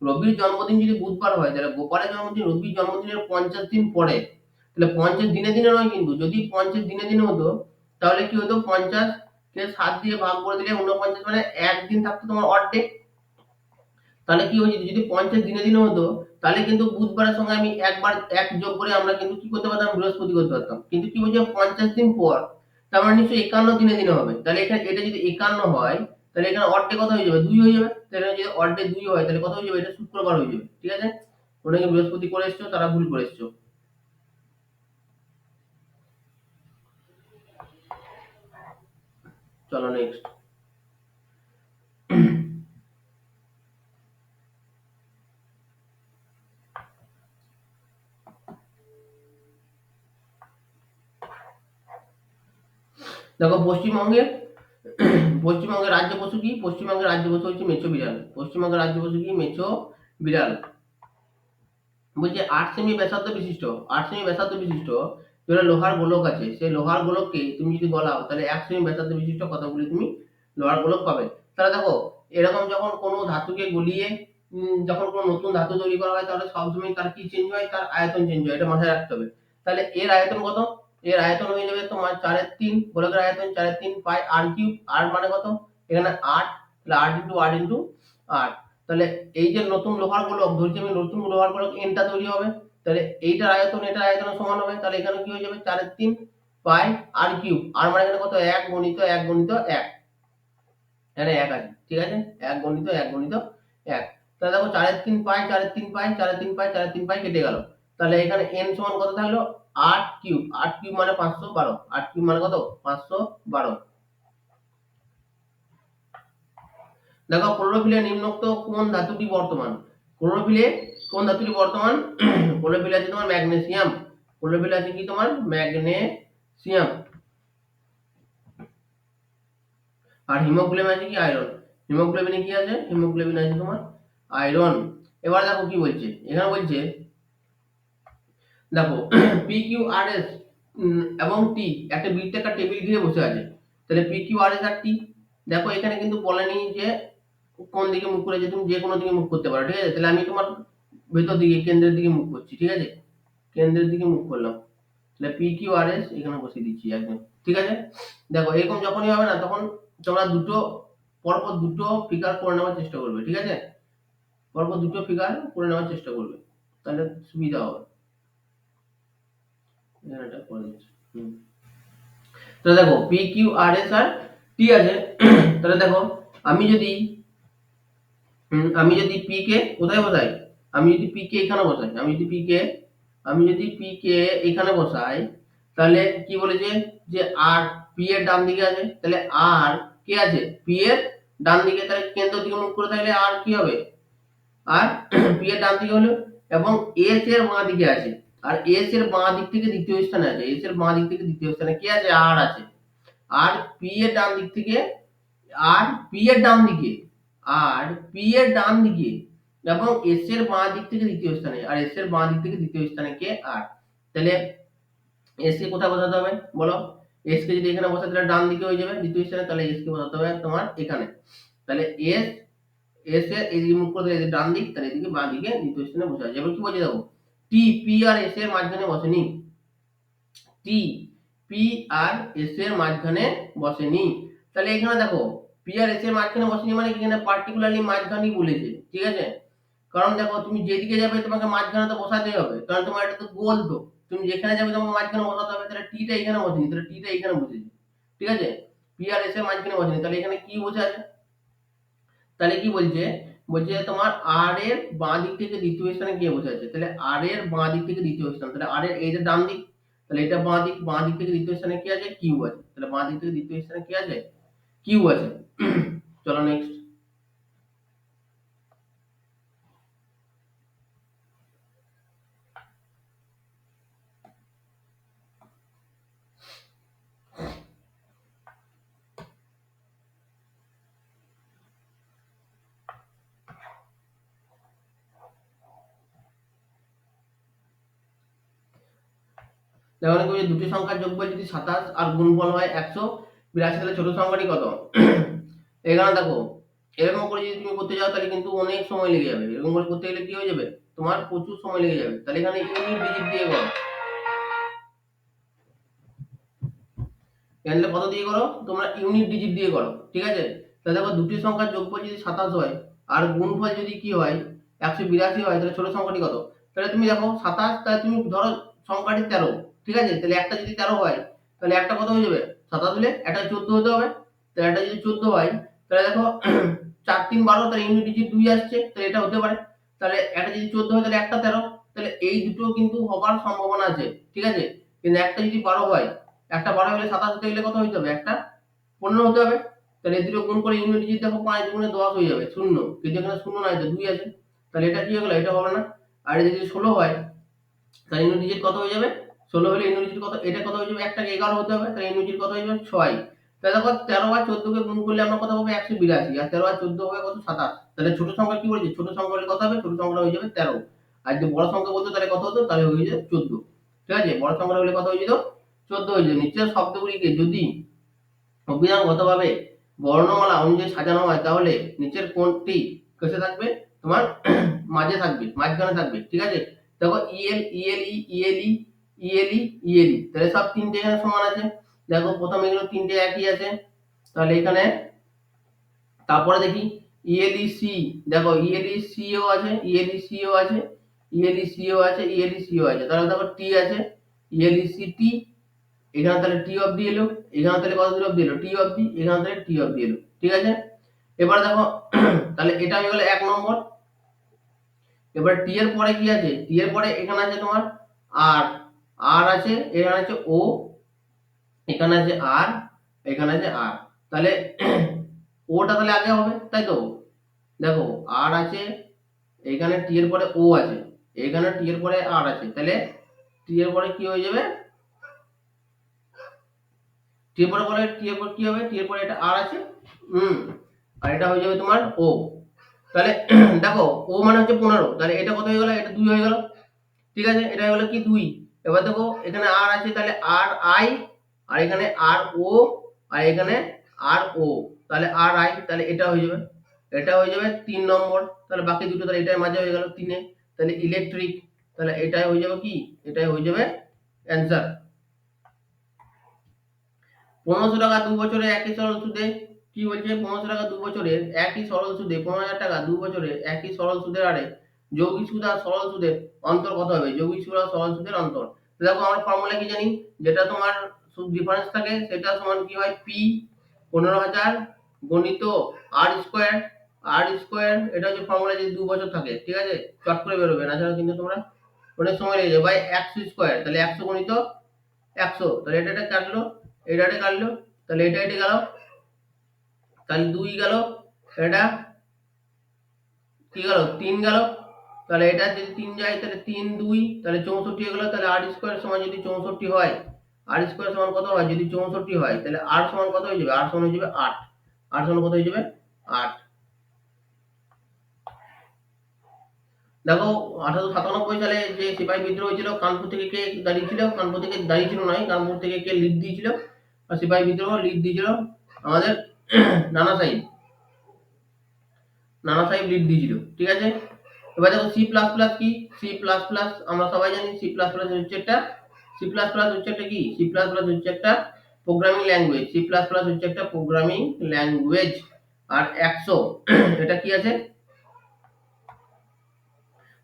রবির জন্মদিন যদি বুধবার হয়, তাহলে গোপালের জন্মদিন রবির জন্মদিনের 50 দিন পরে, তাহলে 50 দিনে দিনে নয়, কিন্তু যদি 50 দিনে দিনে হতো, তাহলে কি হতো 50 কে 7 দিয়ে ভাগ করে দিলে 49, মানে একদিন থাকতো তোমার অড ডে, তাহলে কি হয়েছে যদি 50 দিনে দিনে হতো, তাহলে কিন্তু বুধবারের সঙ্গে আমি একবার এক যোগ করে আমরা কিন্তু কি করতে পারতাম, বৃহস্পতি করতে পারতাম, কিন্তু কি বলছে 50 দিন পর, তার মানে নিশ্চয়ই 51 দিনে দিনে হবে, তাহলে এখানে এটা যদি 51 হয়, তাহলে এখানে অড্ডে কত হয়ে যাবে 2 হয়ে যাবে, তাহলে যদি অড্ডে 2 হয় তাহলে কত হয়ে যাবে, এটা শুক্রবার হয়ে যাবে, ঠিক আছে। ওটাকে বৃহস্পতি করে এসছো, তারা ভুল করে এসছো। চলো নেক্সট। দেখো পশ্চিমবঙ্গের রাজ্য পশু কি, পশ্চিমবঙ্গের রাজ্য পশু হচ্ছে মেছো বিড়াল, পশ্চিমবঙ্গের রাজ্য পশু কি মেছো বিড়াল। বলছে 8 সেমি ব্যাসার্ধ বিশিষ্ট, 8 সেমি ব্যাসার্ধ বিশিষ্ট যেটা লোহার গোলক আছে, সেই লোহার গোলককে তুমি যদি গলাও, তাহলে 1 সেমি ব্যাসার্ধ বিশিষ্ট কতগুলি তুমি লোহার গোলক পাবে। তাহলে দেখো এরকম যখন কোনো ধাতুকে গলিয়ে যখন কোনো নতুন ধাতু তৈরি করা হয়, তাহলে সবসময় তার কি চেঞ্জ হয়, তার আয়তন চেঞ্জ হয়, এটা মাথায় রাখতে হবে। তাহলে এর আয়তন কত, এর আয়তন হয়ে যাবে তোমার 4/3, গোলকের আয়তন 4/3 পাই আর কিউব, আর মানে কত এখানে 8, তাহলে 8 × 8 × 8, তাহলে এই যে নতুন লোহার গোলক ধরছি আমি, নতুন লোহার গোলক এনটা তৈরি হবে, তাহলে এইটার আয়তন এটার আয়তনের সমান হবে, তাহলে এখানে কি হয়ে যাবে 4/3 পাই আর কিউব, আর মানে এখানে কত 1 × 1 × 1, এখানে 1 আছে, ঠিক আছে, 1 × 1 × 1, তাহলে দেখো 4/3 পাই 4/3 পাই 4/3 পাই 4/3 পাই কেটে গেল, তাহলে এখানে n সমান কত থাকলো 8 কিউব, 8 কিউব মানে 512, 8 কিউব মানে কত 512। দেখো ক্লোরোফিলে নিম্নোক্ত কোন ধাতুটি বর্তমান, ক্লোরোফিলে কোন ধাতুটি বর্তমান, ক্লোরোফিলে আছে তোমার ম্যাগনেসিয়াম, ক্লোরোফিলে আছে কি তোমার ম্যাগনেসিয়াম, আর হিমোগ্লোবিন আছে কি আয়রন, হিমোগ্লোবিনে কি আছে, হিমোগ্লোবিন আছে তোমার আয়রন। এবার দেখো কি বলছে, এখানে বলছে দেখো পি কিউ আর এস এবং টি একটা বৃত্তাকার টেবিল ঘিরে বসে আছে, তাহলে পি কিউ আর এস আর টি, দেখো এখানে কিন্তু বলেনি যে কোন দিকে মুখ করেছে, তুমি যে কোনো দিকে মুখ করতে পারো, ঠিক আছে, তাহলে আমি তোমার ভেতর দিকে কেন্দ্রের দিকে মুখ করছি, ঠিক আছে, কেন্দ্রের দিকে মুখ করলাম, তাহলে পি কিউ আর এস এখানে বসিয়ে দিচ্ছি একদম, ঠিক আছে। দেখো এরকম যখনই হবে না, তখন তোমরা দুটো পরপর দুটো ফিগার করে নেওয়ার চেষ্টা করবে, ঠিক আছে, পরপর দুটো ফিগার করে নেওয়ার চেষ্টা করবে, তাহলে সুবিধা হবে। এখানে এটা করে দিচ্ছি। তাহলে দেখো পি কিউ আর এস আর টি আছে, তাহলে দেখো আমি যদি আমি যদি পি কে কোথায় বসাই, আমি যদি পি কে এখানে বসাই, আমি যদি পি কে এখানে বসাই, তাহলে কি বলেছে যে আর পি এর ডান দিকে আছে, তাহলে আর কে আছে পি এর ডান দিকে, তাহলে কেন্দ্র দিকে মুখ করে থাকলে আর কি হবে, আর পি এর ডান দিকে হলো, এবং এস এর বাঁ দিকে আছে, আর এস এর বাঁ দিক থেকে দ্বিতীয় স্থানে আছে, এস এর বাঁ দিক থেকে দ্বিতীয় স্থানে কি আছে আর আছে, আর পি এর ডান দিক থেকে, আর পি এর ডান দিকে, আর পি এর ডান দিকে এবং এস এর বাঁ দিক থেকে দ্বিতীয় স্থানে, আর এস এর বাঁ দিক থেকে দ্বিতীয় স্থানে কে আর, তাহলে এস কে কোথায় বসাতে হবে বলো, এস কে যদি এখানে বসাতে তাহলে ডান দিকে হয়ে যাবে দ্বিতীয় স্থানে, তাহলে এস কে বসাতে হবে তোমার এখানে, তাহলে এস, এস এর এদিকে মুখ করে দিলে ডান দিক, তাহলে এদিকে বাঁ দিকে দ্বিতীয় স্থানে বসে আছে। এবার কি বলছে দেখো, টি পি আর এস এর মাঝখানে বসেনি, টি পি আর এস এর মাঝখানে বসেনি, তাহলে এখানে দেখো পি আর এস এর মাঝখানে বসেনি মানে এখানে পার্টিকুলারলি মাঝখানেই বলেছে, ঠিক আছে, কারণ দেখো তুমি যেদিকে যাবে তোমাকে মাঝখানে তো বসাতেই হবে, কারণ তোমার এটা তো গোল, তো তুমি যেখানে যাবে তোমাকে মাঝখানে বসাতে হবে, তাহলে টিটা এখানে বসেনি, তাহলে টিটা এখানে বসেছে, ঠিক আছে, পি আর এস এর মাঝখানে বসেনি, তাহলে এখানে কি বসে আছে, তাহলে কি বলছে, বলছে তোমার আর এর বাঁ দিক থেকে দ্বিতীয় স্থানে কে বসে আছে, তাহলে আর এর বাঁ দিক থেকে দ্বিতীয় স্থান, তাহলে আর এর এই যে ডান দিক, তাহলে এটা বাঁ দিক, বাঁ দিক থেকে দ্বিতীয় স্থানে কি আছে কিউ আছে, তাহলে বাঁ দিক থেকে দ্বিতীয় স্থানে কি আছে কিউ আছে। চলো নেক্সট, দেখো না যে দুটি সংখ্যার যোগফল যদি 27 আর গুণফল হয় 182, তাহলে ছোট সংখ্যাটি কত। এখানে দেখো এরকম করে যদি তুমি করতে যাও তাহলে কিন্তু অনেক সময় লেগে যাবে, এরকম করে করতে গেলে কি হয়ে যাবে তোমার প্রচুর সময় লেগে যাবে, তাহলে এখানে ইউনিট ডিজিট দিয়ে করো, এখানে কত দিয়ে করো তোমরা ইউনিট ডিজিট দিয়ে করো, ঠিক আছে, তাহলে দেখো দুটি সংখ্যার যোগফল যদি 27 হয় আর গুণফল যদি কি হয় 182 হয়, তাহলে ছোট সংখ্যাটি কত, তাহলে তুমি দেখো 27, তাহলে তুমি ধরো সংখ্যাটি 13, ঠিক আছে, তাহলে একটা যদি 13 হয় তাহলে একটা কত হয়ে যাবে 27 হলে একটা 14 হতে হবে, তাহলে একটা যদি 14 হয় তাহলে দেখো 4 3 12, তাহলে ইউনিট ডিজিট 2 আসছে, তাহলে এটা হতে পারে, তাহলে একটা যদি 14 হয় তাহলে একটা 13, তাহলে এই দুটো কিন্তু হবার সম্ভাবনা আছে, ঠিক আছে, কিন্তু একটা যদি 12 হয়, একটা 12 হলে 27 হতে গেলে কত হতে হবে একটা 15 হতে হবে, তাহলে এই দুটো গুণ করে ইউনিট ডিজিট দেখো 5 দুগুণে 10 হয়ে যাবে শূন্য, কিন্তু এখানে শূন্য নাই তো 2 আছে, তাহলে এটা কি হয়ে গেল, এটা হবে না, আর এটা যদি 16 হয় তাহলে ইউনিট ডিজিট কত হয়ে যাবে, 16 হলে ইউনিট ডিজিট কত, এটা কত হয়ে যাবে, একটাকে 11 হতে হবে, তাহলে ইউনিট ডিজিট কত হয়ে যাবে 6, তাহলে দেখো 13 আর 14 কে গুণ করলে আমরা কত পাবো 182, আর 13 আর 14 হবে কত 27, তাহলে ছোট সংখ্যা কি বলেছে, ছোট সংখ্যা হলে কত হবে, ছোট সংখ্যা হয়ে যাবে 13, আর যদি বড় সংখ্যা বলতো তাহলে কত হতো, তাহলে হয়ে যাবে 14, ঠিক আছে, বড় সংখ্যা হলে কত হয়ে যেত 14 হয়ে যেত। নিচের শব্দগুলিকে যদি অভিধানগতভাবে বর্ণমালা অনুযায়ী সাজানো হয় তাহলে নিচের কোনটি কিসে থাকবে তোমার মাঝে থাকবে, মাঝখানে থাকবে, ঠিক আছে, দেখো ইএল ইএলই ইএলই ইএলই ইএলই, তাহলে সব তিনটে এখানে সমান আছে, দেখো প্রথম এগুলো তিনটে একই আছে, তাহলে এখানে তারপরে দেখি ইএলইসি, দেখো ইএলইসিও আছে, ইএলইসিও আছে, ইএলইসিও আছে, ইএলইসিও আছে, তাহলে দেখো টি আছে, ইএলইসিটি, এখানে তাহলে টি অবধি এলো, এখানে তাহলে কত দূর অবধি এলো টি অবধি, এখানে তাহলে টি অবধি এলো, ঠিক আছে, এবার দেখো তাহলে এটা হয়ে গেল 1 নম্বর, এবার টি এর পরে কি আছে, টি এর পরে এখানে আছে তোমার আর, আর আছে, এখানে আছে ও, এখানে আছে আর, এখানে আছে আর, তাহলে ওটা তাহলে আগে হবে তাই তো, দেখো আর আছে, এখানে টি এর পরে ও আছে, এখানে টি এর পরে আর আছে, তাহলে টি এর পরে কি হয়ে যাবে, টি এর পরে টি এর পরে কি হবে, টি এর পরে এটা আর আছে, আর এটা হয়ে যাবে তোমার ও, তাহলে দেখো ও মানে হচ্ছে 15, তাহলে এটা কত হয়ে গেল, এটা 2 হয়ে গেল, ঠিক আছে, এটা হয়ে গেল কি 2, এবার দেখো এখানে আর আছে, তাহলে আর আই, আর এখানে আর ও, আর এখানে আর ও, তাহলে আর আই, তাহলে এটা হয়ে যাবে, এটা হয়ে যাবে 3 নম্বর, তাহলে বাকি দুটো তাহলে এটার মাঝে হয়ে গেল 3 এ, তাহলে ইলেকট্রিক, তাহলে এটাই হয়ে যাবে কি, এটাই হয়ে যাবে অ্যান্সার। 1500 টাকা 2 বছরে একই সরল সুদে, কি বলছে 1500 টাকা 2 বছরের একই সরল সুদে 15000 টাকা 2 বছরে একই সরল সুদের হারে যৌগিক সুদ আর সরল সুদের অন্তর কত হবে, যৌগিক সুদ আর সরল সুদের অন্তর, তো দেখো আমরা ফর্মুলা কি জানি, যেটা তোমার সুদ ডিফারেন্স থাকে সেটা সমান কি হয় পি 15000 গণিত আর স্কয়ার, আর স্কোয়ার, এটা হচ্ছে ফর্মুলা, যদি 2 বছর থাকে, ঠিক আছে, চট করে বেরোবে না, ছাড়া কিন্তু তোমরা অনেক সময় লেগে যাবে। বাই এক্স স্কোয়ার, তাহলে 100 গুণিত 100, তাহলে এটা কাটলো, এটা কাটলো, তাহলে এটা গেল, তাহলে 2 গেল, এটা কি গেল, 3 গেল, তাহলে এটা যদি 3 যায় তাহলে 3 2, তাহলে 64 হয়ে গেল। তাহলে আর স্কোয়ার সমান যদি 64 হয়, আর স্কোয়ার সমান কত হয়, যদি 64 হয়, তাহলে আর সমান কত হয়ে যাবে, আর সমান হয়ে যাবে 8, আর সমান কত হয়ে যাবে 8। দেখো 1897 সালে যে সিপাহী বিদ্রোহ হয়েছিল, কানপুর থেকে কে দাঁড়িয়েছিল, কানপুর থেকে দাঁড়িয়েছিল নয়, কানপুর থেকে কে লিড দিয়েছিল, আর সিপাহী বিদ্রোহ লিড দিয়েছিল আমাদের নানা সাহেব, নানা সাহেব লিড দিয়েছিল, ঠিক আছে। এবার দেখো সি প্লাস প্লাস কি, সি প্লাস প্লাস আমরা সবাই জানি, সি প্লাস প্লাস হচ্ছে একটা, সি প্লাস প্লাস হচ্ছে একটা কি, সি প্লাস প্লাস হচ্ছে একটা programming language, C plus plus হচ্ছে একটা প্রোগ্রামিং ল্যাঙ্গুয়েজ। আর 100 এটা কি আছে,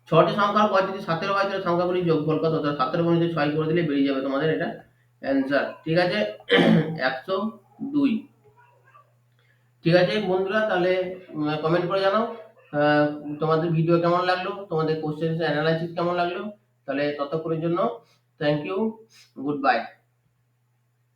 6টি সংখ্যার পর যদি 7 হয় তাহলে সংখ্যাগুলির যোগফল কত, অর্থাৎ 7 মধ্যে 6 করে দিলে বেরিয়ে যাবে তোমাদের এটা অ্যান্সার, ঠিক আছে। 102। ঠিক আছে বন্ধুরা, তাহলে কমেন্ট করে জানাও আহ, তোমাদের ভিডিও কেমন লাগলো, তোমাদের কোশ্চেন অ্যানালাইসিস কেমন লাগলো। তাহলে ততক্ষণের জন্য থ্যাংক ইউ, গুড বাই।